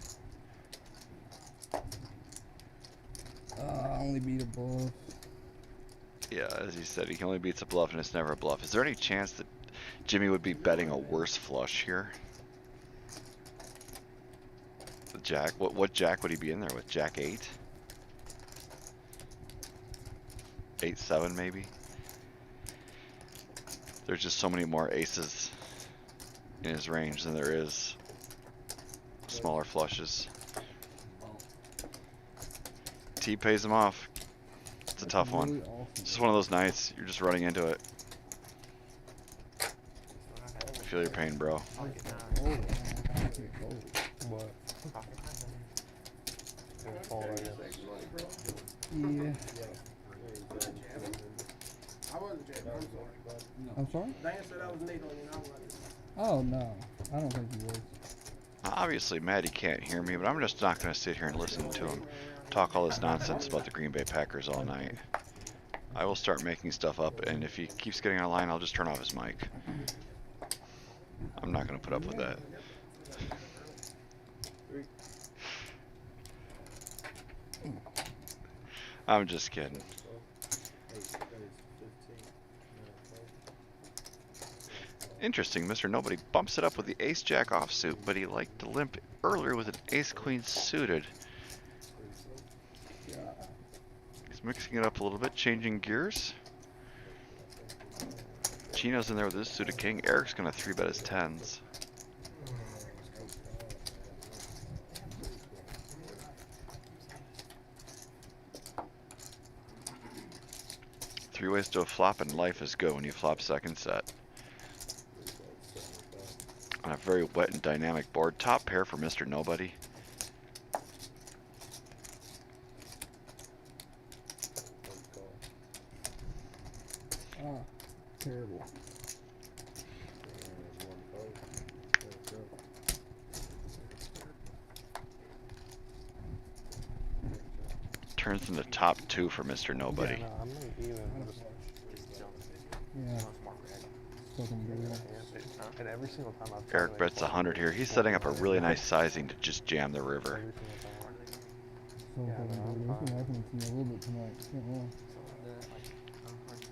Only beat a bluff. Yeah, as he said, he only beats a bluff and it's never a bluff. Is there any chance that Jimmy would be betting a worse flush here? The jack? What jack would he be in there with? Jack 8? 8-7 maybe? There's just so many more aces in his range than there is smaller flushes. T pays him off. It's a tough one. It's just one of those nights, you're just running into it. I feel your pain, bro. What? Yeah. I wasn't jamming, I'm sorry. I'm sorry? Dan said I was neat on you, and I wasn't. Oh, no. I don't think he was. Obviously, Maddie can't hear me, but I'm just not going to sit here and listen to him talk all this nonsense about the Green Bay Packers all night. I will start making stuff up, and if he keeps getting online, I'll just turn off his mic. I'm not gonna put up with that. I'm just kidding. Interesting, Mr. Nobody bumps it up with the ace-jack offsuit, but he liked to limp earlier with an ace-queen suited. He's mixing it up a little bit, changing gears. Chino's in there with his suited king. Eric's gonna 3-bet his tens. Three ways to a flop, and life is good when you flop second set. On a very wet and dynamic board. Top pair for Mr. Nobody. Ah, terrible. Turns into top 2 for Mr. Nobody. Yeah, no, I'm not even. Yeah. Still gonna be there. And every single time I've Eric bets 100 here. He's setting up a really nice sizing to just jam the river. Still gonna be there. What's gonna happen to me a little bit tonight? Can't lie.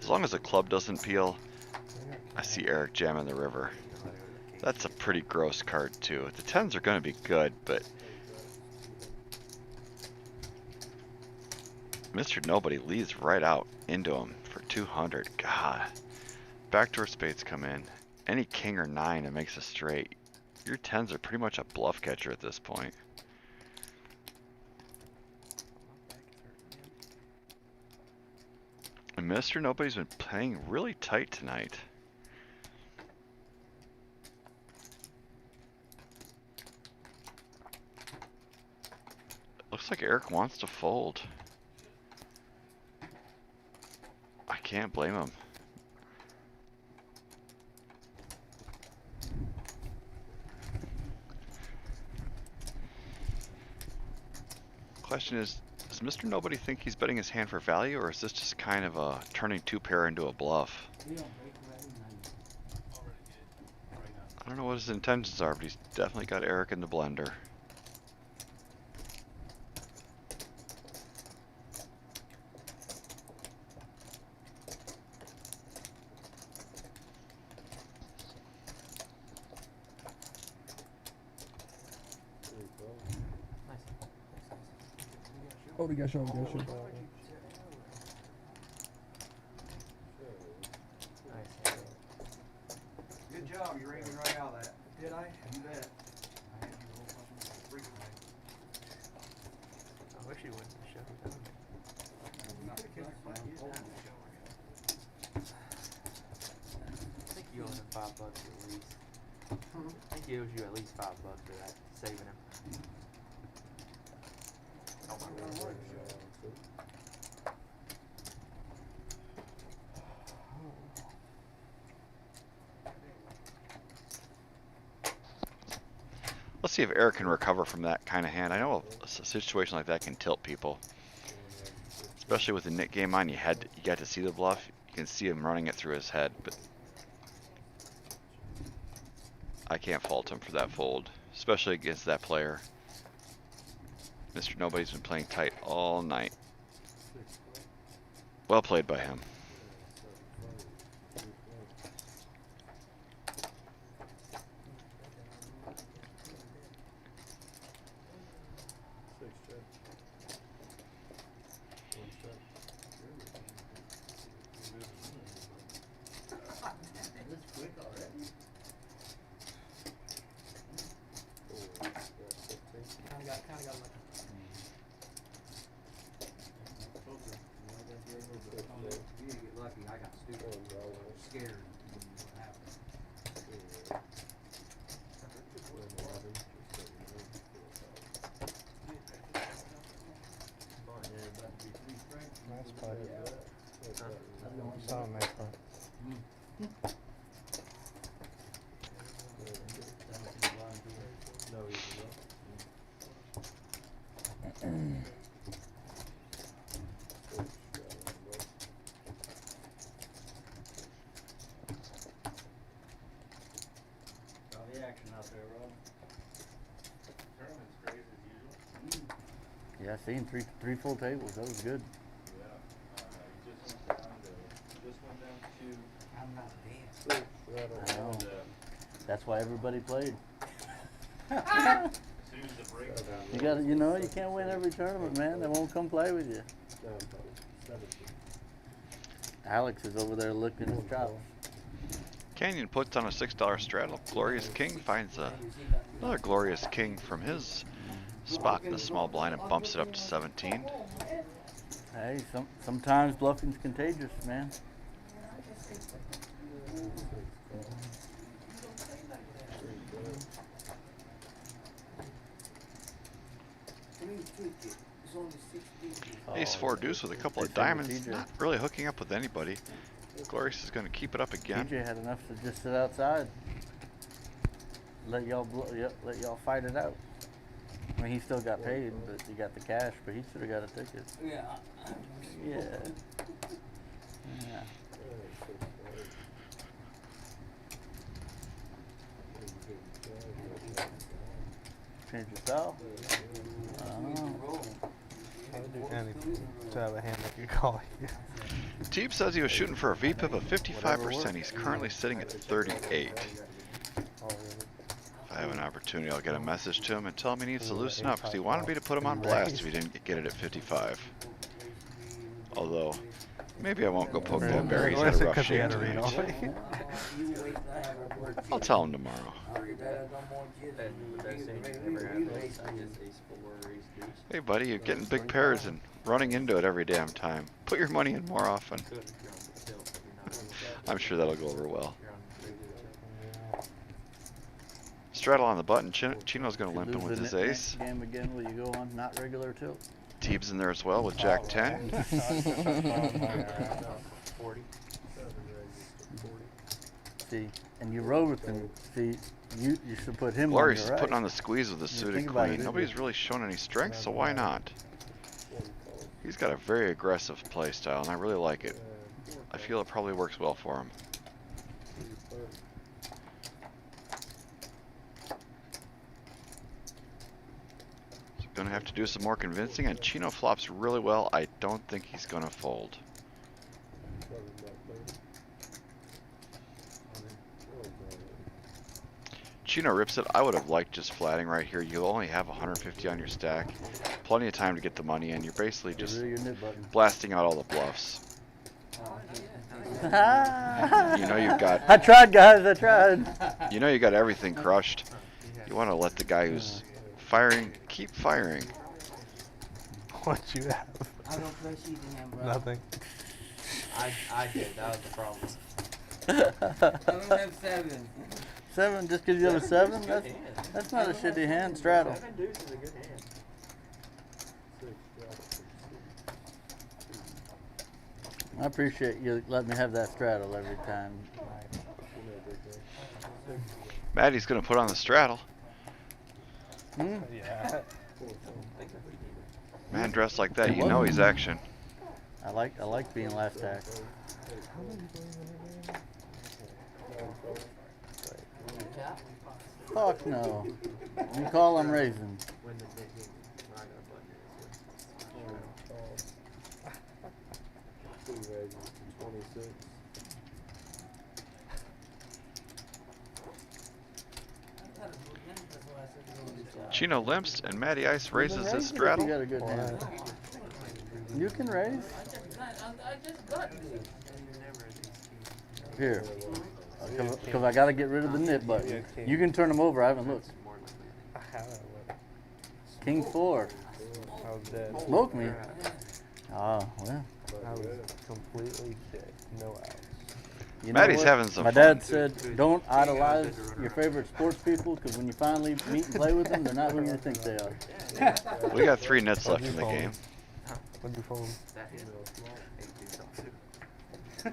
As long as the club doesn't peel, I see Eric jamming the river. That's a pretty gross card too. The tens are going to be good, but Mr. Nobody leads right out into him for 200. God. Backdoor spades come in. Any king or nine that makes a straight. Your tens are pretty much a bluff catcher at this point. And Mr. Nobody's been playing really tight tonight. Looks like Eric wants to fold. I can't blame him. Question is, does Mr. Nobody think he's betting his hand for value, or is this just kind of a turning two pair into a bluff? I don't know what his intentions are, but he's definitely got Eric in the blender. Oh, we got show. Good job, you ran me right out of that. Did I? You bet. I had you roll fucking frequently. I wish you wouldn't have shut it down. I think you owe him $5 at least. I think he owes you at least $5 for that, saving him. Let's see if Eric can recover from that kind of hand. I know a situation like that can tilt people, especially with the Nick game on. You got to see the bluff. You can see him running it through his head, but I can't fault him for that fold, especially against that player. Mr. Nobody's been playing tight all night. Well played by him. I seen three full tables. That was good. I know. That's why everybody played. You got, you know, you can't win every tournament, man. They won't come play with you. Alex is over there looking at chops. Canyon puts on a $6 straddle. Glorious King finds another Glorious King from his spot in the small blind and bumps it up to 17. Hey, sometimes bluffing's contagious, man. Ace-4 deuce with a couple of diamonds, not really hooking up with anybody. Glorious is going to keep it up again. TJ had enough to just sit outside. Let y'all fight it out. I mean, he still got paid, but he got the cash, but he should have got a ticket. Yeah. Yeah. Yeah. Change your style? Anything to have a hand like you're calling. Teeb says he was shooting for a VPIP of 55%. He's currently sitting at 38. If I have an opportunity, I'll get a message to him and tell him he needs to loosen up because he wanted me to put him on blast if he didn't get it at 55. Although, maybe I won't go poke that bear. He's had a rough shave tonight. I'll tell him tomorrow. Hey buddy, you're getting big pairs and running into it every damn time. Put your money in more often. I'm sure that'll go over well. Straddle on the button. Chino's going to limp in with his ace. Game again, will you go on not regular tilt? Teeb's in there as well with Jack 10. See, and you rode with him. See, you should put him Glorious on is your putting right. on the squeeze with the suited queen. Nobody's really shown any strength, so why not? He's got a very aggressive play style, and I really like it. I feel it probably works well for him. So gonna have to do some more convincing, and Chino flops really well. I don't think he's gonna fold. Chino rips it. I would have liked just flatting right here. You only have 150 on your stack. Plenty of time to get the money in. You're basically just blasting out all the bluffs. You know you've got... I tried, guys. I tried. You know you got everything crushed. You want to let the guy who's firing keep firing. What you have? I don't play sheet in him, bro. Nothing. I did. That was the problem. I don't have 7. 7 just because you have a 7? That's not a shitty hand. Straddle. 7 deuce is a good hand. I appreciate you letting me have that straddle every time. Maddie's going to put on the straddle. Yeah. Man dressed like that, you know he's action. I like being last tack. Fuck no. You call, I'm raising. Chino limps and Matty Ice raises his straddle. You got a good hand. You can raise. Here. Because I got to get rid of the nip button. You can turn them over. I haven't looked. King 4. I was dead. Smoke me. Oh, well. I was completely dead. No outs. You know Maddie's what? having some My fun. dad said, don't idolize your favorite sports people, because when you finally meet and play with them, they're not who you think they are. We got 3 nits left in the game. What'd you fold? I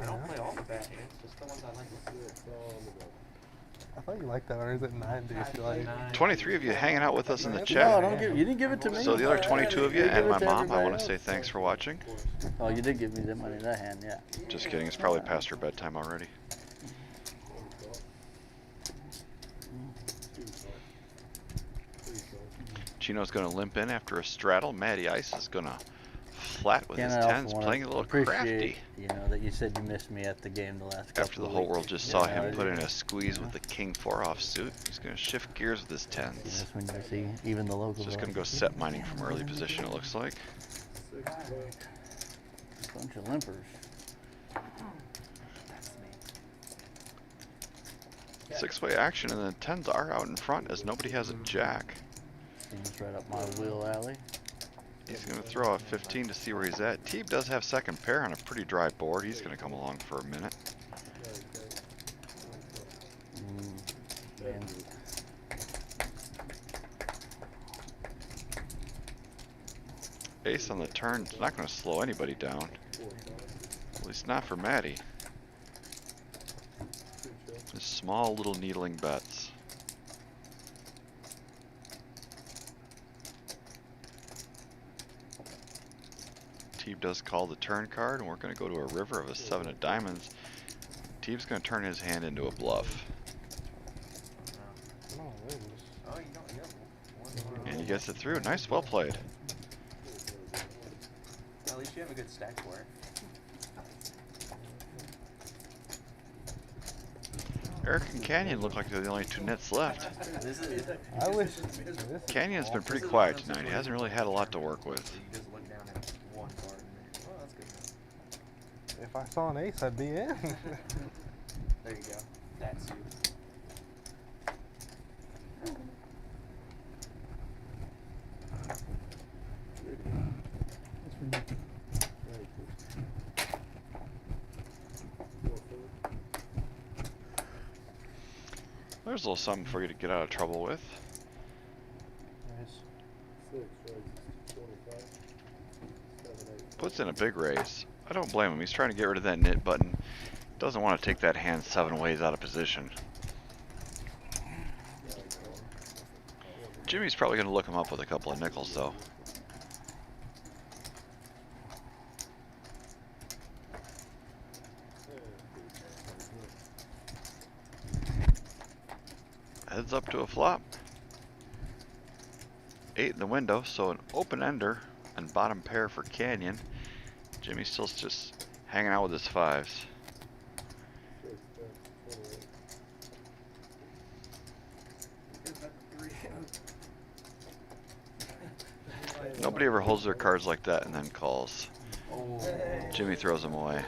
don't play all the bad hands, just the ones I like. I thought you liked that, or is it 9 deuce? Like 23 of you hanging out with us in the No, chat. you didn't give it to me. So the other 22 of you give and it my to mom, I everybody want to say else. thanks for watching. Oh, you did give me that money in that hand, yeah. Just kidding, it's probably past her bedtime already. Chino's going to limp in after a straddle. Matty Ice is going to flat with Ken, his I also tens, wanna playing a little appreciate, crafty. you know, that you said you missed me at the game the last couple After the of whole weeks. world just saw him Yeah, put in a squeeze with the king 4 offsuit, he's going to shift gears with his tens. That's when you see even the locals. Just going to go set mining from early position, it looks like. Bunch of limpers. Six-way action, and the tens are out in front as nobody has a jack. Seems right up my wheel alley. He's going to throw a 15 to see where he's at. Teeb does have second pair on a pretty dry board. He's going to come along for a minute. Man. Ace on the turn, it's not going to slow anybody down. At least not for Matty. Just small little needling bets. Teeb does call the turn card, and we're going to go to a river of a 7 of diamonds. Teeb's going to turn his hand into a bluff. And he gets it through. Nice, well played. At least you have a good stack for it. Eric and Canyon look like they're the only two nits left. I wish. Canyon's been pretty quiet tonight. He hasn't really had a lot to work with. You just look down at one card and then, oh, that's good. If I saw an ace, I'd be in. There you go. That's you. There's a little something for you to get out of trouble with. Puts in a big raise. I don't blame him. He's trying to get rid of that nit button. Doesn't want to take that hand 7 ways out of position. Jimmy's probably going to look him up with a couple of nickels, though. Heads up to a flop. 8 in the window, so an open ender and bottom pair for Canyon. Jimmy's still just hanging out with his 5s. Nobody ever holds their cards like that and then calls. Jimmy throws them away.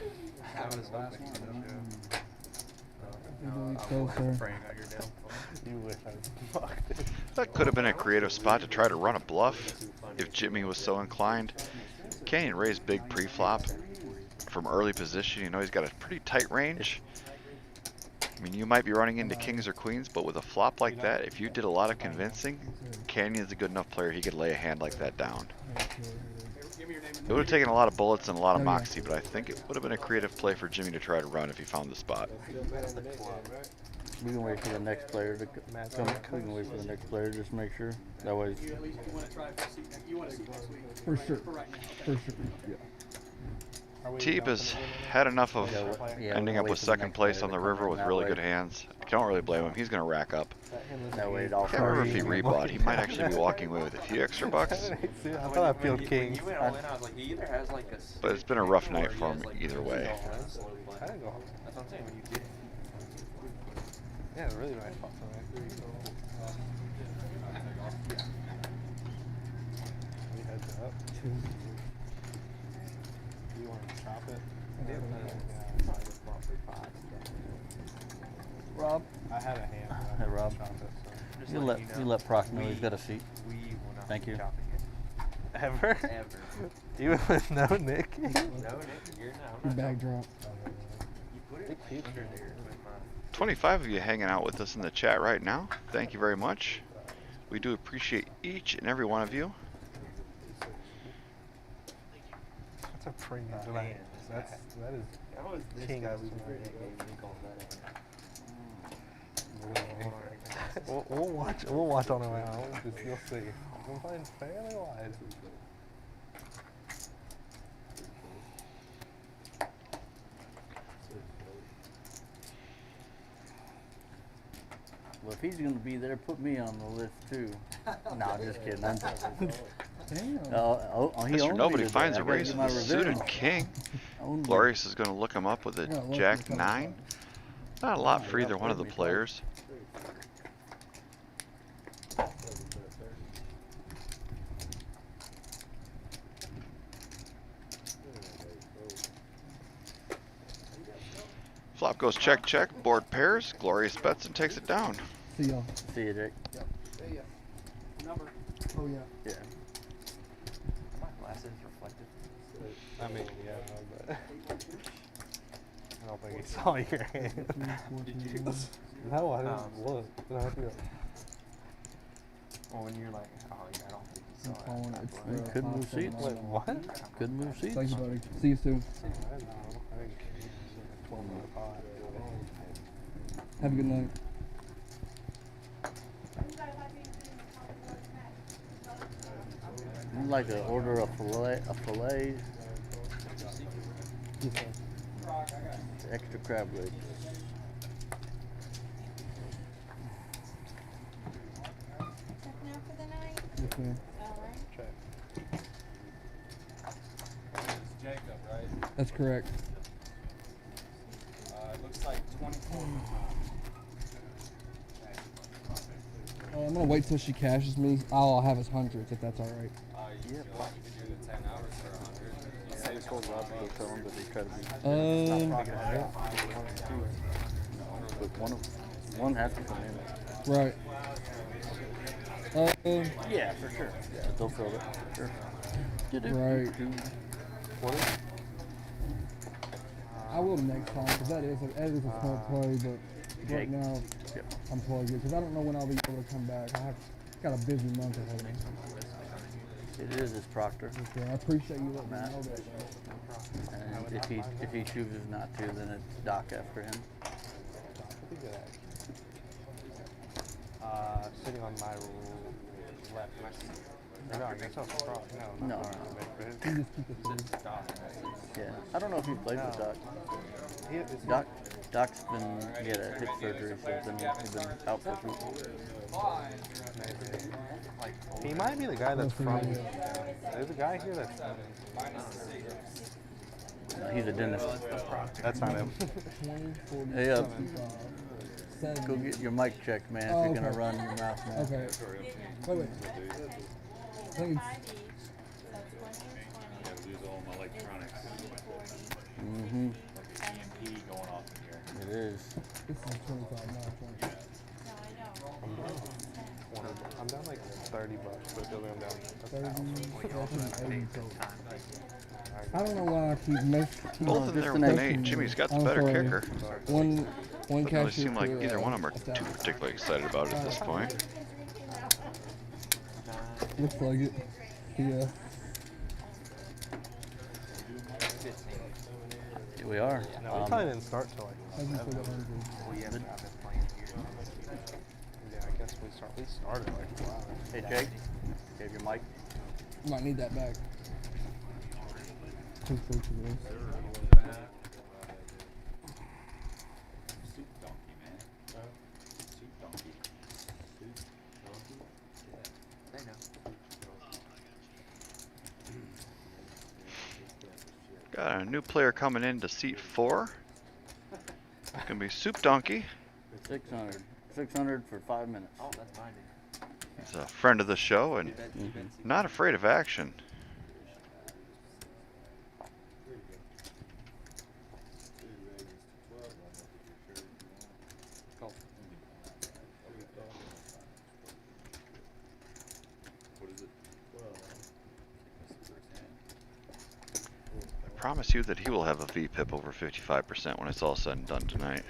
You wish I fucked it. That could have been a creative spot to try to run a bluff if Jimmy was so inclined. Canyon raised big pre-flop from early position. You know he's got a pretty tight range. I mean, you might be running into kings or queens, but with a flop like that, if you did a lot of convincing, Canyon's a good enough player he could lay a hand like that down. It would have taken a lot of bullets and a lot of moxie, but I think it would have been a creative play for Jimmy to try to run if he found the spot. We can wait for the next player to come. We can wait for the next player, just make sure. That way. For sure. For sure. Yeah. Teeb has had enough of Yeah, ending we'll up wait with for the second next place player on to the come river in with that really way. good hands. I don't really blame him. He's going to rack up. That way it all Can't remember if he rebought. He might actually be walking away with a few extra bucks. I thought I peeled king. You went all in, I was like, he either has like a. But it's been a rough night for him either way. I didn't go home. That's what I'm saying, when you did. Yeah, really nice pop tonight. We heads up. Do you want to chop it? Rob, I had a hand. Hey, Rob. Chop it, so. you let Proc know he's got a seat. We will not Thank be you. chopping it. Ever? Ever. Even with no Nick? No, Nick, you're Your not. bag drop. You put it under there with my. 25 of you hanging out with us in the chat right now. Thank you very much. We do appreciate each and every one of you. That's a premium tonight. That is That was this king. guy was We'll watch on the way out. You'll see. I'm playing fairly wide. Well, if he's going to be there, put me on the list too. No, just kidding. I'm, Damn. he Mr. owned Nobody me today. finds I a gotta raise get with my a suited revenge. king. Owned me. Glorious is going to look him up with I a got lucky jack with a couple 9. times. Not a lot for either one of the players. Flop goes check, check. Board pairs. Glorious bets and takes it down. See y'all. See you, Jake. Number. Oh yeah. Yeah. My glasses reflective. I mean, yeah, but I don't think he saw your hand. No, I didn't look. No, I didn't. Well, when you're like, oh yeah, I don't think you I'm saw calling it. it. You It's couldn't move seats. Wait, what? Couldn't move seats. Thank you, buddy. See you soon. I didn't know. I didn't care. 12 on the pot. Have a good night. I'd like to order a fillet, extra crab legs. Now for the night. Yes, ma'am. Check. It's Jacob, right? That's correct. It looks like 24. I'm gonna wait till she cashes me. All I'll have is hundreds, if that's all right. You feel like you could do the 10 hours for 100? I told Rob to go tell him, but he tried to but one has to come in. Right. Yeah, for sure. Yeah, they'll fill it. Sure. Right. I will next time, because that is a smart play, but right now I'm plugged in, because I don't know when I'll be able to come back. Got a busy month ahead of me. It is his Proctor. Okay, I appreciate you letting me know that, though. And if he chooses not to, then it's Doc after him. Sitting on my left. No, I guess I was wrong. No, No. You just keep it free. Yeah. I don't know if you've played with Doc. Doc's been he had a hip surgery, so he's been out for a few weeks. He might be the guy that's from. There's a guy here that's. He's a dentist. That's not him. 20, 40, Hey, 75, 70. Go get your mic checked, man, if you're gonna run your mouth now. Okay. Wait. I think Lose all my electronics. Mm-hmm. EMP going off in here. It is. this is 25 now. I'm down like $30, but still I'm down. 30, 80 total. I don't know why I keep messing. Both in there with an 8. Jimmy's got the better kicker. One Doesn't really cashier seem like for, either one of them are too particularly excited about it at this point. Looks like it. Yeah. Here we are. No, we probably didn't start till like I just 7. put 100. Yeah, I guess we started like wow. Hey, Jake. Gave your mic. Might need that back. Too close to this. Soup donkey, man. Soup donkey. They know. Got a new player coming in to seat 4. It's gonna be Soup Donkey. 600. 600 for 5 minutes. Oh, that's mine. He's a friend of the show and not afraid of action. I promise you that he will have a VPIP over 55% when it's all said and done tonight.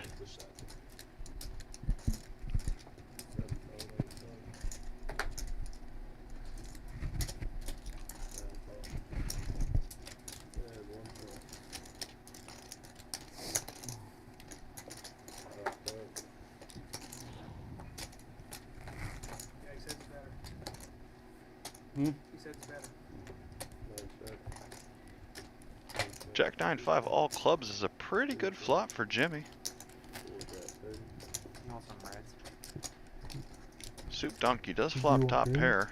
Jack 9-5 all clubs is a pretty good flop for Jimmy. You want some reds? Soup Donkey does flop top pair.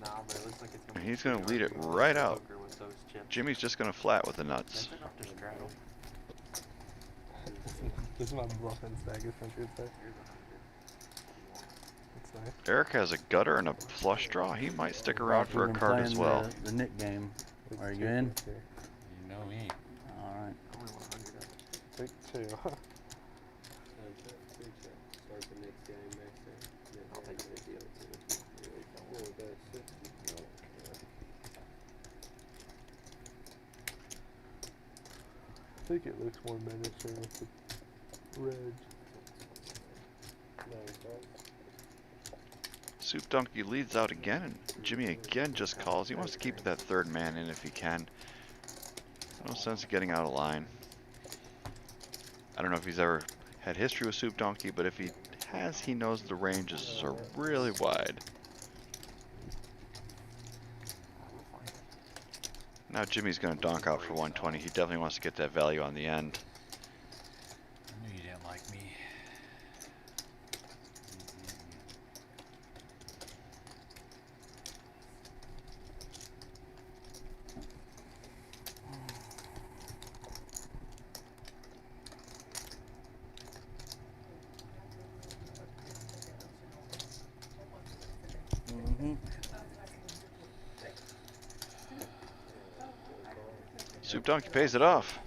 Nah, but it looks like it's And gonna he's be going to pretty lead it hard to right play out. poker with those chips. Jimmy's just going to flat with the nuts. That's enough to straddle. This is my boyfriend's stack, essentially. It's nice. Eric has a gutter and a flush draw. He might stick around for a card as well. The Nick game. Are you in? You know me. All right. Only 100 of it. Take 2. I'll take it. I think it looks more menacing with the red. Soup Donkey leads out again, and Jimmy again just calls. He wants to keep that third man in if he can. No sense of getting out of line. I don't know if he's ever had history with Soup Donkey, but if he has, he knows the ranges are really wide. Now Jimmy's going to donk out for 120. He definitely wants to get that value on the end. I knew you didn't like me. Soup Donkey pays it off.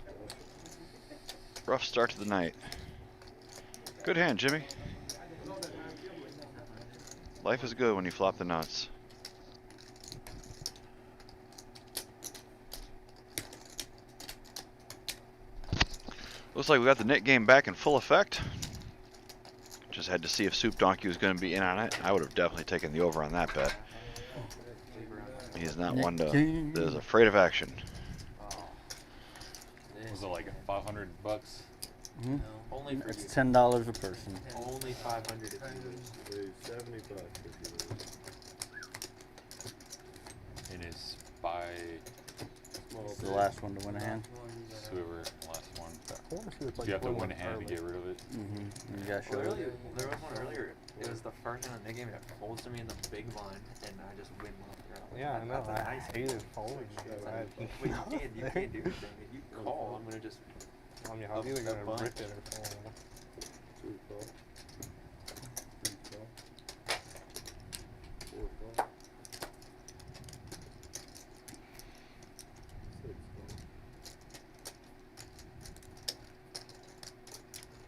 Rough start to the night. Good hand, Jimmy. Life is good when you flop the nuts. Looks like we got the Nick game back in full effect. Just had to see if Soup Donkey was going to be in on it. I would have definitely taken the over on that bet. He is not one that is afraid of action. Was it like $500? Mm-hmm. No, only for It's you. $10 a person. Only 500 if you lose. $70 if you lose. It is by It's the last one to win a hand. whoever last one. I want to see if You have to win a hand to get rid of it. You got to show Literally, it. there was one earlier. It was the first one in the game that folds to me in the big blind, and I just win left or out. Yeah, I know. That's I nice. hated folding. Wait, you can't do anything. If you call, I'm gonna just. I mean, I'm either gonna bunch. rip it or fold. 2 call. 3 call. 4 call. 6 call.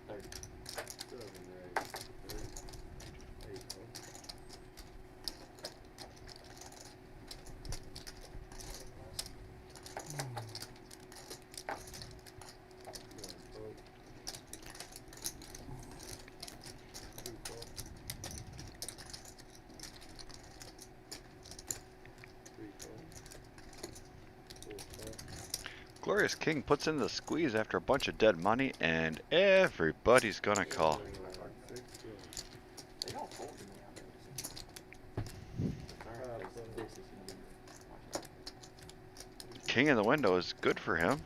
30. 7, 8, 8 call. Glorious King puts in the squeeze after a bunch of dead money, and everybody's gonna call. They don't fold to me out there. This is gonna be. King in the window is good for him.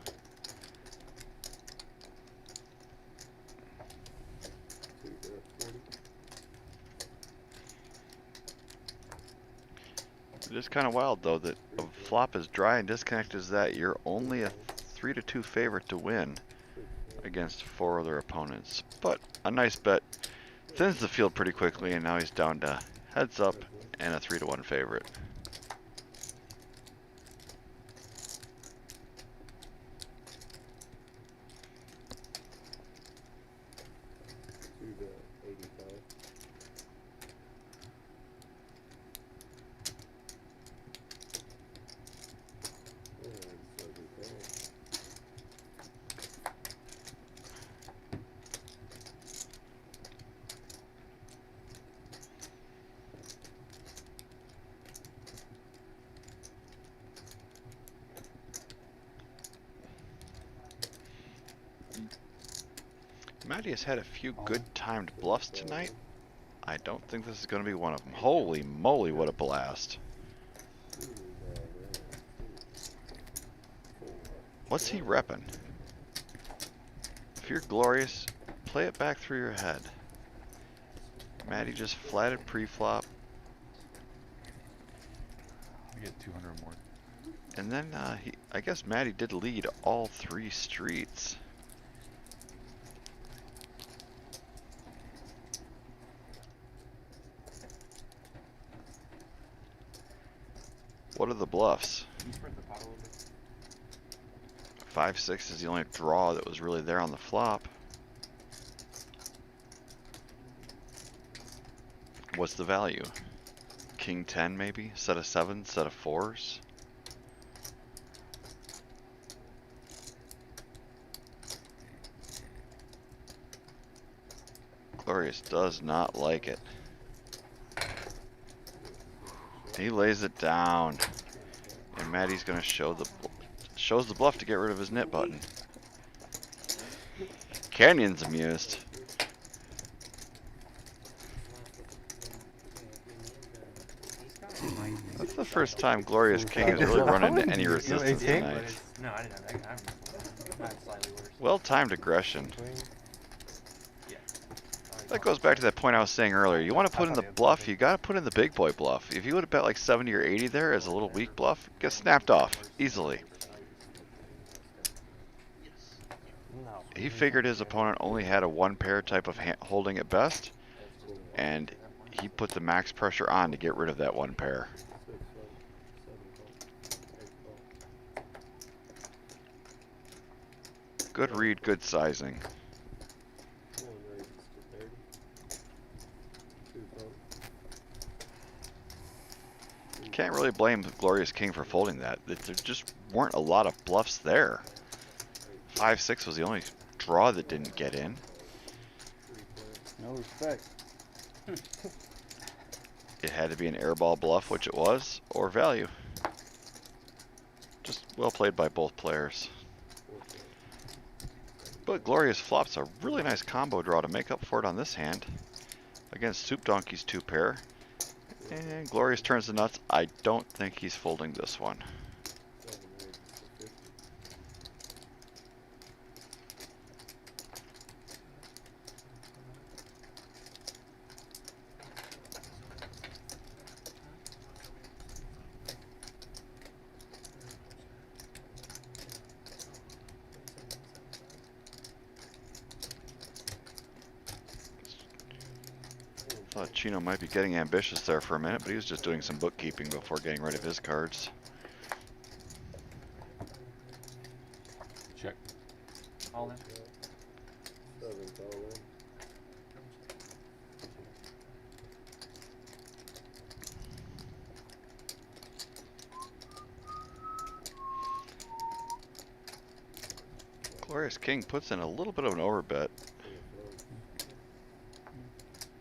It is kind of wild though that a flop as dry and disconnected as that, you're only a 3-2 favorite to win against 4 other opponents. But a nice bet thins the field pretty quickly, and now he's down to heads up and a 3-1 favorite. Matty has had a few good timed bluffs tonight. I don't think this is going to be one of them. Holy moly, what a blast. What's he repping? If you're glorious, play it back through your head. Matty just flatted pre-flop. I get 200 more. And then I guess Matty did lead all 3 streets. What are the bluffs? 5-6 is the only draw that was really there on the flop. What's the value? King 10 maybe? Set of 7s, set of 4s? Glorious does not like it. He lays it down. And Matty's gonna shows the bluff to get rid of his nit button. Canyon's amused. That's the first time Glorious King has really run into any resistance tonight. No, I didn't have that. I'm slightly worse. Well-timed aggression. That goes back to that point I was saying earlier. You want to put in the bluff, you got to put in the big boy bluff. If you would have bet like 70 or 80 there as a little weak bluff, it gets snapped off easily. He figured his opponent only had a 1 pair type of holding at best, and he put the max pressure on to get rid of that 1 pair. Good read, good sizing. Can't really blame the Glorious King for folding that. There just weren't a lot of bluffs there. 5-6 was the only draw that didn't get in. No respect. It had to be an airball bluff, which it was, or value. Just well played by both players. But Glorious flops a really nice combo draw to make up for it on this hand. Against Soup Donkey's 2 pair. And Glorious turns the nuts. I don't think he's folding this one. Thought Chino might be getting ambitious there for a minute, but he was just doing some bookkeeping before getting rid of his cards. Check. All in. Glorious King puts in a little bit of an overbet.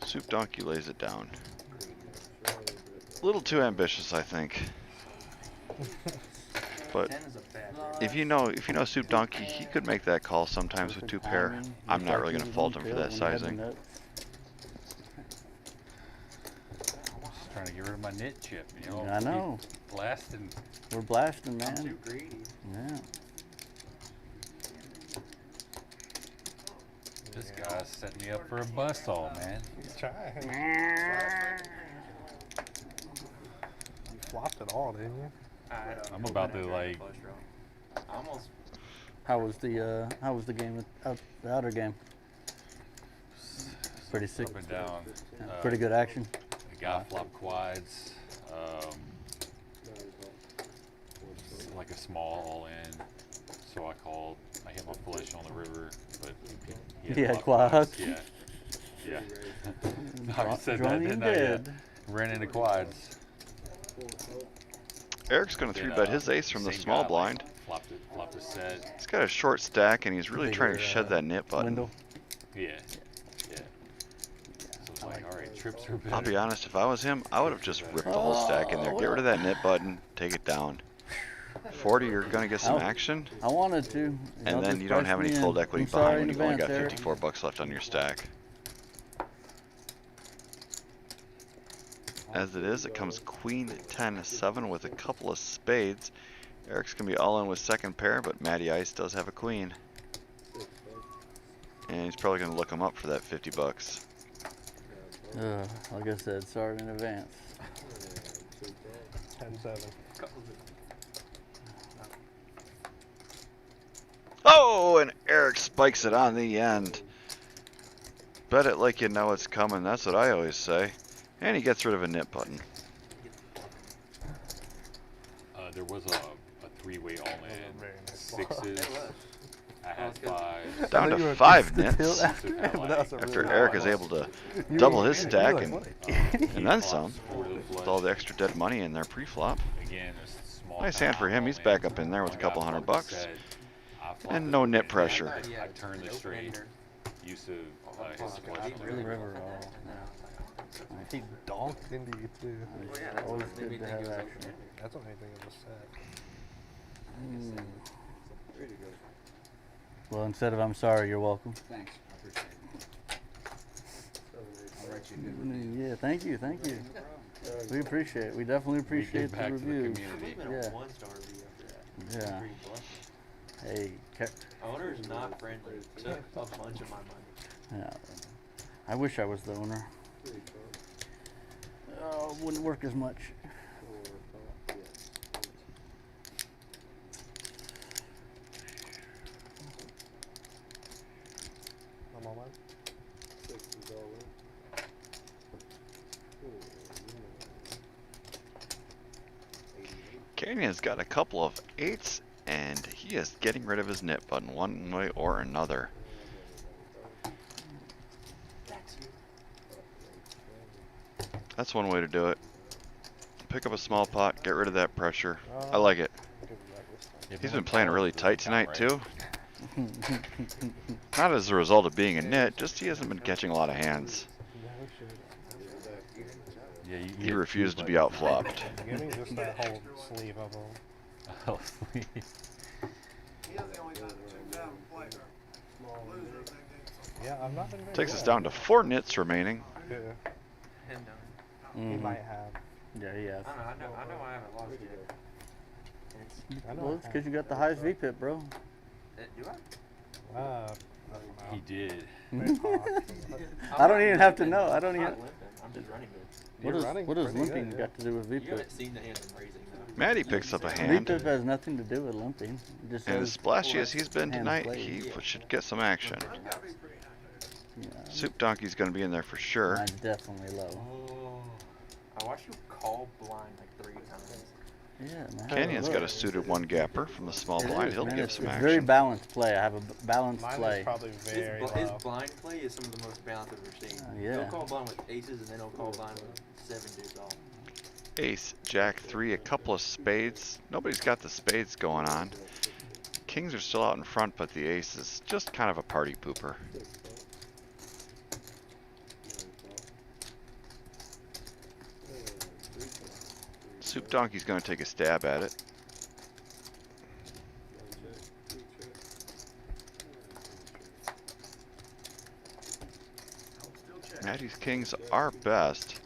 Soup Donkey lays it down. A little too ambitious, I think. But if you know Soup Donkey, he could make that call sometimes with 2 pair. I'm not really going to fault him for that sizing. Just trying to get rid of my nit chip, you know. I know. Blasting. We're blasting, man. I'm too greedy. Yeah. This guy's setting me up for a bust all, man. He's trying. You flopped it all, didn't you? I'm about to like. Almost. How was the game? The outer game. Pretty sick. Up and down. Pretty good action. The guy flopped quads. Like a small all in. So I called. I hit my flush on the river, but he had quads. Yeah. Yeah. I said that, didn't I? Yeah. Ran into quads. Eric's going to 3-bet his ace from the small blind. Flopped a set. He's got a short stack, and he's really trying to shed that nit button. Window. Yeah. Yeah. So it's like, all right, trips are better. I'll be honest, if I was him, I would have just ripped the whole stack in there. Get rid of that nit button, take it down. 40, you're going to get some action. I wanted to. And then you don't have any full equity behind when you've only got 54 bucks left on your stack. As it is, it comes Queen 10-7 with a couple of spades. Eric's going to be all in with second pair, but Matty Ice does have a queen. And he's probably going to look him up for that 50 bucks. Like I said, sorry in advance. 10-7. Oh, and Eric spikes it on the end. Bet it like you know it's coming. That's what I always say. And he gets rid of a nip button. There was a three-way all-in. Sixes. I had fives. Down to 5 nits. After Eric is able to double his stack and then some. With all the extra dead money in there pre-flop. Nice hand for him. He's back up in there with a couple $100. And no nip pressure. I turned the straight. Used to his flush. He donked into you too. Always good to have action. That's what anything I just said. Well, instead of I'm sorry, you're welcome. Thanks. I appreciate it. I'll write you a good review. Yeah, thank you, thank you. We appreciate it. We definitely appreciate the reviews. Yeah. Hey, Owner's not friendly. Took a bunch of my money. yeah. I wish I was the owner. Wouldn't work as much. I'm all Canyon's got a couple of 8s, and he is getting rid of his nip button one way or another. That's one way to do it. Pick up a small pot, get rid of that pressure. I like it. He's been playing really tight tonight too. Not as a result of being a nit, just he hasn't been catching a lot of hands. Yeah, He refused to be outflopped. Give me just that whole sleeve of them. Oh, sleeve. Yeah, I've not been very Takes us good. down to 4 nits remaining. Yeah. He might have. Yeah, he has. I know I haven't lost yet. Well, it's because you got the highest VPIP, bro. Do I? He did. I don't even have to know. I don't even. I'm just running What does limping got to do with You VPIP? haven't seen the hand I'm raising though. Maddie picks up a hand. VPIP has nothing to do with limping. It just And as says splashy as he's been hand tonight, played. he should get some action. Yeah, Soup Donkey's going to be in there for sure. mine's definitely low. I watched you call blind like 3 times. Yeah, man. Canyon's got a Look. suited 1 gapper from the small It blind. is, He'll man. give It's some very action. balanced play. I have a balanced Mine play. is probably very His low. blind play is some of the most balanced I've ever seen. Yeah. He'll call blind with aces and then he'll call blind with 7 deuce off. Ace, Jack 3, a couple of spades. Nobody's got the spades going on. Kings are still out in front, but the ace is just kind of a party pooper. Soup Donkey's going to take a stab at it. Maddie's kings are best.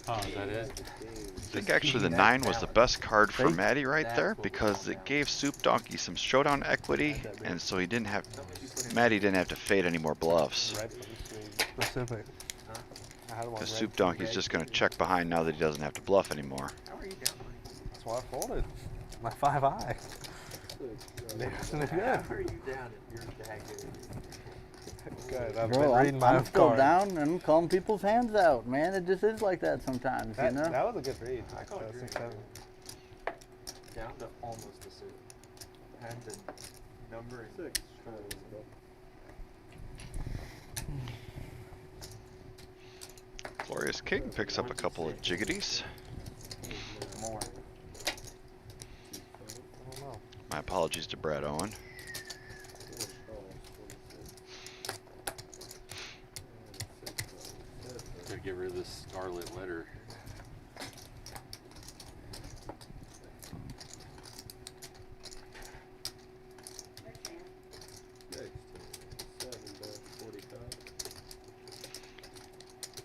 Oh, is that it? I think actually the 9 was the best card for Maddie right there because it gave Soup Donkey some showdown equity, and so he didn't have Maddie didn't have to fade any more bluffs. Specific. Because Soup Donkey's just going to check behind now that he doesn't have to bluff anymore. How are you down? That's why I folded. My 5-eye. Isn't it good? How are you down if you're that good? Good. I've Bro, been reading my I'm still card. down and I'm calling people's hands out, man. It just is like that sometimes, That, you know? that was a good read. I called 6-7. Down to almost the suit. Had the number and 6. Glorious King picks up a couple of jiggities. More. My apologies to Brad Owen. Gotta get rid of this scarlet letter.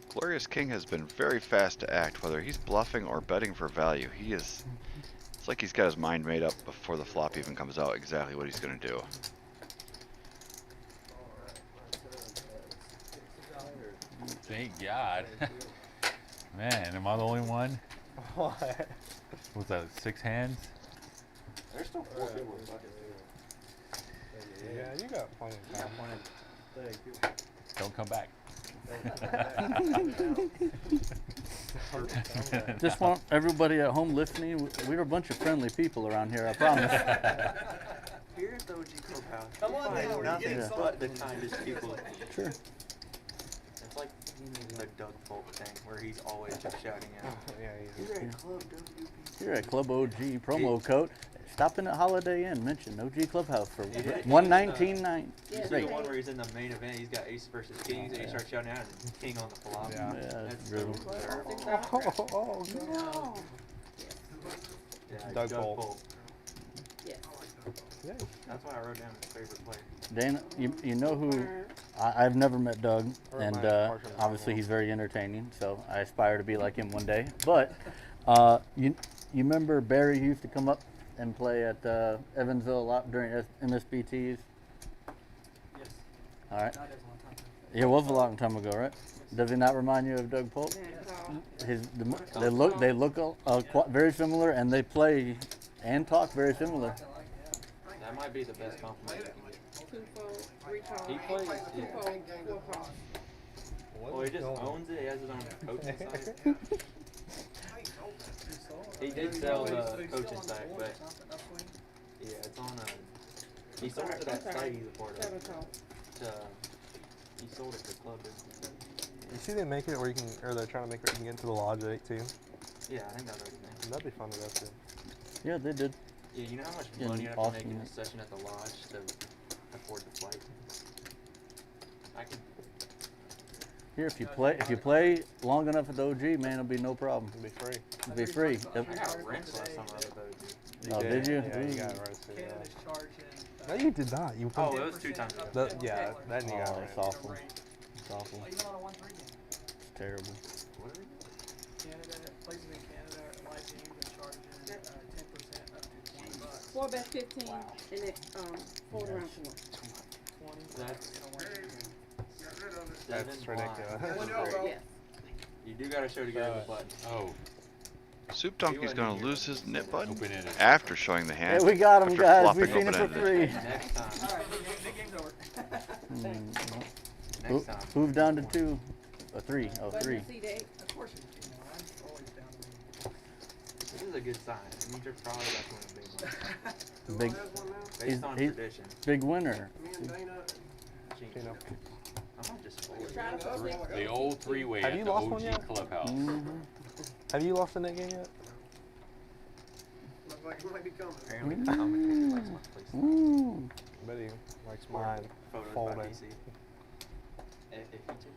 Glorious King has been very fast to act, whether he's bluffing or betting for value. He is. It's like he's got his mind made up before the flop even comes out exactly what he's going to do. Thank God. Man, am I the only one? What? What's that, 6 hands? There's still 4 people in buckets. Yeah, you got plenty of time. Thank you. Don't come back. Just want everybody at home listening. We're a bunch of friendly people around here, I promise. Here at the OG Clubhouse, Come on find down, nothing yeah. but the kindest people. Sure. It's like the Doug Folk thing, where he's always just shouting out. Yeah, You're at Club WP. Here at Club OG promo code. Stop in at Holiday Inn. Mention OG Clubhouse for He did. $119.9. You see the one where he's in the main event, he's got ace versus kings, and he starts shouting out, and king on the flop. Yeah. That's so brutal. terrible. Oh, no. Yeah, Doug Doug Folk. Folk. Yes. Yeah. That's why I wrote down his favorite player. Dana, you know who? I've never met Doug, and Partial obviously he's very entertaining. So I aspire to be like him one day. But you remember Barry who used to come up and play at Evansville a lot during MSBTs? Yes. All right. Not as long time. It was a long time ago, right? Does he not remind you of Doug Polk? They look very similar, and they play and talk very similar. That might be the best compliment you can get. 2-fold, 3-call. He plays, yeah. 2-fold, 4-call. Well, he just owns it. He has his own coaching site. He did sell the coaching site, but yeah, it's on a. He sold it to that site he's a part of. 7-call. He sold it to Club Business. You see they make it where you can, or they're trying to make it where you can get into the lodge at 18? Yeah, I think that's already there. That'd be fun to go to. Yeah, they did. Yeah, you know how much In money you have to make Austin. in a session at the lodge to afford the flight? I could. Here, if you play long enough at the OG, man, it'll be no problem. It'd be free. It'll be free. Yep. I got rinsed last time I was at the OG. Oh, did you? Yeah, you Ooh. got roasted. Yeah. Canada's charging. No, you did not. You Oh, it was 2 times ago. yeah, then you got Oh, roasted. it's awful. It's awful. Even on a 1-3 game. It's terrible. What are we doing? Canada, places in Canada, live games are charging 10% up to $20. 4 bet 15, and it fold around 4. 20. That's ridiculous. Yes. You do gotta show together the button. Oh, Soup Donkey's going to lose his nip button open-ended. after showing the hand. Hey, we got him, after guys. flopping We've seen it for open-ended. free. Next time. Alright, big game's over. Next time. Who's down to 2? Or 3? Oh, Button 3. C to 8. Of course you know, I'm always down to This is a good sign. It means you're probably about to win a big one. Big, Based on he's tradition. big winner. Gee, You know. I might just fold. Try to go 6. The old 3-way Have at you the lost one OG yet? Clubhouse. Have you lost a net game yet? Looks like it might be coming. Apparently the commentator likes my place. Ooh. I bet he likes mine. Photos by Folding. DC. If he did,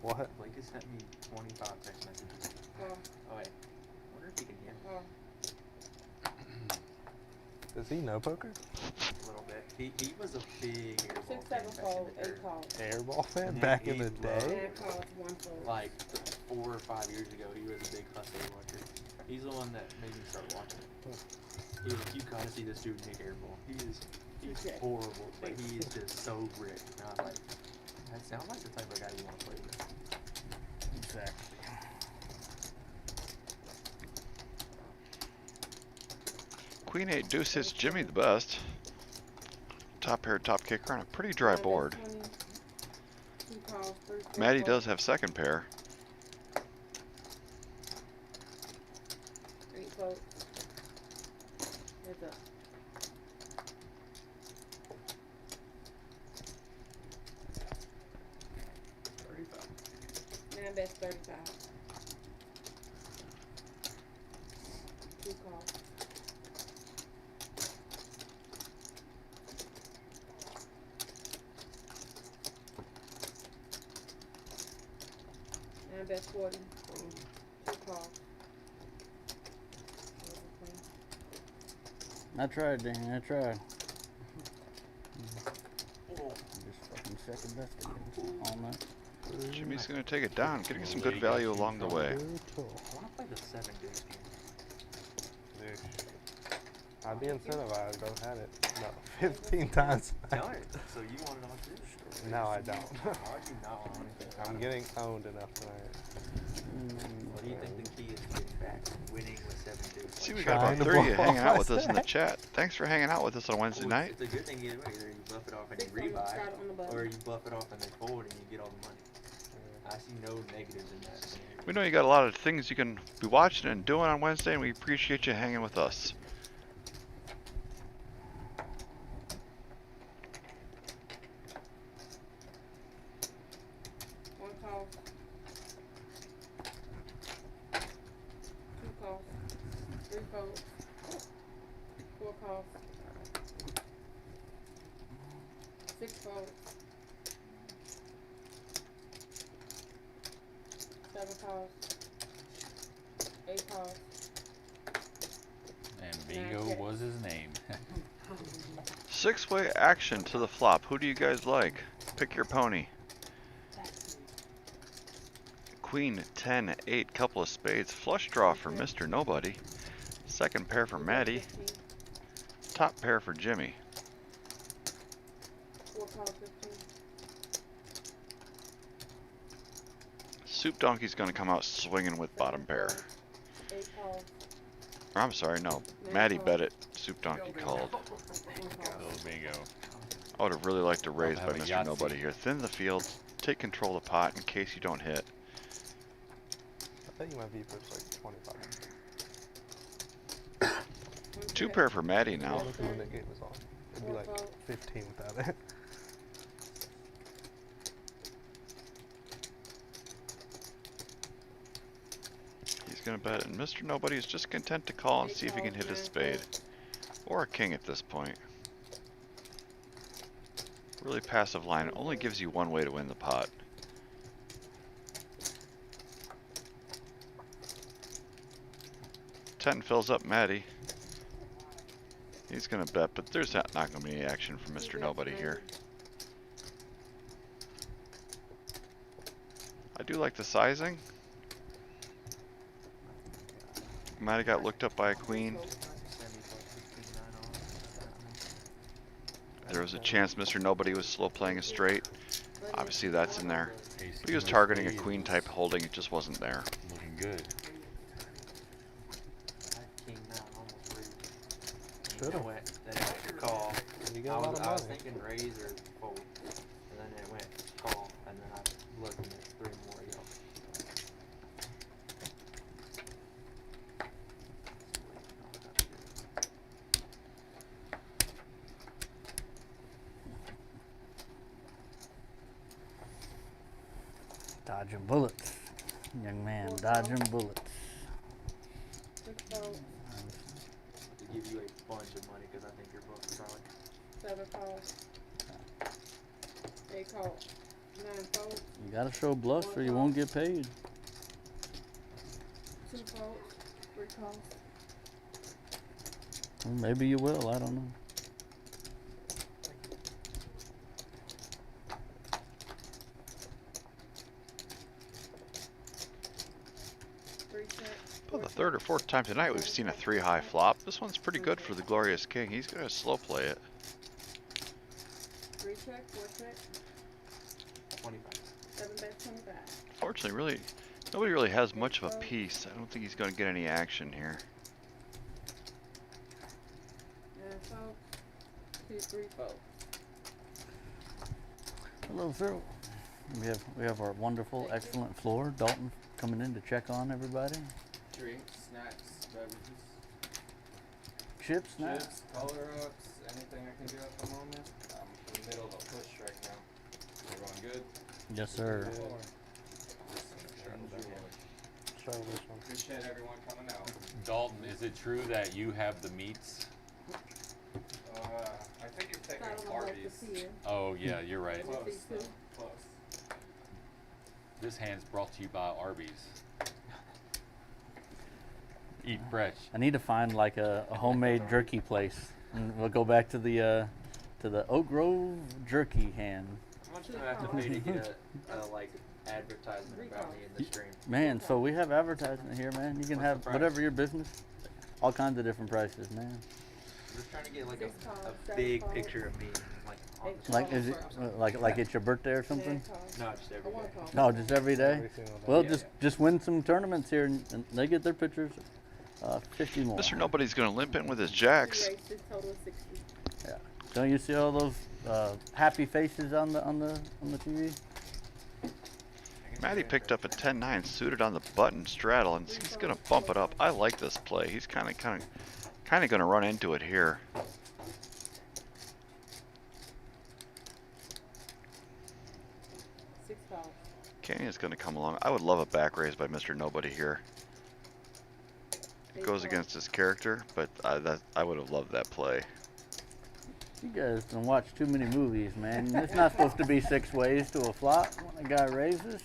What? Blake has sent me 25 text messages. Oh, Oh wait, I wonder if he can hear me oh. Does he know poker? a little bit. He was a big airball 6, fan 7 back fold, in the 8 day. call. Airball fan Yeah, back in he the loved- day? 9 calls, 1 fold. Like 4 or 5 years ago, he was a big Hustler watcher. He's the one that made me start watching it. He was like, you gotta see this dude hit airball. He's Okay. horrible, but he is just so grit. And I was like, that sounds like the type of guy you want to play with. Exactly. Queen 8 deuce hits Jimmy the best. Top pair, top kicker on a pretty dry 9 bet board. 20, 2 calls, 3 4 Maddie fold. does have second pair. 8 fold. Heads up. Nine bets 35. 2 calls. Nine bets 40. 2 calls. I tried, Danny. I tried. Just fucking second best again all night. Jimmy's going to take it down, getting some good value along the way. I want to play the 7 deuce game. Dude. I'd be incentivized. I've had it about 15 times. Done it. So you want it on too? No, I don't. Why do you not want anything? I'm getting owned enough tonight. What do you think the key is to getting back? Winning with 7-2. See, we got about 30 of you hanging out with us in the chat. Thanks for hanging out with us on Wednesday night. It's a good thing either way. Either you bluff it off and you rebuy, or you bluff it off and they fold and you get all the money. I see no negatives in that. We know you got a lot of things you can be watching and doing on Wednesday, and we appreciate you hanging with us. One call. Two calls. Three folds. Four calls. Six folds. Seven calls. 8 calls. And Bingo was his name. 6-way action to the flop. Who do you guys like? Pick your pony. Queen, 10, 8, couple of spades. Flush draw for Mr. Nobody. Second pair for Maddie. Top pair for Jimmy. 4 calls, 15. Soup Donkey's gonna come out swinging with bottom pair. 8 calls. Or, I'm sorry, no. Maddie bet it. Soup Donkey called. Little Bingo. I would have really liked to raise by have a Mr. Yahtzee. Nobody here. Thin the field. Take control of the pot in case you don't hit. I think my VPIP's like 25. 2 pair for Maddie now. Look when that game was on. It'd be like 15 without it. He's gonna bet, and Mr. Nobody is just content to call and see if he can hit a spade. Or a king at this point. Really passive line. It only gives you one way to win the pot. Ten fills up Maddie. He's gonna bet, but there's not gonna be any action from Mr. Nobody here. I do like the sizing. Might have got looked up by a queen. There was a chance Mr. Nobody was slow playing a straight. Obviously that's in there. But he was targeting a queen type holding, it just wasn't there. Looking good. Should've went. Then it went call. You got a lot of I was money. thinking raise or fold. And then it went call. And then I looked and there's 3 more yellow. Dodging bullets. Young man, dodging bullets. 6 folds. To give you a bunch of money because I think your book is probably 7 calls. 8 calls. 9 folds. You gotta show bluffs or you won't get paid. 2 folds. 3 calls. Or maybe you will, I don't know. Well, the 3rd or 4th time tonight we've seen a 3-high flop. This one's pretty good for the Glorious King. He's gonna slow play it. 3 check, 4 check. 25. 7 bet 25. Fortunately, nobody really has much of a piece. I don't think he's gonna get any action here. 9 folds. 2, 3 folds. Hello, Phil. We have our wonderful, excellent floor. Dalton coming in to check on everybody. Drinks, snacks, beverages. Chips, snacks. Chips, color ups, anything I can do at the moment. I'm in the middle of a push right now. We're going good. Yes, sir. Appreciate everyone coming out. Dalton, is it true that you have the meats? I think you're taking Arby's. Oh yeah, you're right. Close, though. Close. This hand's brought to you by Arby's. Eat fresh. I need to find like a homemade jerky place, and we'll go back to the Oak Grove jerky hand. How much do I have to pay to get a like advertisement about me in the stream? Man, so we have advertisement here, man. You can have whatever your business, all kinds of different prices, man. just trying to get like Six calls, a seven big calls. picture of me, like on the Like screen. is it like it's your birthday or something? No, just every day. No, just every day. Every single day. Well, Yeah, just win some tournaments here, and they get their pictures. 50 more. Mr. Nobody's gonna limp in with his jacks. Three aces, total of 60. Yeah. Don't you see all those happy faces on the TV? Matty picked up a 10-9 suited on the button straddle, and he's gonna bump it up. I like this play. He's kind of gonna run into it here. Six calls. Canyon's gonna come along. I would love a back raise by Mr. Nobody here. It goes against his character, but I would have loved that play. You guys don't watch too many movies, man. It's not supposed to be 6 ways to a flop when a guy raises.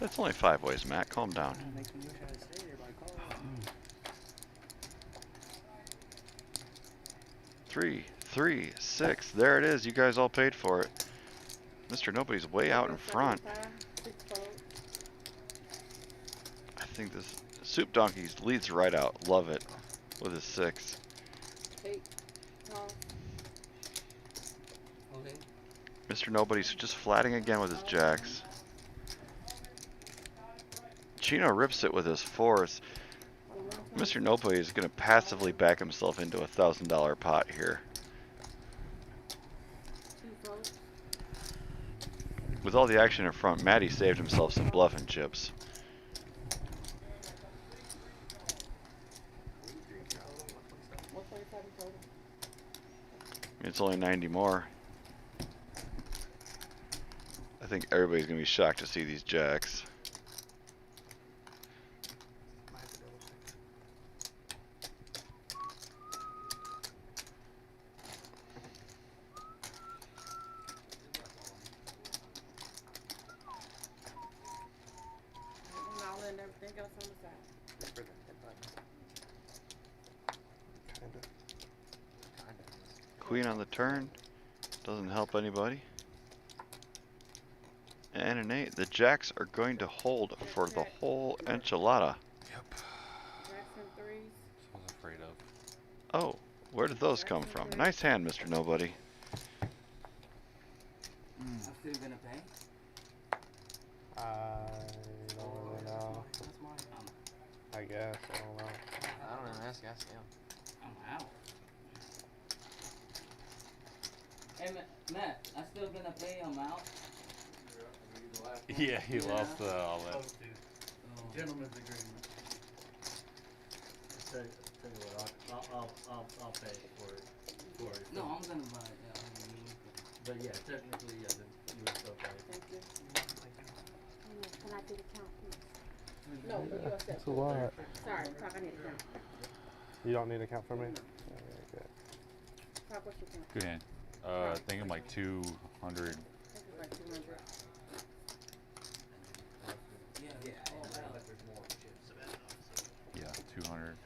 That's only 5 ways, Matt. Calm down. Makes me wish I had stayed there by calling. 3, 3, 6. There it is. You guys all paid for it. Mr. Nobody's way out in front. I think this Soup Donkey leads right out. Love it with his 6. 8 calls. Okay. Mr. Nobody's just flatting again with his jacks. Chino rips it with his 4s. Mr. Nobody is going to passively back himself into a $1,000 pot here. With all the action in front, Matty saved himself some bluffing chips. It's only 90 more. I think everybody's going to be shocked to see these jacks. And everything else on the side. Queen on the turn. Doesn't help anybody. And an 8. The jacks are going to hold for the whole enchilada. Yep. Jacks and threes. I was afraid of. Oh, where did those come from? Nice hand, Mr. Nobody. I'm still gonna pay. I don't really know. I guess, I don't know. I don't know. Ask him. I'm out. Hey, Matt, I still gonna pay him out. Yeah, he lost all that. Gentleman's agreement. Tell you what, I'll pay for it. No, I'm gonna buy it. Yeah, But yeah, technically, yeah, then you would still pay. Thank you. Can I get a count, please? No, you accept. That's a lot. Sorry, Talk, I need a count. You don't need a count for me? Okay, good. Talk, what's your count? Good hand. I think I'm like 200. I think it's like 200. Yeah, 200.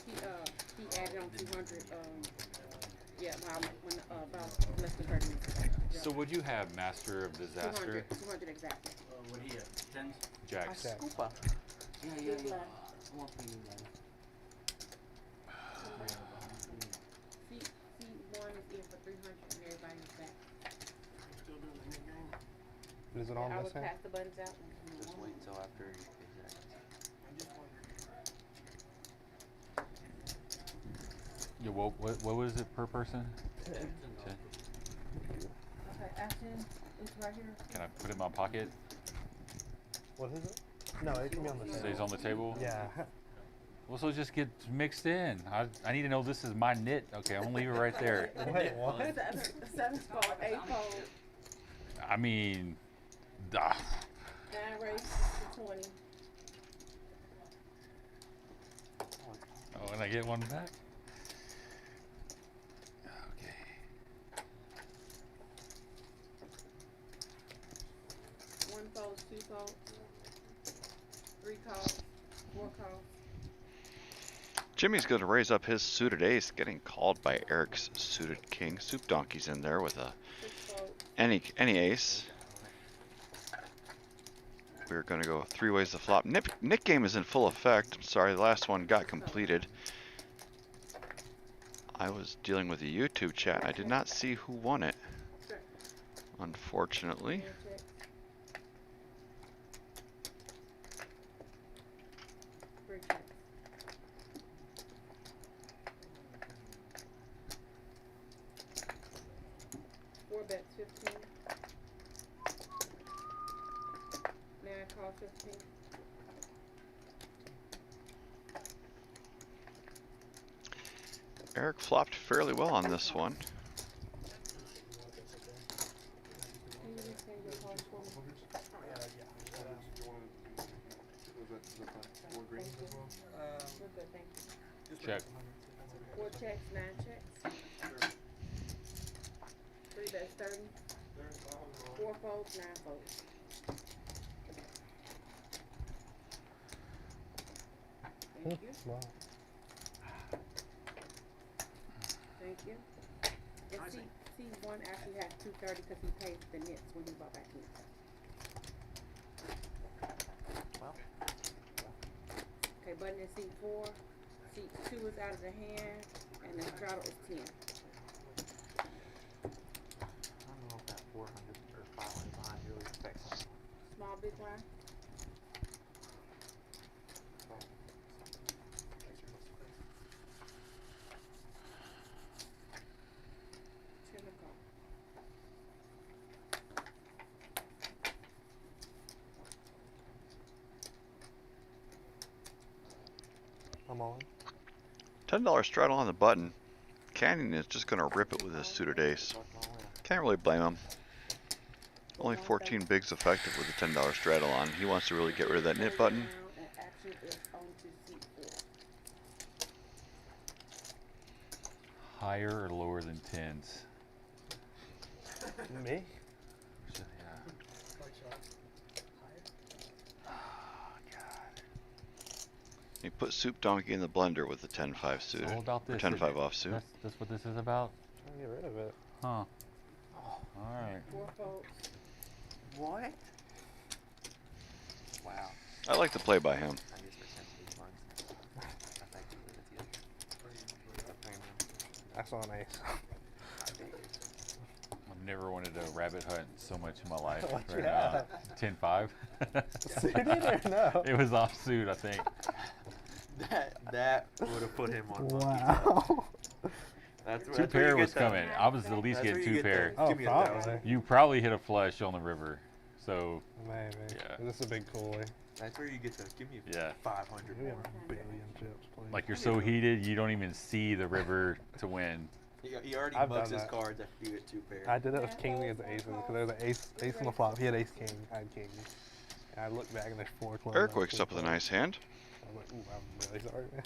He added on 200. Yeah, about less than 30 minutes ago. So would you have Master of Disaster? 200 exactly. What do you have? 10s? Jacks. Yeah. I want for you, man. Seat 1 is in for 300 and everybody's back. Still doing the new game. Is it on I this would hand? pass the buttons out. Just wait until after you pay Jack. I just wondered. Yeah, what was it per person? 10. Okay, action is right here. Can I put it in my pocket? What is it? No, it can be on the table. Stays on the table? Yeah. Well, so just get mixed in. I need to know this is my knit. Okay, I'm gonna leave it right there. Wait, what? 7 call, 8 call, I mean, 9 race to 20. oh, and I get one back? Okay. One calls, 2 calls, 3 calls, 4 calls. Jimmy's going to raise up his suited ace, getting called by Eric's suited king. Soup Donkey's in there with a any ace. We're going to go 3 ways to flop. Nick game is in full effect. I'm sorry, the last one got completed. I was dealing with a YouTube chat. I did not see who won it, unfortunately. Four bets 15. Now I call 15. Eric flopped fairly well on this one. Check. 4 checks, 9 checks. 3 bets 30. 4 folds, 9 folds. Thank you. Wow. Thank you. And C1 actually has 230 because he paid the nets when he bought back in. Okay, button is C4. C2 is out of the hand, and the straddle is 10. I don't know if that 400 or 500 behind really affects something. Small, big line. I'm on. $10 straddle on the button. Canyon is just going to rip it with his suited ace. Can't really blame him. Only 14 bigs effective with a $10 straddle on. He wants to really get rid of that nit button. Higher or lower than 10s? Me? He put Soup Donkey in the blender with the 10-5 suited. All about this. Or 10-5 offsuit. That's what this is about? Trying to get rid of it. Huh. Alright. 4 folds. What? Wow. I like the play by him. I saw an ace. I've never wanted to rabbit hunt so much in my life. What you Right now. have? 10-5. Suited or no? It was offsuit, I think. That would have put him on. Wow. Two pair was coming. I was at least getting 2 pair. Oh, probably. You probably hit a flush on the river. So Maybe. Yeah. This is a big coolie. That's where you get those. Give me Yeah. 500 We more. have a billion chips, please. like you're so heated you don't even see the river to win. He already I've mugs done his that. cards after you get 2 pairs. I did it with king against aces because there was an ace on the flop. He had ace king. I had king. And I looked back and there's 4 clubs. Eric wakes up with a nice hand. I'm like, ooh, I'm really sorry, man.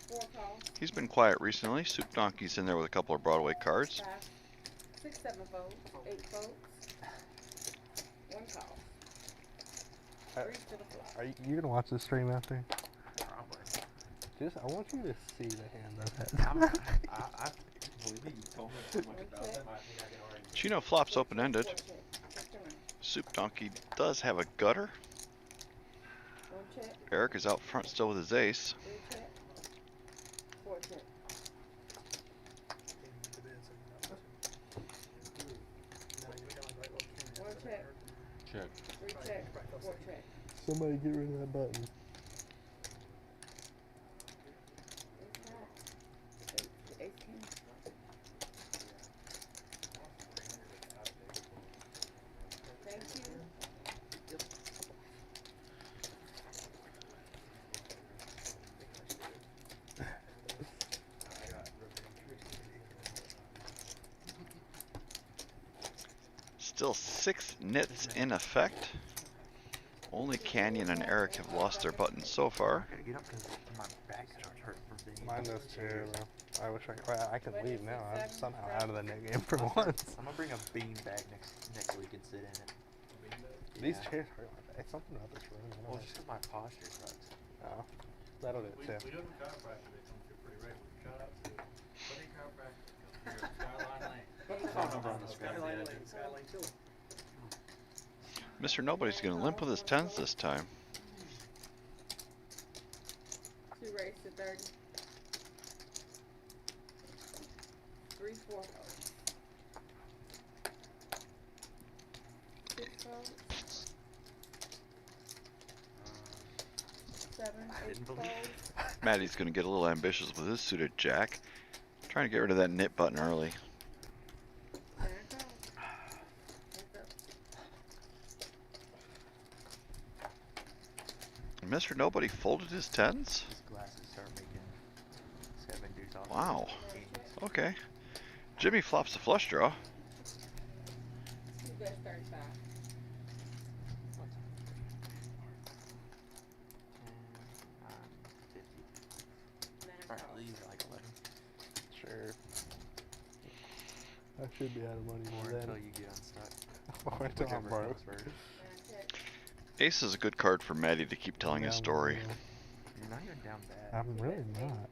4 calls. He's been quiet recently. Soup Donkey's in there with a couple of Broadway cards. 5, 6, 7 folds. 8 folds. 1 call. 3 to the floor. Are you gonna watch this stream after? Probably. I want you to see the hand I've had. I believe you told me so much about them. I think I can already. Chino flops open-ended. Soup Donkey does have a gutter. 1 check. Eric is out front still with his ace. 3 check. 4 check. One check. Check. 3 check. 4 check. Somebody get rid of that button. Ace king. Thank you. Still 6 nits in effect. Only Canyon and Eric have lost their buttons so far. I gotta get up because my back starts hurting from sitting. Mine does too, bro. I wish I could leave now. I'm somehow out of the net game for once. I'm gonna bring a bean bag next week and sit in it. These chairs hurt my back. It's something about this room. I don't Well, know. it's just 'cause my posture sucks. Oh, that'll do it too. We do them chiropractor. They come through pretty regular. Shout out to Buddy Chiropractor. Skyline Lane. What's the phone number on this guy? Skyline Lane. Skyline Chili. Mr. Nobody's going to limp with his 10s this time. 2 raised to 30. 3, 4 folds. 6 folds. 7, 8 folds. Maddie's going to get a little ambitious with his suited jack. Trying to get rid of that knit button early. 9 folds. Mr. Nobody folded his tens? His glasses start making 7 deuce off. Wow. Kings. Okay. Jimmy flops a flush draw. 2 best 35. Alright, leave like 11. Sure. I should be out of money Or by then. until you get unstuck. Or until I'm Whichever broke. comes first. Ace is a good card for Maddie to keep telling his story. You're not even down bad. I'm really not.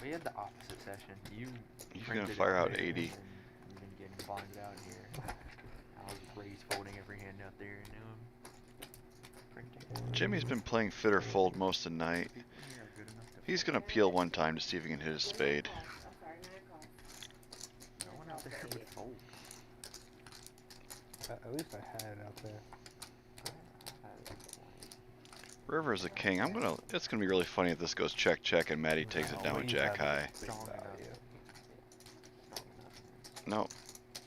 We had the opposite session. You He's going to printed fire it out there, 80. and you've been getting blinded out here. I was raised folding every hand out there and printing. Jimmy's been playing fit or fold most of the night. He's going to peel one time to see if he can hit his spade. No one out there would fold. At least I had it out there. River is a king. It's gonna be really funny if this goes check check and Maddie takes it down with jack high. No,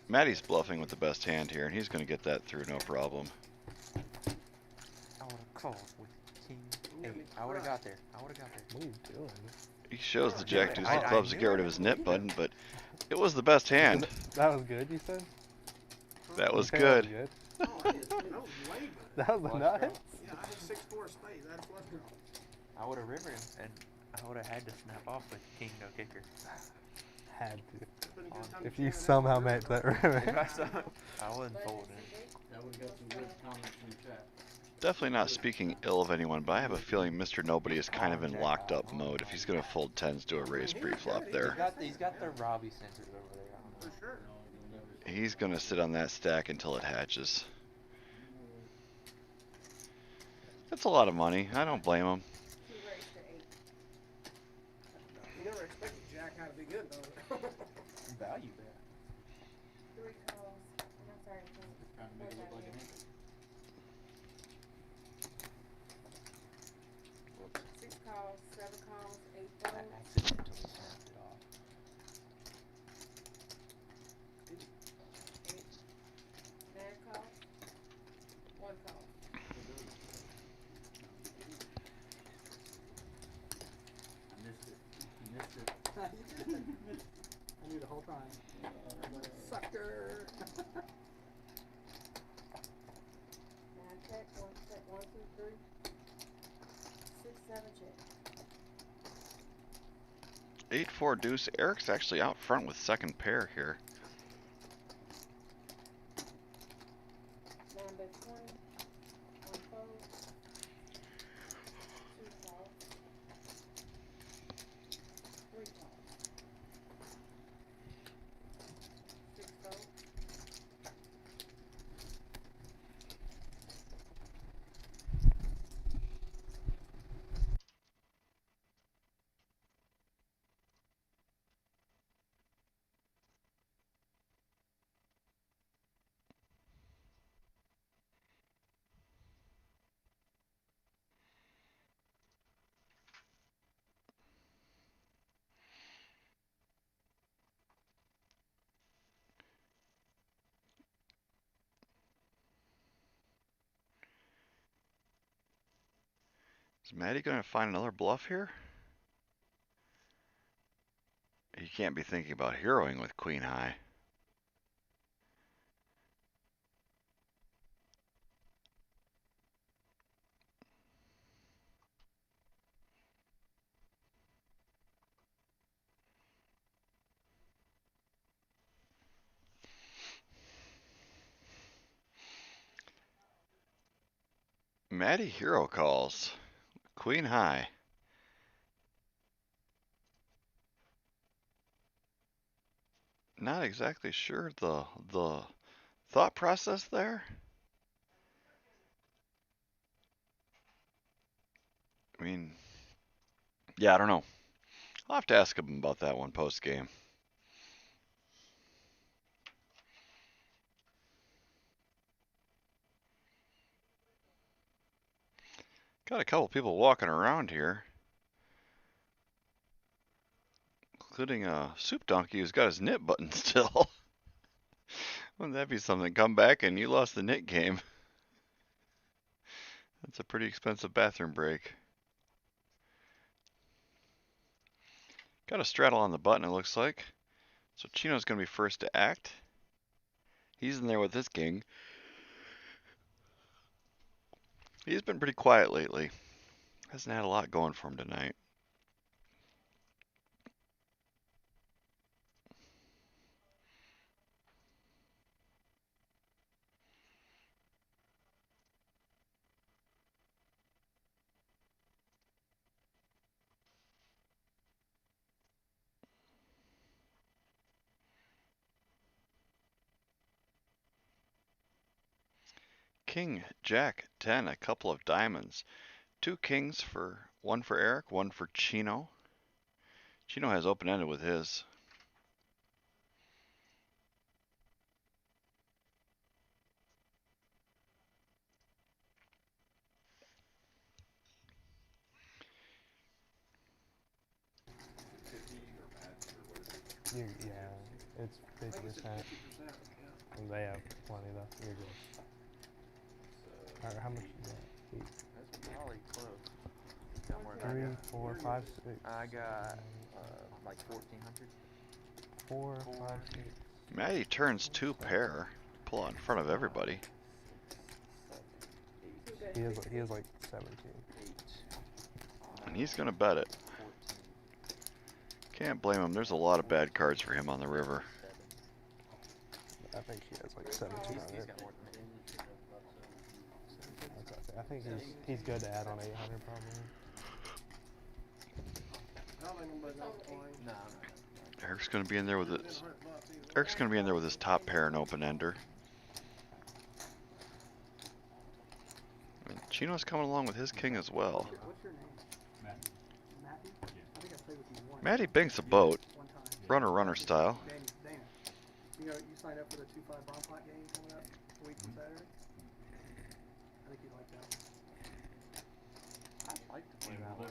Maddie's bluffing with the best hand here, and he's gonna get that through no problem. I would have called with king 8. I would have got there. What are you doing? He shows the jack deuce of clubs to get rid of his nit button, but it was the best hand. That was good, you said? That was Okay, good. That Oh, that was way good. That was the nuts? Yeah, I had 6-4 spades. That's flush draw. I would have rivered him, and I would have had to snap off with king no kicker. Had to. If you somehow made that river. I wasn't folding. That would got some good comments in the chat. Definitely not speaking ill of anyone, but I have a feeling Mr. Nobody is kind of in locked up mode if he's gonna fold tens to a raise pre-flop there. He's got the Robbie sensors over there. For sure. He's gonna sit on that stack until it hatches. That's a lot of money. I don't blame him. You never expected jack high to be good though. Value that. 3 calls. I'm sorry. Trying to make it look like an inch. 6 calls, 7 calls, 8 I folds. accidentally snapped it off. 8, 9 calls, 1 call. I missed it. You missed it. I knew the whole time. Sucker! 9 check, 1 check, 1, 2, 3. 6, 7 check. 8-4 deuce. Eric's actually out front with second pair here. 9 bet 20. 1 fold. 2 calls. 3 calls. 6 folds. Is Maddie gonna find another bluff here? He can't be thinking about heroing with queen high. Maddie hero calls. Queen high. Not exactly sure the thought process there. I mean, yeah, I don't know. I'll have to ask him about that one post game. Got a couple people walking around here, including a soup donkey who's got his knit button still. Wouldn't that be something? Come back and you lost the knit game. That's a pretty expensive bathroom break. Got a straddle on the button, it looks like. So Chino's going to be first to act. He's in there with his king. He's been pretty quiet lately. Hasn't had a lot going for him tonight. King, Jack, 10, a couple of diamonds. 2 kings for, one for Eric, one for Chino. Chino has open-ended with his. Yeah, it's 50%. And they have plenty though. You're good. Alright, how much you got? That's probably close. 3, 4, 5, 6. I got like 1,400. 4, 5, 6. Matty turns 2 pair. Pull out in front of everybody. He has like 17. And he's going to bet it. Can't blame him. There's a lot of bad cards for him on the river. I think he has like 1,700. I think he's good to add on 800 probably. Eric's going to be in there with his. Eric's going to be in there with his top pair and open ender. And Chino's coming along with his king as well. What's your name? Matty? I think I played with you once. Matty banks a boat, runner style. Dana. You know, you signed up for the 2-5 bomb pot game coming up a week from Saturday? I think you'd like that one. I'd like to play that one.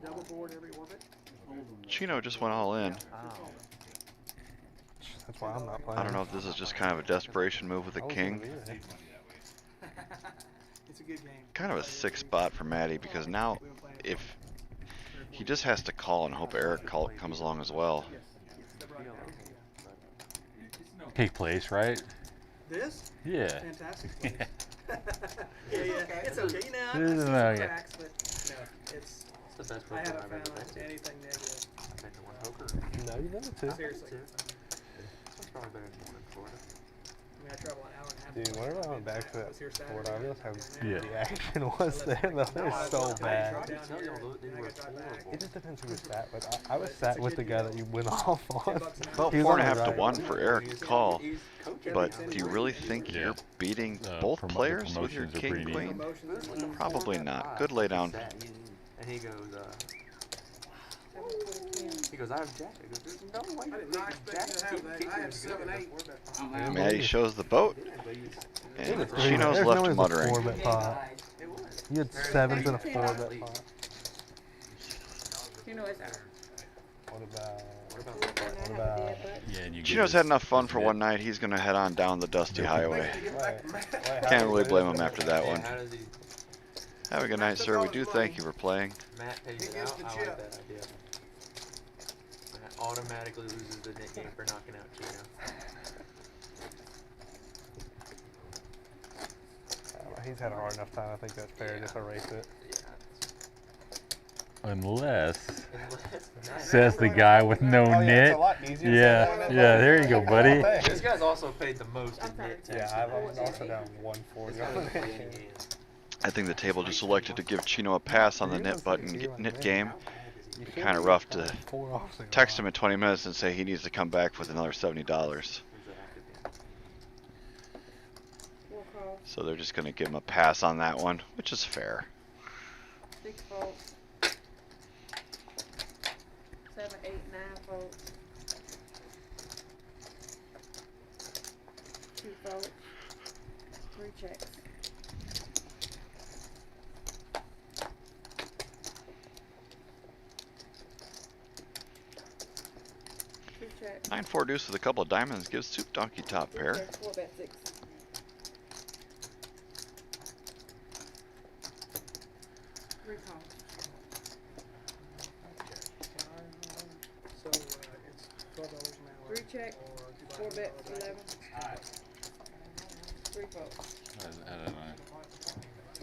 Double board every orbit. Chino just went all in. That's why I'm not playing. I don't know if this is just kind of a desperation move with the king. It's a good game. Kind of a sick spot for Matty because now if he just has to call and hope Eric comes along as well. Take place, right? This? Yeah. Fantastic place. Yeah, it's okay. You know, I This see is some okay. cracks, but no, it's the best I poker haven't I've ever found been to. anything negative. I've been to one poker. No, you've been to 2. Seriously. That's probably better than one in Florida. I mean, I travel an hour and a half. Dude, whenever I went back to that Florida, I realized how Yeah. the action was there, though. It was so bad. It just depends who was sat with. I was sat with the guy that you went off on. About He was on 4.5 the to right. 1 for Eric to call. But do you really think you're beating both players with your king queen? Probably not. Good laydown. And he goes, I have Jack. I go, there's no way. I have 7-8. Matty shows the boat. And Chino's There's left no way muttering. it's a 4-bet pot. You had 7s and a 4-bet pot. You know it's out. What about Yeah, and you Chino's had enough fun for one night. He's going to head on down the dusty highway. Can't really blame him after that one. Have a good night, sir. We do thank you for playing. Matt pays it out. I like that idea. Matt automatically loses the net game for knocking out Chino. He's had a hard enough time. I think that's fair. Just erase it. Unless says the guy with no knit. Yeah, there you go, buddy. This guy's also paid the most in knit. Yeah, I've also done 140 on it. I think the table just elected to give Chino a pass on the knit game. Kind of rough to text him in 20 minutes and say he needs to come back with another $70. So they're just going to give him a pass on that one, which is fair. 6 folks. 7, 8, 9 folks. 2 folks. 3 checks. check. 9-4 deuce with a couple of diamonds gives Soup Donkey top pair. 4 bet 6. Recall. So it's $12 an hour. 3 check. 4 bet 11. 3 fold.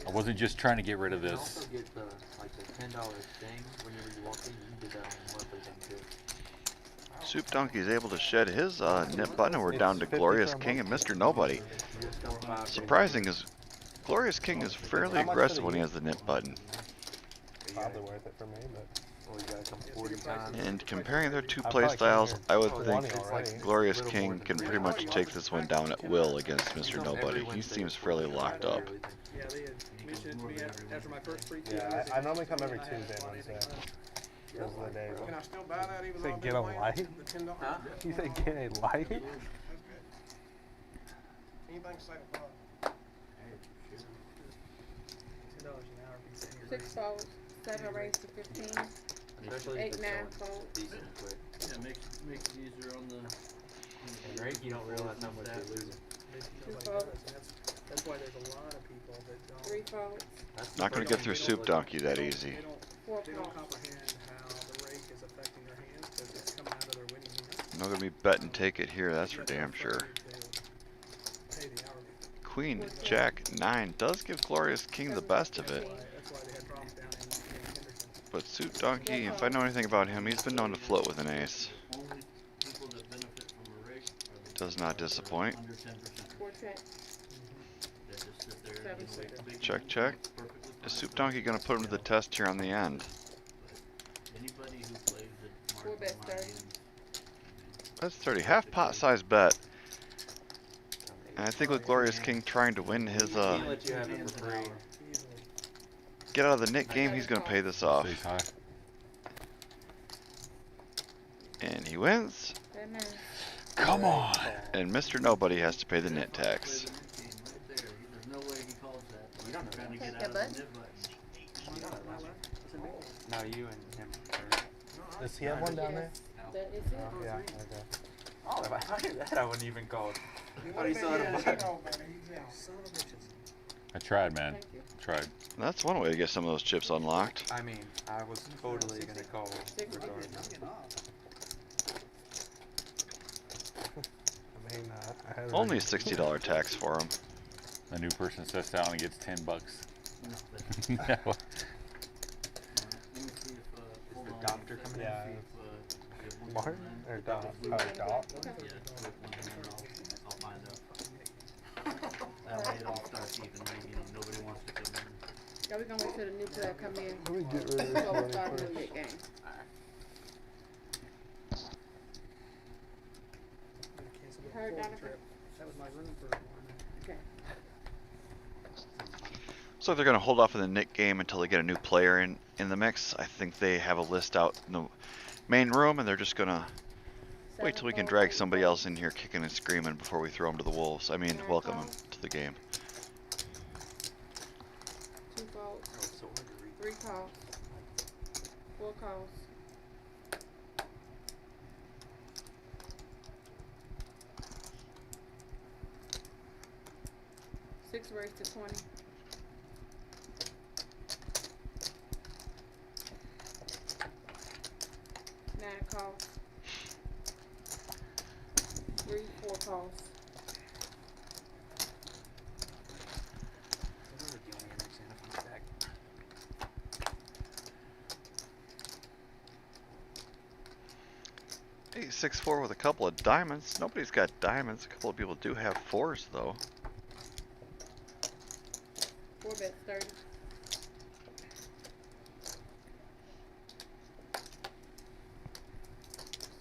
I wasn't just trying to get rid of You can this. also get the like the $10 thing whenever you walk in. You can get that on the monthly thing too. Soup Donkey is able to shed his nip button, and we're down to Glorious King and Mr. Nobody. Surprising is Glorious King is fairly aggressive when he has the nip button. Probably worth it for me, but. Well, you gotta come 40 times. And comparing their two I play probably came styles, here I would for think money already. Glorious King can pretty much take this one down at will against Mr. Nobody. He seems fairly locked up. Yeah, they had mentioned me after my first free Yeah, I normally come every Tuesday and Wednesday. Those are the days. Can I still buy that even You though say get a light? The $10? Huh? You say get a light? That's good. Anything to say to Bob? $10 an hour for you sitting here. 6 folds. 7 raised to 15. Especially 8, if it's 9 going fold. decent and quick. Yeah, makes it easier on the. And rank, you don't realize how much you're losing. Nobody does, and that's why there's a lot of people that don't. 3 folds. Not going to get through Soup Donkey that easy. They don't comprehend how the rake is affecting their hands because it's coming out of their winning hands. Not going to be bet and take it here, that's for damn sure. Pay the hourly. Queen Jack 9 does give Glorious King the best of it. That's why they had problems down in Henderson. But Soup Donkey, if I know anything about him, he's been known to float with an ace. Only people that benefit from a rake are the Does not disappoint. under 10%. 4 check. They just sit there and 7 wait big Check, money. check. Perfectly Is fine. Soup Donkey going to put him to the test here on the end? Anybody who plays at 4 bet marginal 30. margins, That's 30. Half pot size bet. And I think with Glorious King trying to win his, Can't let you have it for free. get out of the Nick game, he's going to pay this off. Stays high. And he wins. 10, 9. Come on. And Mr. Nobody has to pay the net tax. right there. There's no way he calls that. You don't know Trying to Take get that out button. of the nib button. No, you and him. Does he have one down there? That is it. Yeah, okay. Oh, if I knew that, I wouldn't even call it. I thought he still had a button. Son of bitches. I tried, man. Thank you. Tried. That's one way to get some of those chips unlocked. I mean, I was totally gonna call regardless. I mean, I had Only a $60 tax for him. A new person sets down and gets $10. Let me see if, hold the on. doctor coming in? Yeah. See if, we have one Martin more or in. Dot? Oh, Dot. Yeah, we have one more in. I'll find out. That way it all starts even, nobody wants to come in. Yeah, we're gonna wait till the new player come in. Let me get rid of this Before we money start the first. new game. Cancel the Heard, Florida Donovan? trip. That was my room for a while. Okay. So they're going to hold off in the Nick game until they get a new player in the mix. I think they have a list out in the main room, and they're just going to wait till we can drag somebody else in here kicking and screaming before we throw them to the wolves. I mean, welcome them to the game. 2 folds. Oh, it's so hard to read. 3 calls. 4 calls. Six raised to 20. 9 calls. 3, 4 calls. Those are the only understand if I'm stacked. Hey, 6-4 with a couple of diamonds. Nobody's got diamonds. A couple of people do have 4s, though. 4 bets 30.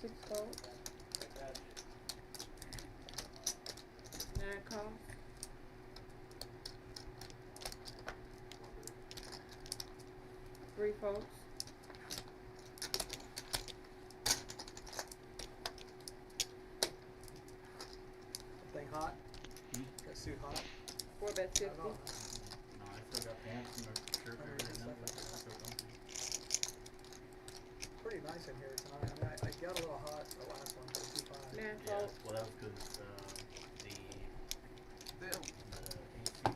6 folds. 9 calls. 3 folds. Thing hot? That suit hot? 4 bets 50. No, I still got pants and a shirt and everything. Pretty nice in here tonight. I mean, I got a little hot the last one, but Nine Yeah, folks. well, that was because the AC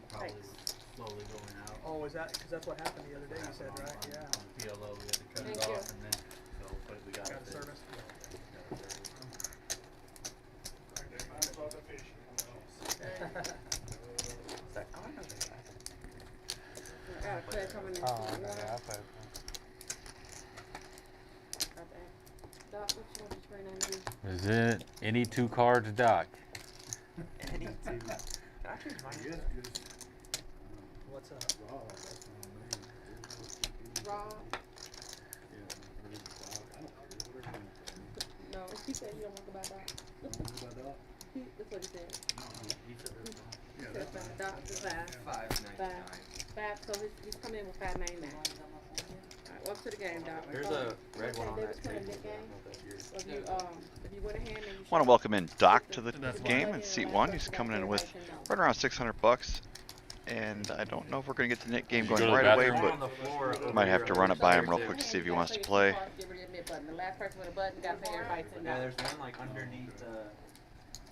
probably was slowly going out. Oh, is that, because that's what happened the other day, you That's said, what right? happened Yeah. on the PLO, we had to cut Thank it you. off, and then, so, but we got Got it a service. fixed. Got it serviced. I got a player coming in. Oh, seat okay, one. yeah, I played. Okay. Doc, what you want your screen name to be? Is it any 2 cards, Doc? Any two. Can I change mine? What's up? Rob? No, he said he don't want to go by Doc. That's what he said. He said five. Doc is five. Five, so he's coming in with $5.99. Alright, welcome to the game, Doc. There's a red one on David that playing table. the game. So if you win a hand, then you Want to should- welcome in Doc to the That's game fine. in seat 1. He's coming in with right around $600, and I don't know if we're gonna get the Nick game You go going to the right away, bathroom? On the floor but over might have here to on run the it by him side real too. quick to see if he You wants gotta to play play. your cards, get rid of the admit button. The last person with a button got to pay everybody $10. Yeah, there's one like underneath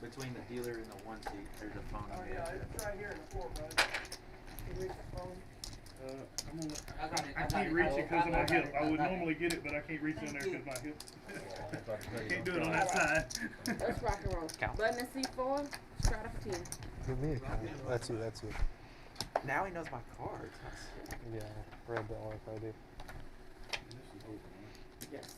between the dealer and the one seat. There's a phone. Oh, yeah, it's right here in the floor, bud. You reach your phone. I can't reach it because of my hip. I would normally get it, but I can't reach in there because my hip. Can't do it on that side. Let's rock and roll. Button and C4, straight up for 10. Give me a card. That's you, that's you. Now he knows my cards. Yeah, red don't work ID. Yes.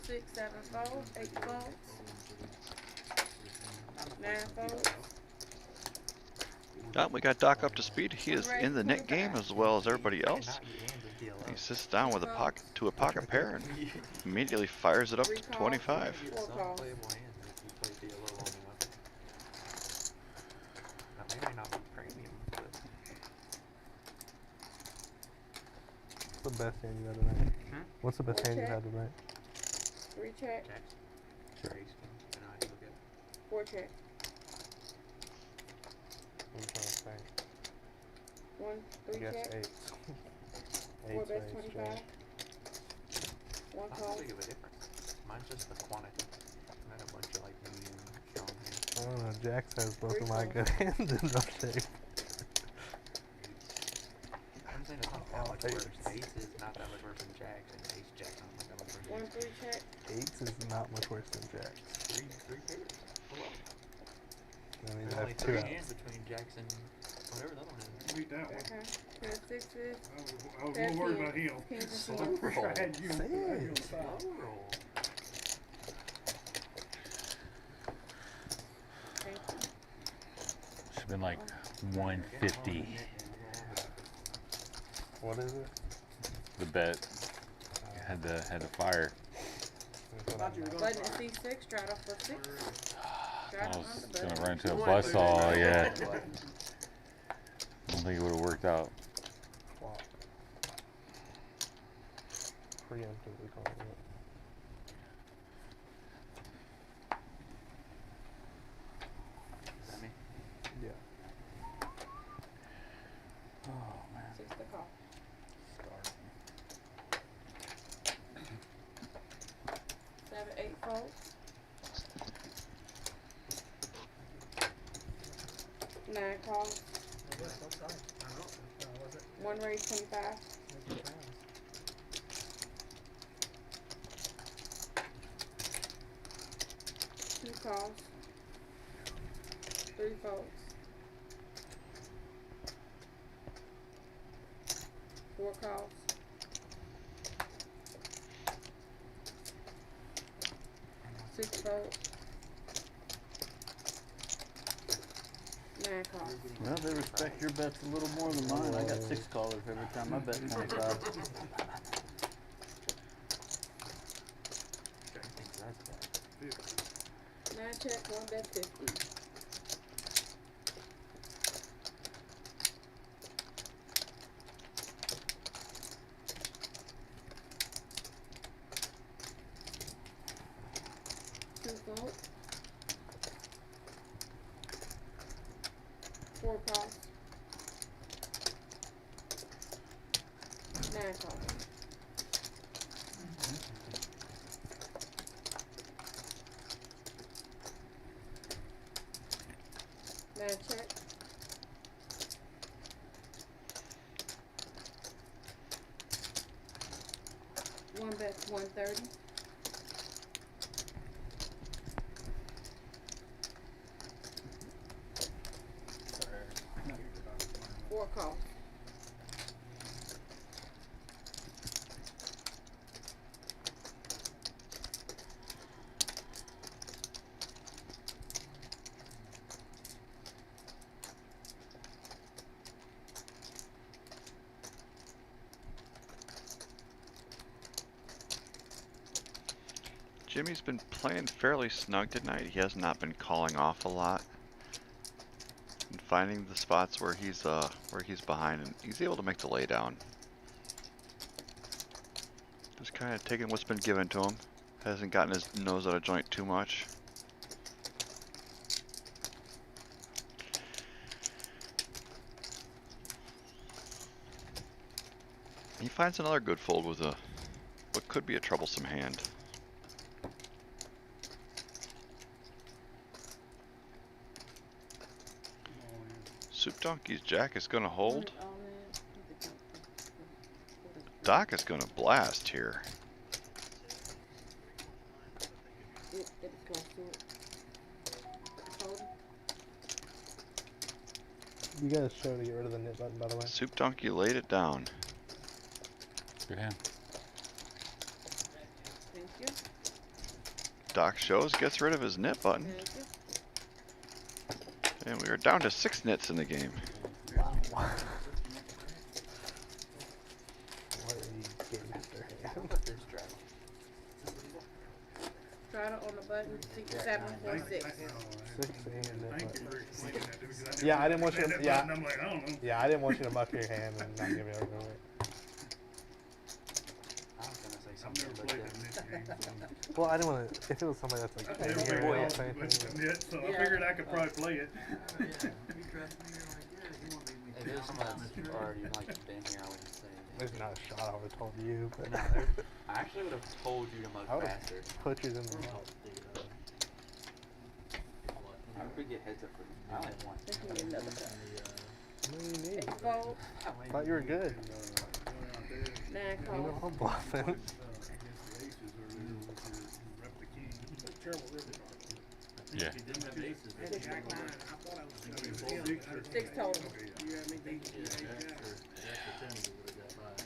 6, 7 folds, 8 folds, 9 folds. We got Doc up to speed. He is in the Nick game as well as everybody else. He sits down with a pocket pair and immediately fires it up to 25. It's unplayable hand if you play PLO long enough. Now, they may not be premium, but What's the best hand you had tonight? What's the best hand you had tonight? 3 check, Jacks. Raised them, and I look at 4 check, I'm trying to think. 1, 3 I guess check, 8. 4 8's best raised 25, jack. 1 not call. that big of a difference. Mine's just the quantity. And then a bunch of like medium strong hands. I don't know, Jax has both of my good hands in no shape. I'm saying it's not that much worse. Ace is not that much worse than Jacks, and Ace Jack's not that much worse 1, than 3 check, 8 is not much worse than Jax. three pairs. Hello. I mean, There's I only have 2 3 outs. hands between Jacks and whatever the other one is. Beat that one. okay, pair of 6s, I was more worried about him. kings Slow and roll. queens. I had you on Slow side. roll. Okay. Should've been like 150. What is it? The bet had the fire. Button and C6, straight off for 6. Straight I on was the gonna button. run into a buzzsaw. Yeah. I don't think it would have worked out. Flop. Preemptively calling it. Is that me? Yeah. Oh man. 6 to call. 7, 8 folds. 9 calls. Was it? 1 raise 25. 2 calls. 3 folds. 4 calls. 6 folds. 9 calls. Well, they respect your bets a little more than mine. I got 6 callers every time I bet 25. Jack thinks that's bad. 9 check, 1 bet 50. Fold. 4 calls. Nine call. Nine check. One bet 130. Four call. Jimmy's been playing fairly snug tonight. He has not been calling off a lot and finding the spots where he's behind, and he's able to make the laydown. Just kind of taking what's been given to him. Hasn't gotten his nose out of joint too much. He finds another good fold with what could be a troublesome hand. Soup Donkey's jack is going to hold. Doc is going to blast here. You gotta show to get rid of the knit button, by the way. Soup Donkey laid it down. Good hand. Thank you. Doc shows, gets rid of his knit button. And we are down to 6 nits in the game. Wow. What are you getting after him? Straddle on the button, 746. 6 and knit button. Yeah, I didn't want you to. Yeah, I didn't want you to muck your hand and not give it over it. Well, I didn't want to. If it was somebody that's like in here, I don't say anything. So I figured I could probably play it. If it was someone that's already like been here, I wouldn't say anything. There's not a shot I would have told you, but No, I actually would have told you to I mug would faster. put yours in the mouth. I could get heads up for you. I like one. What do you need? Fold. I thought you were good. Nine You call. know I'm bluffing. Yeah. 6 total.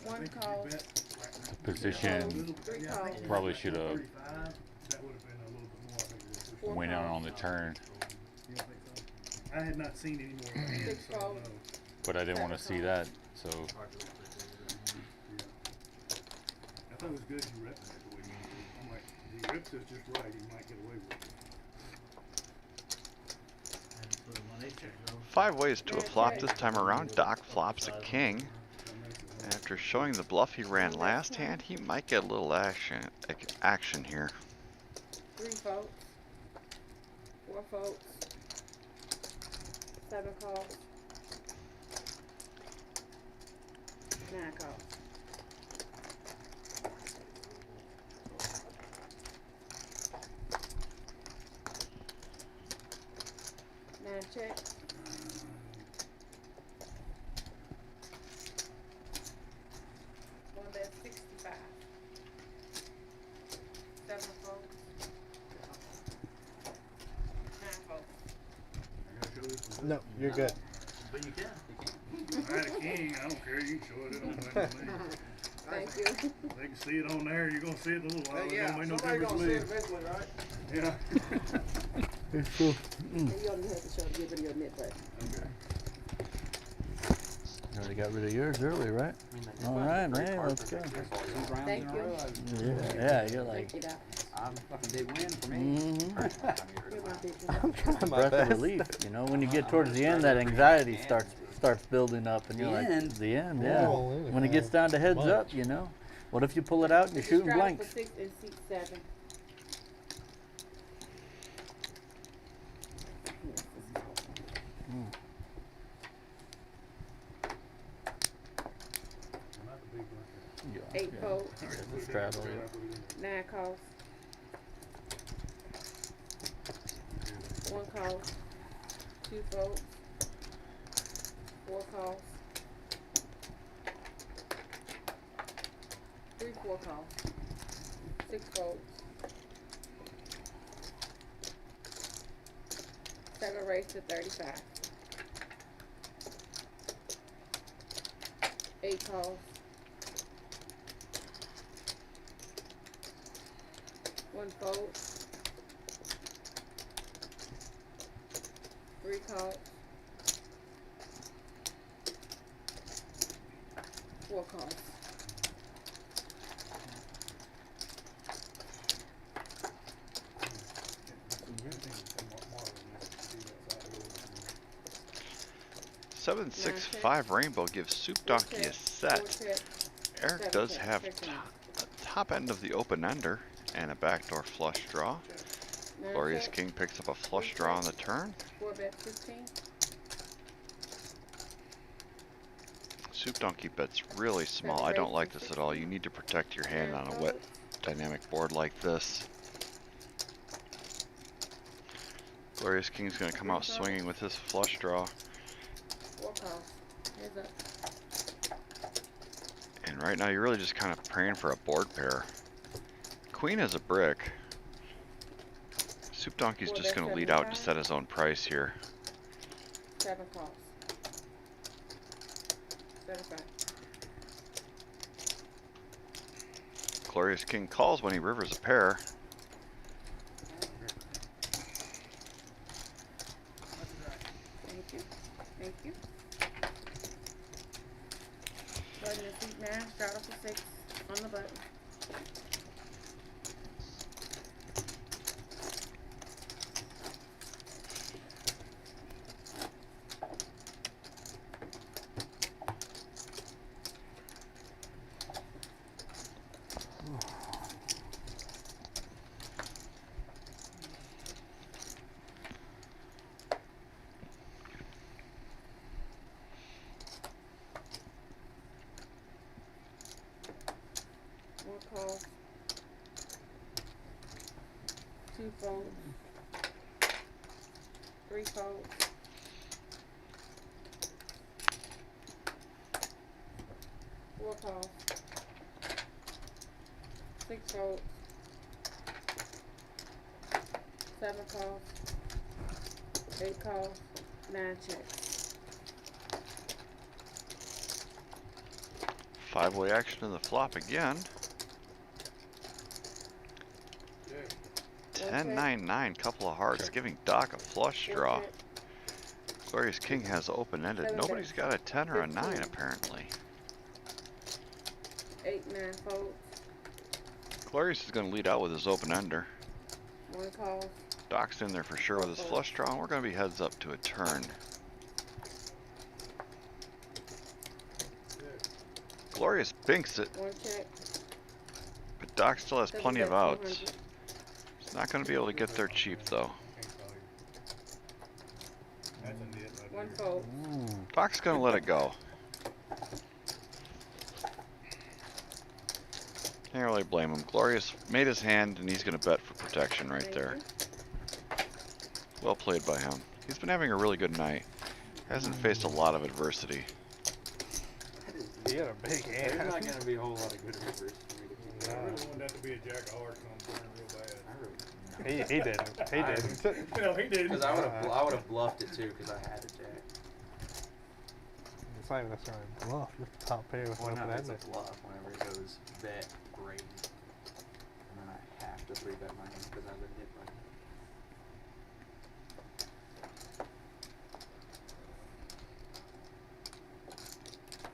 One call. Position. 3 call. Probably should have went out on the turn, I had not seen any more hands, 6 so fold. but I didn't want to see that. So I thought it was good you repped it the way you did. I'm like, he rips it just right, he might get away with it. 5 ways to a flop this time around. Doc flops a king. After showing the bluff he ran last hand, he might get a little action here. 3 folds. 4 folds. 7 calls. 9 calls. Nine check. One bet 65. 7 folds. 9 folds. No, you're good. But you can. I had a king, I don't care, you can show it, it don't matter to me. Thank you. They can see it on there, you're gonna see it in a little while, it don't make no somebody difference to gonna see me. it eventually, right? Yeah. It's cool. And you only have to show give them your net button. Okay. You already got rid of yours early, right? All right, man, let's go. Thank you. Yeah, you're like, Thank you, Doc. I'm fucking big win for me. You're my big one. I'm trying my breath of best. relief. You know, when you get towards the end, that anxiety starts building up, and you're The like, end? the end, yeah. Oh, When it gets down to heads much. up, you know. What if you pull it out and you're shooting Straddle blanks? for 6 and seat 7. Not the big one. 8 folds. Straddle. 9 calls. 1 call. 2 folds. 4 calls. 3 4 calls. 6 folds. 7 raised to 35. 8 calls. 1 fold. 3 calls. 4 calls. Seven, 6, 5 rainbow gives Soup Donkey a set. Eric does have the top end of the open ender and a backdoor flush draw. Glorious King picks up a flush draw on the turn. 4 bet 15. Soup Donkey bets really small. I don't like this at all. You need to protect your hand on a wet dynamic board like this. Glorious King's going to come out swinging with his flush draw. 4 calls. Heads up. And right now you're really just kind of praying for a board pair. Queen is a brick. Soup Donkey's just going to lead out to set his own price here. 7 calls. 75. Glorious King calls when he rivers a pair. Thank you. Thank you. Go ahead and seat now. Start off with 6 on the button. Calls. 2 folds. 3 folds. 4 calls. 6 folds. 7 calls. 8 calls. 9 checks. 5-way action to the flop again. 10-9-9, couple of hearts, giving Doc a flush draw. Glorious King has open-ended. Nobody's got a 10 or a 9 apparently. 8 9 folds. Glorious is going to lead out with his open-ender. 1 call. Doc's in there for sure with his flush draw, and we're going to be heads up to a turn. Glorious binks it, 1 check. but Doc still has plenty of outs. He's not going to be able to get there cheap though. 1 fold. Doc's going to let it go. Can't really blame him. Glorious made his hand, and he's going to bet for protection right there. Well played by him. He's been having a really good night. Hasn't faced a lot of adversity. He had a big hand. There's not going to be a whole lot of good adversity. I really wanted that to be a jack of hearts, so I'm playing real bad. He didn't. He didn't. No, he didn't. Because I would have bluffed it too, because I had a jack. It's not even necessarily a bluff. You're the top pair with Well, open no, it's ended. a bluff whenever it goes bet, raise. And then I have to 3-bet my hand because I've been hit by it.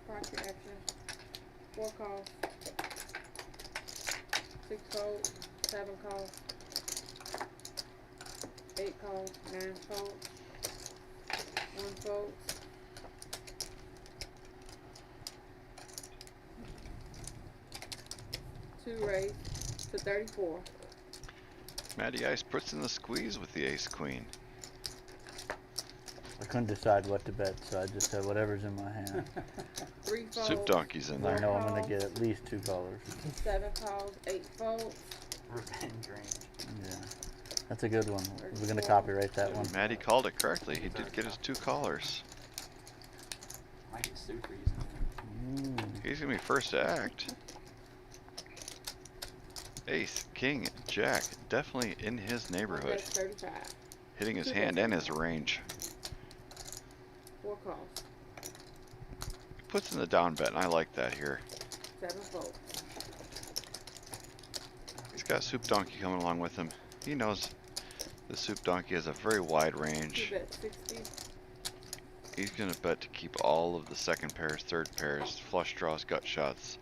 Pocket action. 4 calls. 6 folds. 7 calls. 8 calls. 9 folds. 1 fold. 2 raised to 34. Matty Ice puts in the squeeze with the ace queen. couldn't decide what to bet, so I just said whatever's in my hand. 3 folds. Soup donkey's in I there. know I'm gonna get at least 2 callers. 7 calls, 8 folds. Revenge range. Yeah, that's a good one. We're gonna copyright that one. Maddie called it correctly. He did get his 2 callers. Might get sued for using it. He's gonna be first to act. Ace, king, jack, definitely in his neighborhood. That's 35. Hitting his hand and his range. 4 calls. Puts in the down bet, and I like that here. 7 folds. He's got Soup Donkey coming along with him. He knows the Soup Donkey has a very wide range. 2 bet 60. He's gonna bet to keep all of the second pairs, third pairs, flush draws, gut shots,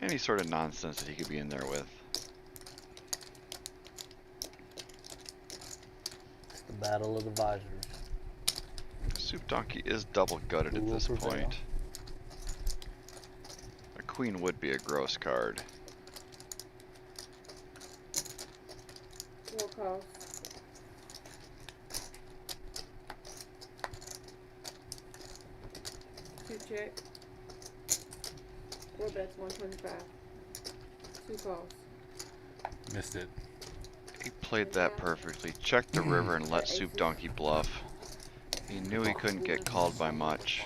any sort of nonsense that he could be in there with. It's the battle of the visors. Soup Donkey is double gutted at this point. A queen would be a gross card. 4 calls. Two check. 4 bets 125. 2 calls. Missed it. He played that perfectly. Checked the river and let Soup Donkey bluff. He knew he couldn't get called by much.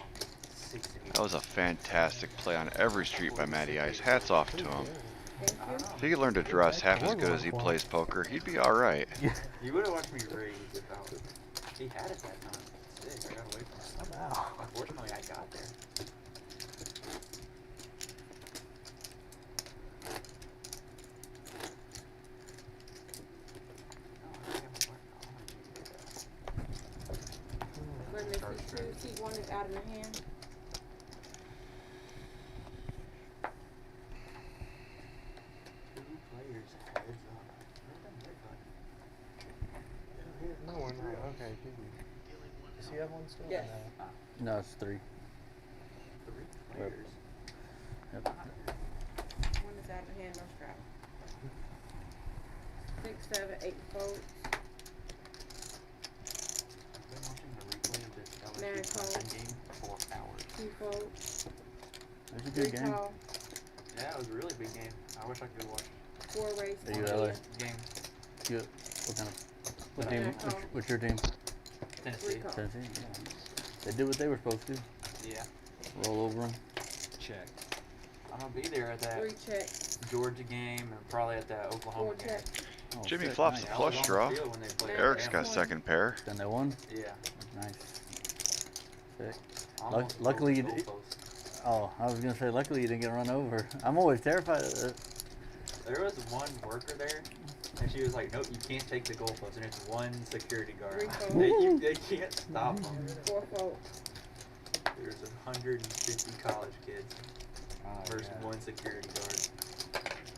That was a fantastic play on every street by Matty Ice. Hats off to him. If he could learn to dress half as good as he plays poker, he'd be alright. You would have watched me raise if he had it that time. Sick, I got away from it. Somehow. Unfortunately, I got there. When they see 2, seat 1 is out of the hand. No, we're not. Okay, good. Does he have one still? Yes. No, it's 3. 3 Yep. players. Yep. 1 is out of the hand, no strap. 6, 7, 8 folds. I've been watching the replay of this Man, LSU call. Clemson game for 4 hours. 2 folds. It was a 3 good game. call. Yeah, it was a really big game. I wish I could watch 4 race. Are you 1 LA? in. game. You, what kind of, what Yeah, team, call. what's your team? Tennessee. 3 calls. Tennessee? Yeah. They did what they were supposed to. Yeah. Roll over them. Check. I'm gonna be there at that 3 check. Georgia game and probably at that Oklahoma 4 game. check. Oh, Jimmy sick, flops nice. the I was flush on the draw. field when they played Eric's Alabama. got second pair. Then they won? Yeah. Nice. Sick. Almost Luckily you over did. goalpost. Oh, I was gonna say, luckily you didn't get run over. I'm always terrified of it. There was one worker there, and she was like, "Nope, you can't take the goalpost." And it's one security guard. 3 folds. They can't stop them. 4 folds. There's 150 college kids versus one security guard.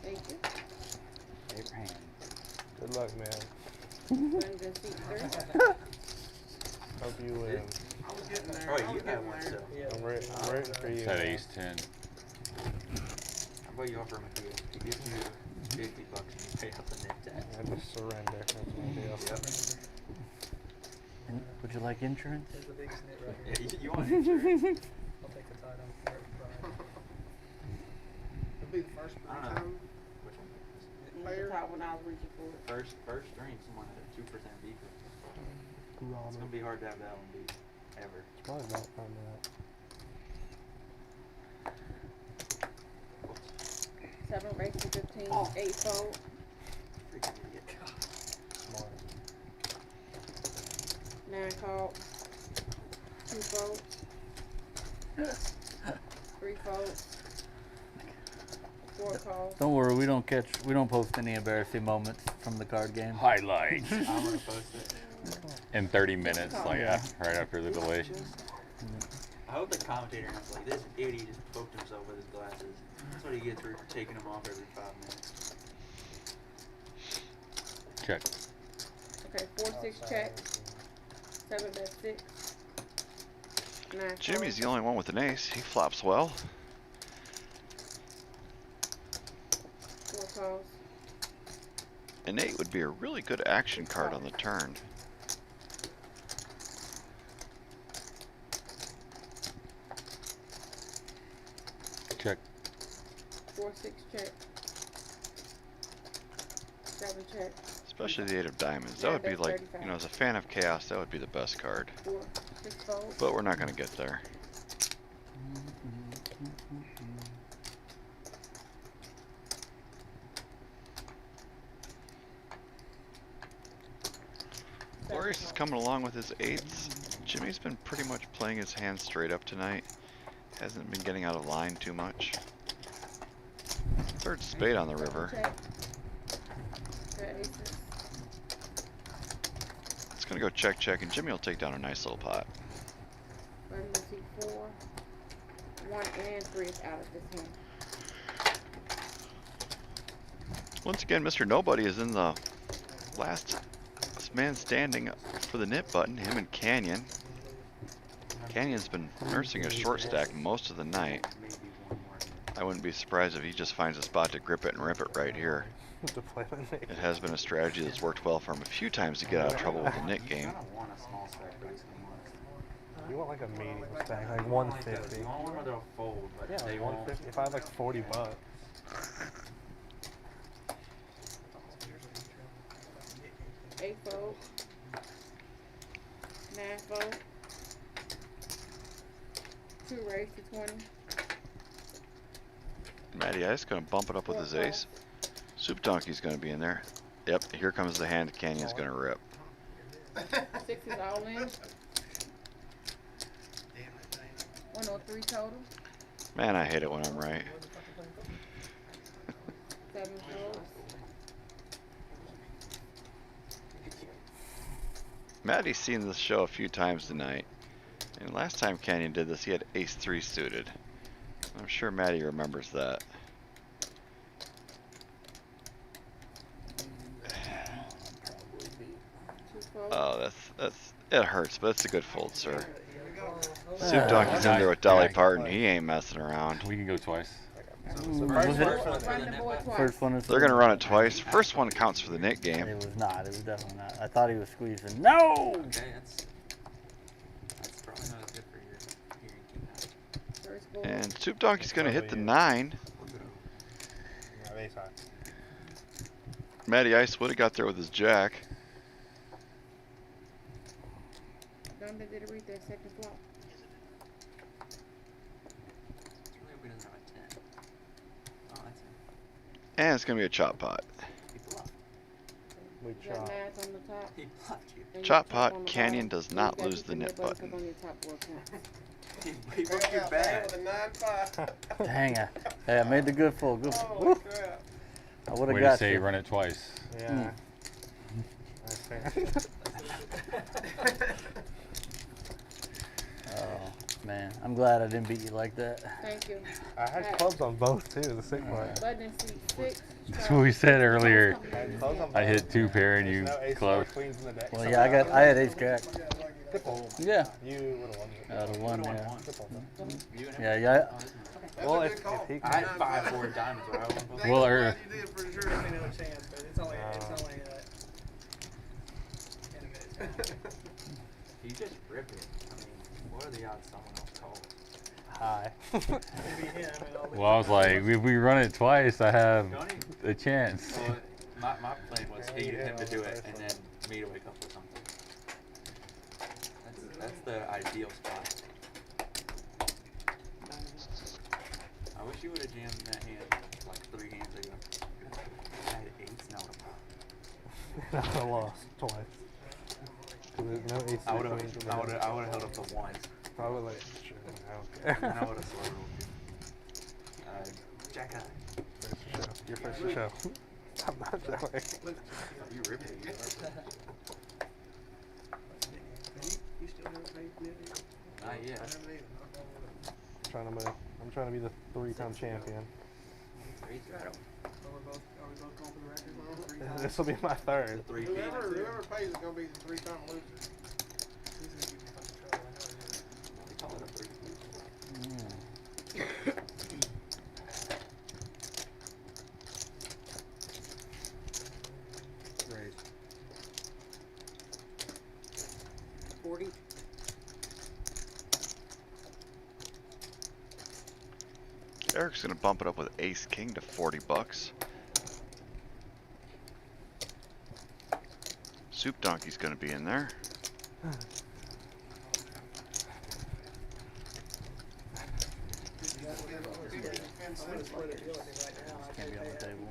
Thank you. Abraham. Good luck, man. Brendan, seat 3. Hope you win. I was getting there. Oh, I you was had getting one there. still. I'm rooting for you. It's at man. ace 10. How about you offer him a deal? He gives you $50 and you pay out the net tax. I just surrender. That's what I do. Yep. Would you like insurance? There's the big snit right Yeah, here. you want insurance? I'll take the title. It'll be the first I don't know. time. Which one? The top when I was reaching for it. First string, someone had a 2% beat. It's gonna be hard to have that one beat ever. It's probably not fun to 7 race to 15. Oh. 8 fold. Freaking idiot. Smart. 9 call. 2 fold. 3 fold. 4 calls. Don't worry, we don't post any embarrassing moments from the card game. Highlights. I'm gonna post it. In 30 minutes, like right after the delay. I hope the commentator is like, this idiot just poked himself with his glasses. That's what he gets for taking them off every 5 minutes. Check. Okay, 4, 6 check. 7 bet 6. 9 Jimmy's call. the only one with an ace. He flops well. 4 calls. An 8 would be a really good action card on the turn. Check. 4-6 check. 7 check. Especially the 8 of diamonds. That would be like, you know, as a fan of chaos, that would be the best card. 4-6 fold. But we're not going to get there. Glorious is coming along with his 8s. Jimmy's been pretty much playing his hand straight up tonight. Hasn't been getting out of line too much. Third spade on the river. It's going to go check, check, and Jimmy will take down a nice little pot. 4, 1 and 3 is out of this hand. Once again, Mr. Nobody is in the last man standing for the nit button, him and Canyon. Canyon's been nursing a short stack most of the night. I wouldn't be surprised if he just finds a spot to grip it and rip it right here. It has been a strategy that's worked well for him a few times to get out of trouble with the nit game. You want like a medium stack, like 150. They'll fold, but yeah, like 150. If I had like 40 bucks. 8 fold. 9 fold. 2 raise to 20. Matty Ice going to bump it up with his ace. Soup Donkey's going to be in there. Yep, here comes the hand Canyon's going to rip. 6 is all in. 103 total. Man, I hate it when I'm right. 7 folds. Matty's seen this show a few times tonight. And last time Canyon did this, he had ace-3 suited. I'm sure Matty remembers that. Oh, it hurts, but it's a good fold, sir. Soup Donkey's in there with Dolly Parton. He ain't messing around. We can go twice. First one is. They're gonna run it twice. First one counts for the nit game. It was not. It was definitely not. I thought he was squeezing. No. Okay, that's probably not good for your hearing. And Soup Donkey's gonna hit the 9. Matty Ice would have got there with his jack. Did it read that second flop? And it's gonna be a chop pot. We chop. Math on the top. He bluffed you. Chop pot. Canyon does not lose the nit button. He broke your bag. Dang it. Hey, I made the good fold. Good fold. Woo. I would have Way got to say you. run it twice. Yeah. Oh man, I'm glad I didn't beat you like that. Thank you. I had clubs on both too, the 6 one. Button and seat 6. That's what we said earlier. I hit 2 pair and you club. Well, yeah, I had ace jack. Yeah. You would have won. Out of one, yeah. Yeah, yeah. Well, if he I had 5-4 diamonds. Well, You did for sure have another chance, but it's only You just rip it. I mean, what are the odds someone else calls? high. Well, I was like, if we run it twice, I have a chance. Well, my plan was him to do it and then me to wake up with something. That's the ideal spot. I wish you would have jammed that hand like 3 hands ago. I had 8s now. I lost twice. No ace. I would have held up the 1s. Probably like, sure, I don't care. And I would have slowed Jack high. First to show. Your first to show. I'm not showing. You ripped it. You still haven't paid Nick? Not yet. I'm trying to be the 3-time champion. Are we both going for the record? 3 times? This will be my 3rd. Whoever pays is going to be the 3-time loser. Raise. 40. Eric's gonna bump it up with ace king to 40 bucks. Soup Donkey's gonna be in there. Can't be on the table.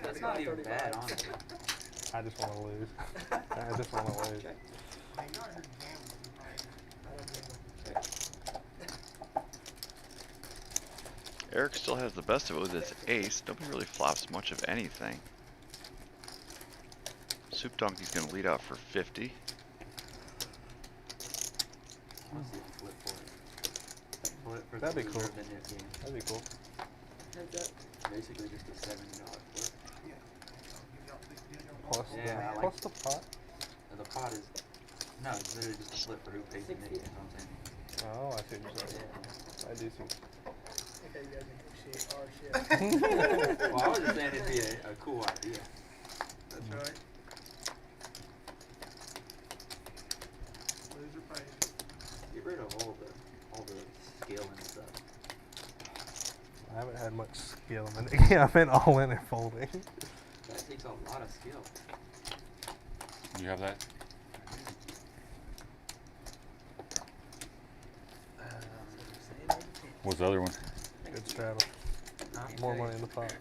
That's not even bad, honestly. I just want to lose. I just want to lose. Eric still has the best of it with his ace. Nobody really flops much of anything. Soup Donkey's gonna lead out for 50. That'd be cool. That'd be cool. Basically just a $70 flip. Plus, Yeah, I plus like the pot. the pot is no, it's literally just a flip for who pays the nit. You know what I'm saying? Oh, I see what you're saying. I do see. Okay, you guys negotiate our shit. Well, I was just saying it'd be a cool idea. That's right. Loser pays. Get rid of all the skill and stuff. I haven't had much skill in it. Yeah, I've been all in and folding. That takes a lot of skill. You have that? What's the other one? Good straddle. More money in the pot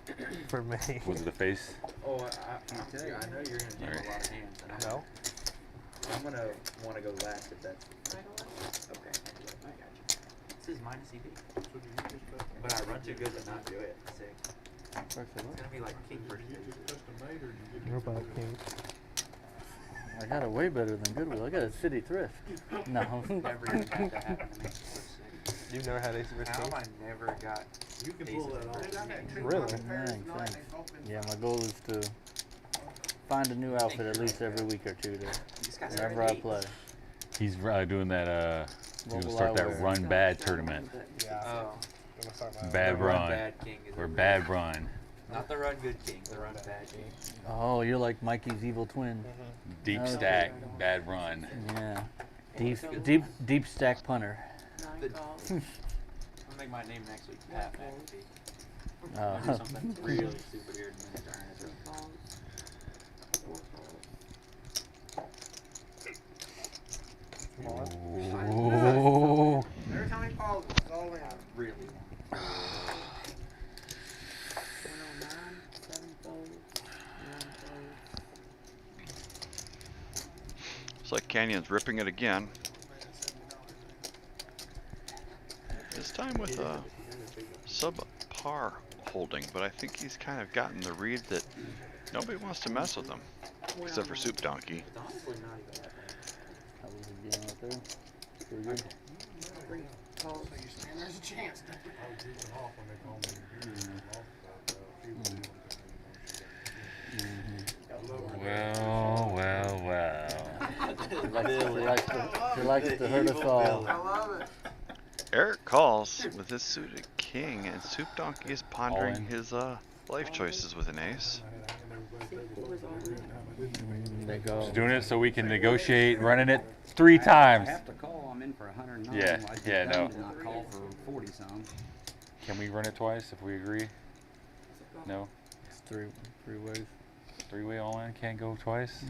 for me. Was it the face? Oh, I know you're gonna jam a lot of hands. And No. I'm gonna want to go last if that's okay. I got you. This is minus EV. But I run too good to not do it. Sick. It's gonna be like king versus You're about king. I got it way better than Goodwill. I got a city thrift. No. Never even had that happen to me. You've never had ace versus How king? have I never got You can pull that off. Really? Thanks. Yeah, my goal is to find a new outfit at least every week or two whenever I play. He's doing that, he's What gonna will start I that wear? run bad tournament. Yeah. Oh, Gonna start my Bad the run. Bad king is Or a bad run. not the run good king, the run bad king. Oh, you're like Mikey's evil twin. Deep Okay. stack, bad run. Yeah. Deep stack punter. I'll make my name next week Pat McAfee. Oh. Do something really stupid here in the turn. Oh. Every time he calls, it's all in. Really. 109, 7 folds, 9 folds. Looks like Canyon's ripping it again. This time with a subpar holding, but I think he's kind of gotten the read that nobody wants to mess with him, except for Soup Donkey. That was a game right there. Pretty good. So you're saying there's a chance. Well. He likes to hurt us all. I love it. Eric calls with his suited king, and Soup Donkey is pondering his life choices with an ace. They go. He's doing it so we can negotiate running it 3 times. I have to call. I'm in for 109. Yeah, I just yeah, no. did not call for 40 some. Can we run it twice if we agree? No? It's three ways. 3-way all in, can't go twice?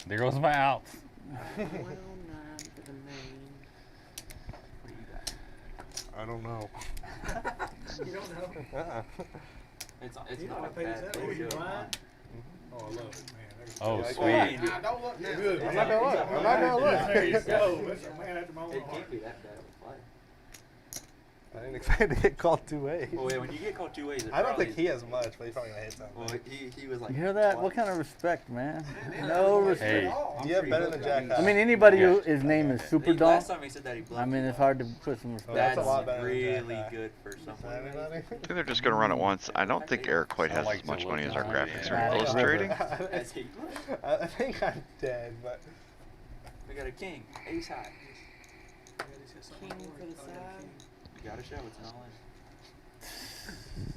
There goes my outs. 109 for the main. What do you got? I don't know. You don't know? It's You not know a I paid bad that. thing. Oh, you to lying? Oh, I love it, man. Oh, Yeah, sweet. Nah, don't look now. Good. I'm not gonna look. I'm not gonna look. There you go. That's a man after my own It heart. can't be that bad of a play. I didn't expect to get called 2 ways. Well, yeah, when you get called 2 ways, it I don't probably think he has much, but he's probably gonna hit something. Well, he was like. You hear that? What kind of respect, man? No respect. Hey. You have better than Jack High. I mean, anybody who his name is Super Donk. Last time he said that he bluffed. I mean, it's hard to put some respect. That's a That's lot better than really Jack High. good for someone. Anybody? I think they're just going to run it once. I don't think Eric quite has as much money as our graphics are illustrating. As he- I think I'm dead, but We got a king, ace high. King for the side. You gotta show it's an all in.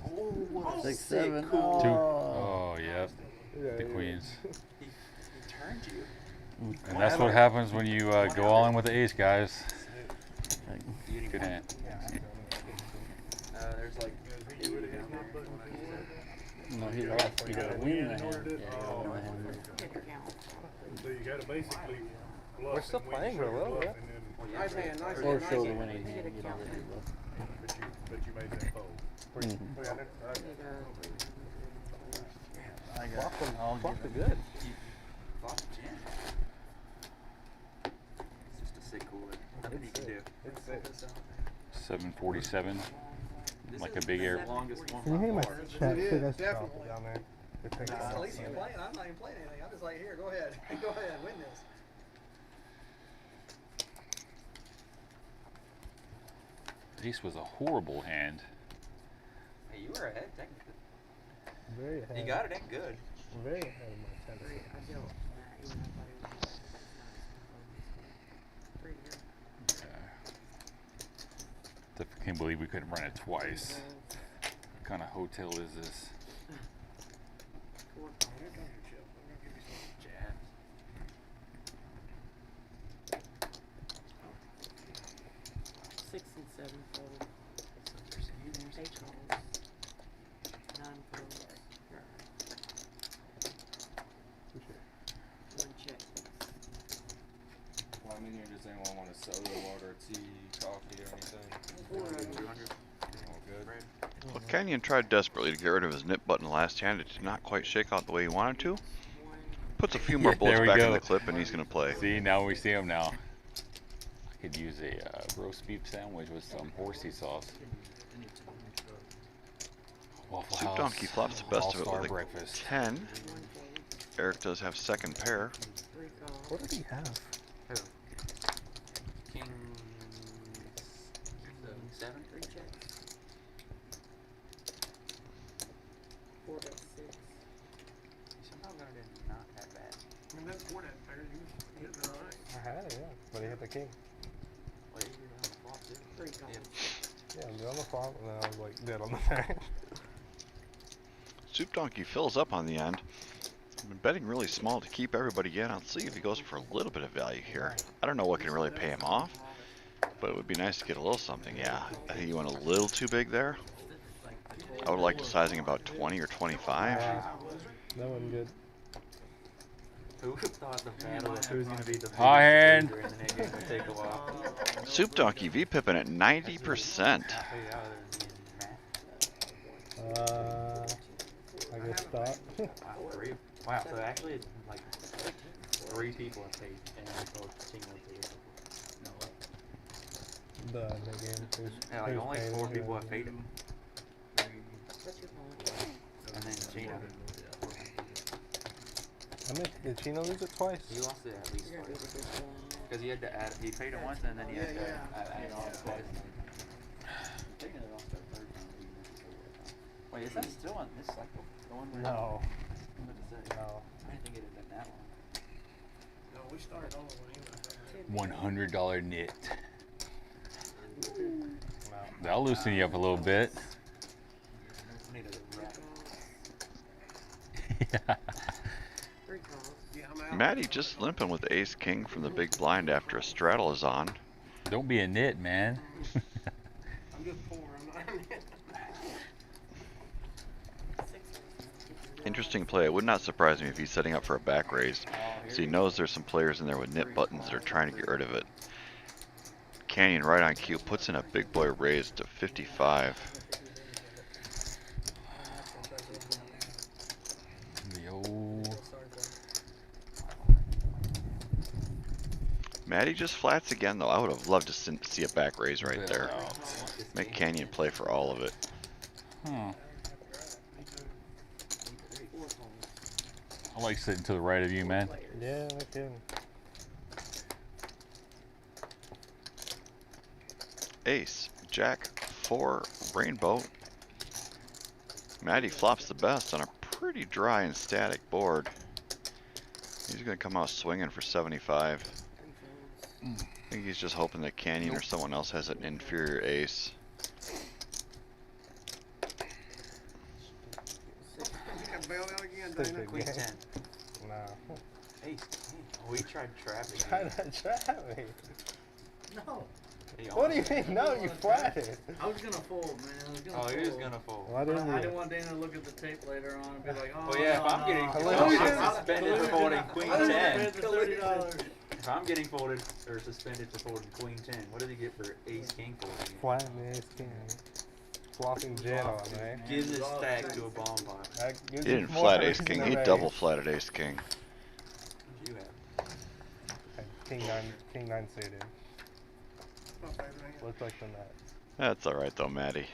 Oh, what a 6, sick, 7. cool. 2. Oh. Oh, yep. The queens. He turned you. And that's what happens when you go all in with the ace, guys. Good hand. it's like. No, he lost. He got a win in the hand. order to- Yeah, he got a win in the hand. So you gotta basically bluff. We're still and when you playing show for a your little bluff bit. and then- Nice hand, nice Or hand, show nice the hand. winning hand. You know, really bluff. But you made that fold. Mhm. 300. I got. Flop I'll flop give it it. good. Flop the jam. It's just a sick cooler. Nothing you can do. It's sick. 747. This Like is a big the air. longest one Can you hear my by far. chat? It too? is, That's definitely. Down there. It takes a At while. least you're playing. I'm not even playing anything. I'm just like, here, go ahead. Go ahead, win this. Ace was a horrible hand. Hey, you were ahead technically. Very ahead. You got it in good. Very ahead of my tendency. Can't believe we couldn't run it twice. What kind of hotel is this? Jams. Six and seven fold. Eight calls. Nine folds. One check. Well, I mean, here, does anyone want a soda, water, tea, coffee, or anything? 200. All good. Well, Canyon tried desperately to get rid of his nip button last hand. It did not quite shake out the way he wanted to. Puts a few more bullets There we back in go. the clip, and he's going to play. See, now we see him now. I could use a roast beef sandwich with some horsey sauce. Waffle Soup House. Donkey flops the best of it All-Star with a breakfast. 10. Eric does have second pair. What did he have? Who? King 7? 3 checks. 4 bet 6. Somehow got it in not that bad. I mean, that's four that pair. You did it all right. I had it, yeah. But he hit the king. Well, you did have a flop too. 3 calls. Yeah, I'm on the flop, and then I was like dead on the turn. Soup Donkey fills up on the end. I've been betting really small to keep everybody in. I'll see if he goes for a little bit of value here. I don't know what can really pay him off, but it would be nice to get a little something. Yeah, I think you went a little too big there. I would like to sizing about 20 or 25. That wasn't good. Who would have thought the battle of who's going to be the biggest High hand. loser in the net game would take a while? Soup Donkey V-pipping at 90%. I guess stop. Wow, so actually it's like 3 people have paid and then both single paid. The game. Yeah, like only who's 4 paying people who? have paid him. And then Gina. I mean, did Chino lose it twice? He lost it at least twice. Because he had to add, he paid it once and then he had to add it on twice. Wait, is that still on this cycle? The one where No. What is that? No. I didn't think it had been that long. No, we started on one anyway. $100 knit. No. That'll loosen you up a little bit. I need a wrap. Yeah. 3 calls. Yeah, I'm out. Maddie just limping with ace king from the big blind after a straddle is on. Don't be a nit, man. I'm just poor. I'm not. Interesting play. It would not surprise me if he's setting up for a back raise. So he knows there's some players in there with nip buttons that are trying to get rid of it. Canyon right on cue puts in a big boy raise to 55. The old... Maddie just flats again though. I would have loved to see a back raise right there. Make Canyon play for all of it. Hmm. I like sitting to the right of you, man. Yeah, I can. Ace, Jack, 4, Rainbow. Maddie flops the best on a pretty dry and static board. He's going to come out swinging for 75. I think he's just hoping that Canyon or someone else has an inferior ace. You can bail out again, Stupid Dana. Queen game. 10. No. Hey, we tried trapping. Try to trap me. No. What do you mean? No, you flatted. I was gonna fold, man. I was gonna Oh, fold. he was gonna fold. Why But didn't I you? didn't want Dana to look at the tape later on and be like, oh, Well, yeah, no, if I'm getting no. suspended for folding queen I didn't 10. pay the $30. If I'm getting folded or suspended for folding queen 10, what does he get for ace king folding? Flat the ace king. Flopping jet on, man. Gives his stack to a bomb pot. He didn't flat ace king, he double flatted ace king. What do you have? King 9 suited. Looked like the nut. That's alright though, Maddie.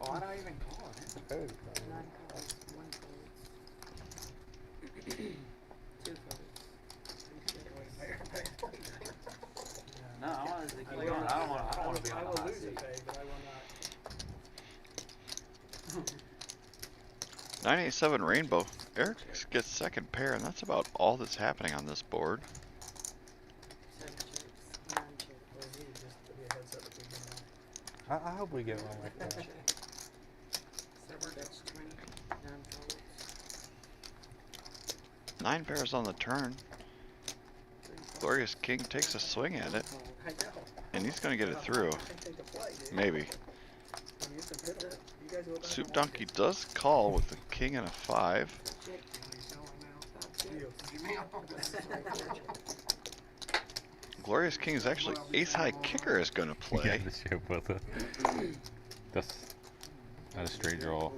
Oh, why not even call it? No, I want to keep going. I don't want to be on the hot seat. 987 rainbow. Eric gets second pair, and that's about all that's happening on this board. I hope we get one like that. 9 pairs on the turn. Glorious King takes a swing at it, and he's going to get it through. Maybe. Soup Donkey does call with the king and a 5. Glorious King is actually ace high kicker is going to play. Yeah, the shit with it. That's not a straight draw.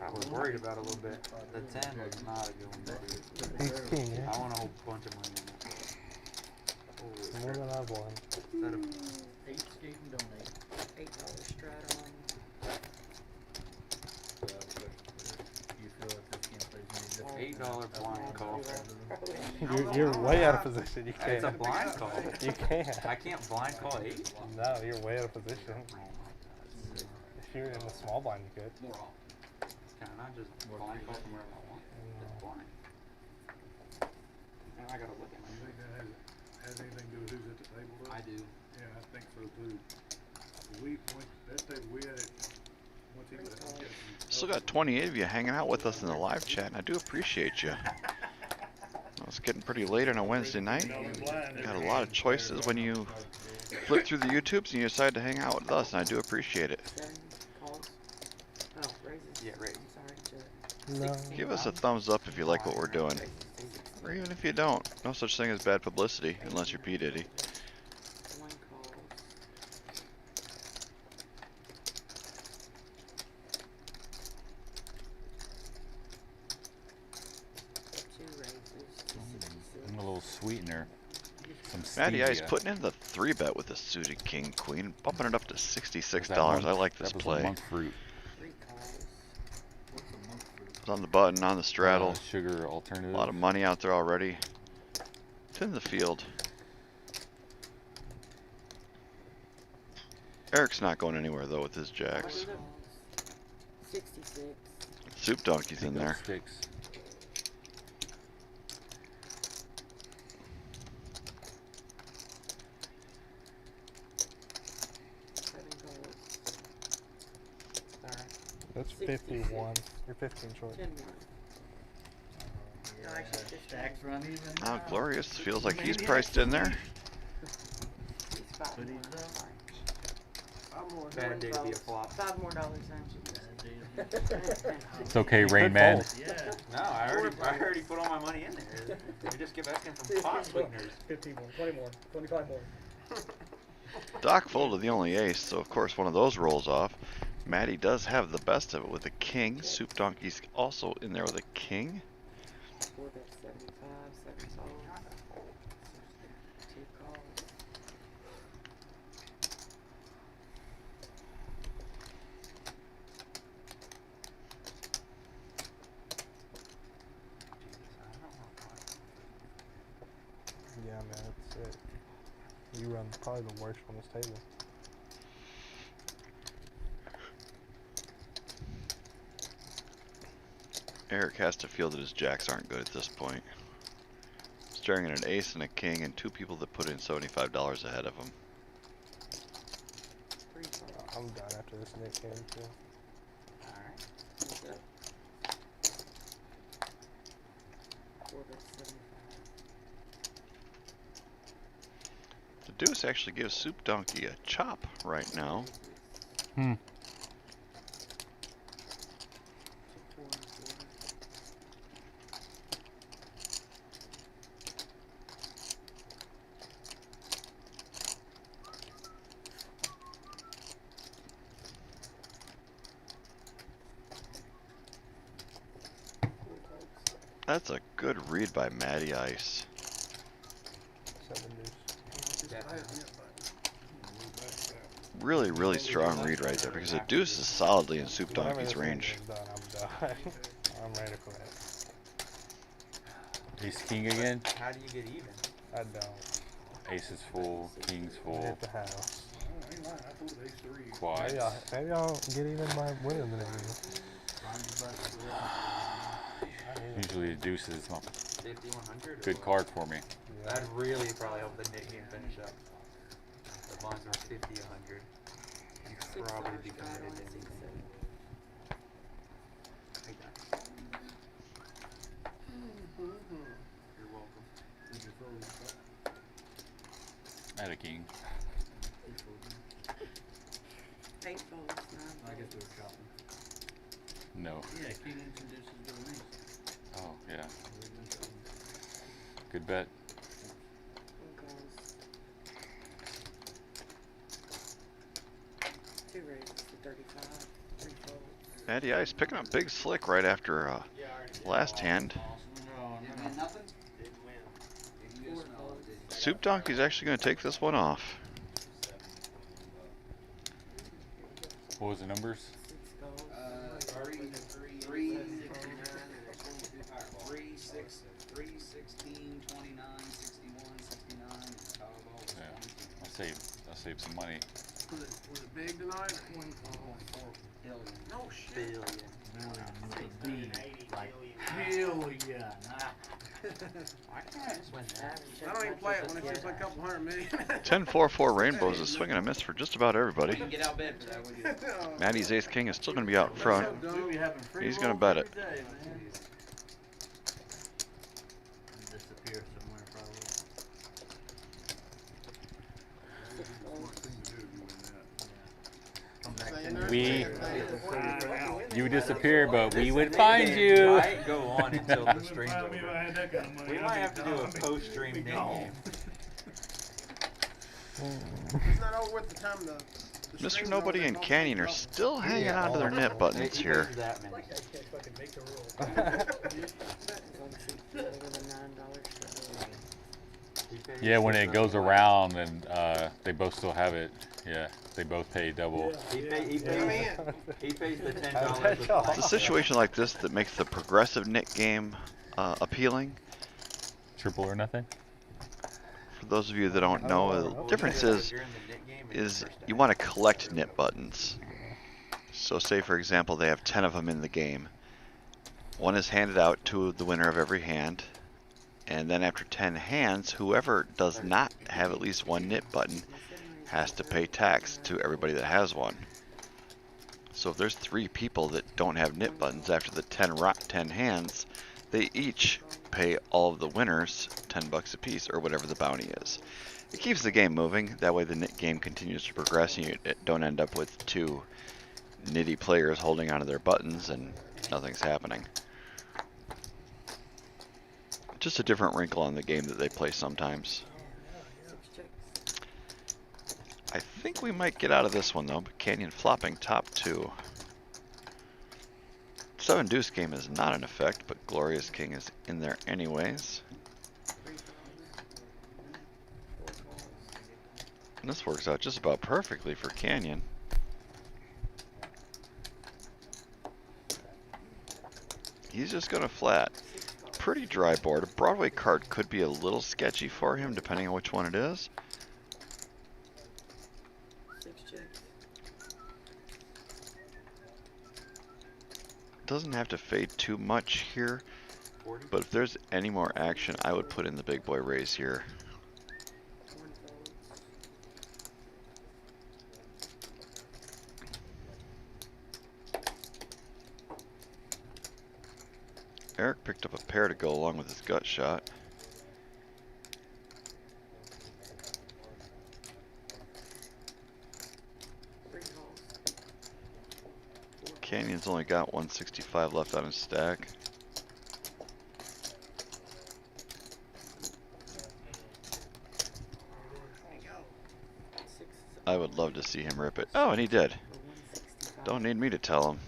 I was worried about a little bit. The 10 was not a good one. Ace king, yeah. I want a whole bunch of money in that. More than I've won. Instead of 8 skate and donate. $8 strata on. You feel like this game plays any different? $8 blind call. You're way out of position. You can't. It's a blind call. You can't. I can't blind call 8? No, you're way out of position. If you're in the small blind, you could. Can I not just blind call from wherever I want? Just blind. Now I gotta look at my You think that has anything to do with who's at the table though? I do. Yeah, I think so too. That table we had it, once he was Still got 28 of you hanging out with us in the live chat, and I do appreciate you. It's getting pretty late on a Wednesday night. Got a lot of choices when you flip through the YouTubes and you decide to hang out with us, and I do appreciate it. Yeah, right. No. Give us a thumbs up if you like what we're doing. Or even if you don't. No such thing as bad publicity, unless you're P. Diddy. I'm a little sweetener. Some Matty Ice stevia. putting in the 3-bet with the suited king queen, bumping it up to $66. Monk- I like this that was play. a monk fruit. It's on the button, on the straddle. Sugar alternative. A lot of money out there already. It's in the field. Eric's not going anywhere though with his jacks. 66. Soup Donkey's in there. Sticks. That's 51. You're 15 short. Stacks run even. Oh, Glorious feels like he's priced in there. But he's up. Bad day to be a flop. $5 more, It's okay, Rain Man. Yeah. No, I already put all my money in there. You just keep asking for pot sweeteners. 15 more, 20 more, 25 more. Doc folded the only ace, so of course one of those rolls off. Matty does have the best of it with a king. Soup Donkey's also in there with a king. 4 bet 75, 7 calls. 2 calls. Yeah, man, that's it. You run probably the worst on this table. Eric has to feel that his jacks aren't good at this point. Staring at an ace and a king and 2 people that put in $75 ahead of him. I'm done after this Nick game too. Alright. The deuce actually gives Soup Donkey a chop right now. That's a good read by Matty Ice. Really, really strong read right there because the deuce is solidly in Soup Donkey's range. I'm ready for it. Ace king again? How do you get even? I don't. Ace is full, king's full. Hit the house. Quads. Maybe I'll get even by winning the game. Usually the deuce is a 50, 100? good card for me. That'd really probably help the Nick game finish up. The bonds are 50, 100. You could probably be committed in. You're welcome. I had a king. I guess we were shopping. No. Yeah, king introduces the release. Oh, yeah. Good bet. Two raises to 35. 3 folds. Matty Ice picking up big slick right after last hand. Soup Donkey's actually going to take this one off. What was the numbers? 3, 16, 29, 61, 69. Yeah, I'll save some money. Was it big tonight? No shit. Billion. Why can't I just win that? I don't even play it when it's just like a couple hundred million. 10-4-4 Rainbows is swinging a miss for just about everybody. Get out bed for that, would you? Matty's ace king is still going to be out front. He's going to bet it. Disappear somewhere We, you disappear, but we would find you. Might go on until the stream's over. We might have to do a post-stream Nick game. It's not over with the time the Mr. Nobody and Canyon are still hanging on to their net buttons here. Yeah, when it goes around and they both still have it. Yeah, they both pay double. He pays the $10. It's a situation like this that makes the progressive Nick game appealing. Triple or nothing? For those of you that don't know, the difference is you want to collect nit buttons. So say for example they have 10 of them in the game. One is handed out to the winner of every hand, and then after 10 hands, whoever does not have at least one nit button has to pay tax to everybody that has one. So if there's 3 people that don't have nit buttons after the 10 hands, they each pay all of the winners $10 a piece, or whatever the bounty is. It keeps the game moving. That way the nit game continues to progress and you don't end up with 2 nitty players holding onto their buttons and nothing's happening. Just a different wrinkle on the game that they play sometimes. I think we might get out of this one though, but Canyon flopping top 2. 7 deuce game is not in effect, but Glorious King is in there anyways. And this works out just about perfectly for Canyon. He's just gonna flat. Pretty dry board. A Broadway card could be a little sketchy for him depending on which one it is. Doesn't have to fade too much here, but if there's any more action, I would put in the big boy raise here. Eric picked up a pair to go along with his gut shot. Canyon's only got 165 left on his stack. I would love to see him rip it. Oh, and he did. Don't need me to tell him.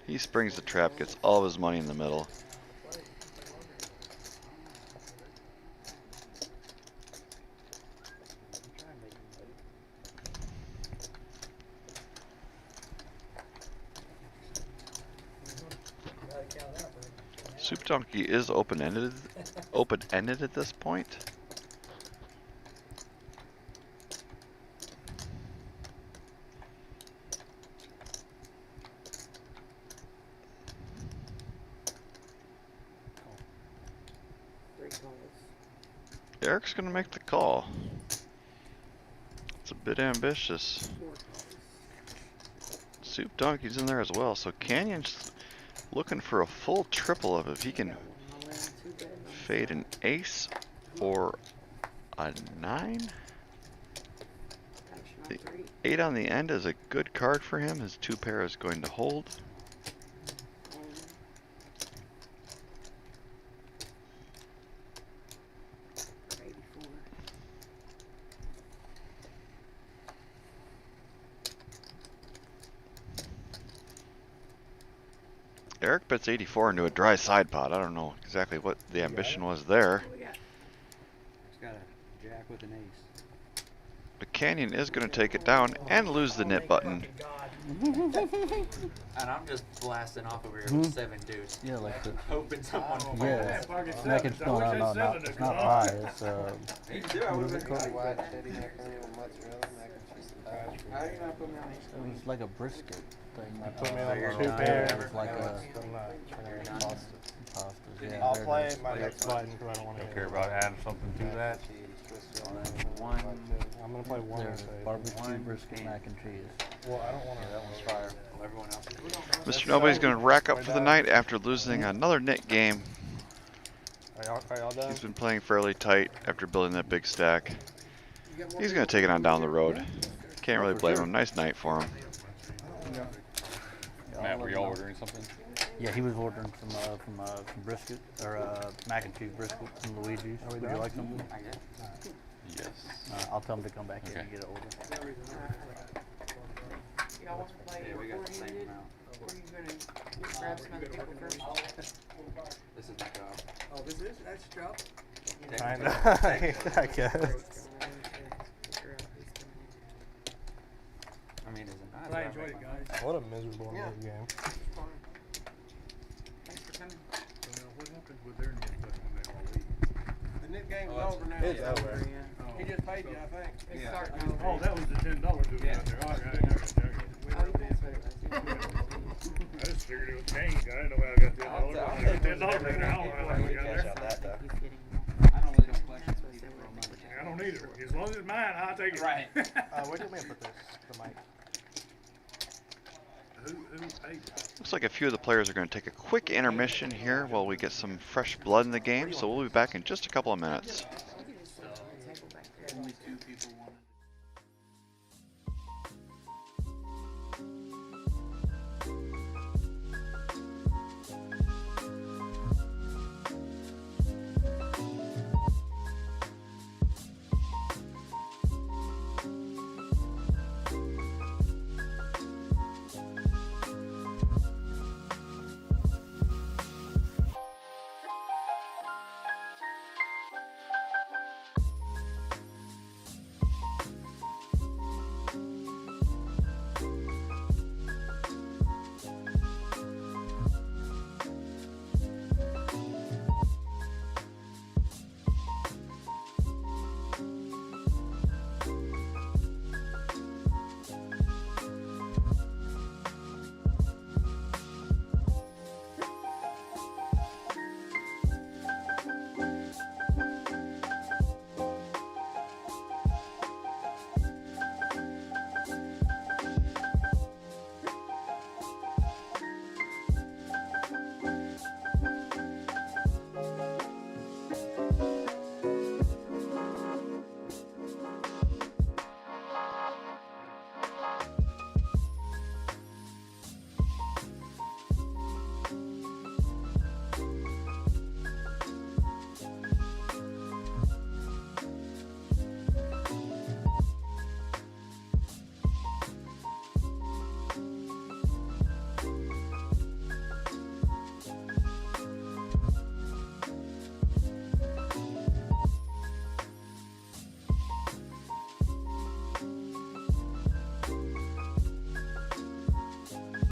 He springs the trap, gets all of his money in the middle. Soup Donkey is open-ended at this point. Eric's gonna make the call. It's a bit ambitious. Soup Donkey's in there as well, so Canyon's looking for a full triple of it. If he can fade an ace or a 9. The 8 on the end is a good card for him. His 2 pair is going to hold. Eric bets 84 into a dry side pot. I don't know exactly what the ambition was there. He's got a jack with an ace. But Canyon is going to take it down and lose the knit button. And I'm just blasting off over here with 7 dudes. Yeah, like the, hoping someone will yeah, Mac no, not high. It's Me too, I would've been it was like a brisket thing. Put me on It two pairs. was like a pasta. Yeah, I'll play my next button because I don't want to Don't care about adding something to that. I'm going to play one. There's barbecue brisket mac and cheese. Well, I don't want to. That one's fire. Well, everyone else is. Mr. Nobody's going to rack up for the night after losing another knit game. Are y'all done? He's been playing fairly tight after building that big stack. He's going to take it on down the road. Can't really blame him. Nice night for him. Matt, were y'all ordering something? Yeah, he was ordering some brisket or mac and cheese brisket from Luigi's. Would you like something? Yes. I'll tell him to come back in and get it ordered. Y'all want to play Yeah, we got the before same you amount. Or you gonna grab some other people first? This is the job. Oh, this is? That's your job? I know. I guess. I mean, is it not? But I enjoyed it, guys. What a miserable game. Thanks for coming. So now what happens with their knit button when they all leave? The knit game's over now. It's over. He just paid you, I think. It's starting over. Oh, that was the $10 dude out there. All right. Oh, that's what it was. I just figured it was change. I didn't know how I got $10. I got $10 in there. I don't know how we got there. I don't really don't question people for money. I don't either. As long as it's mine, I'll take it. Right. Where do you put this? The mic. Hey, Looks like a few of the players are going to take a quick intermission here while we get some fresh blood in the game. So we'll be back in just a couple of minutes.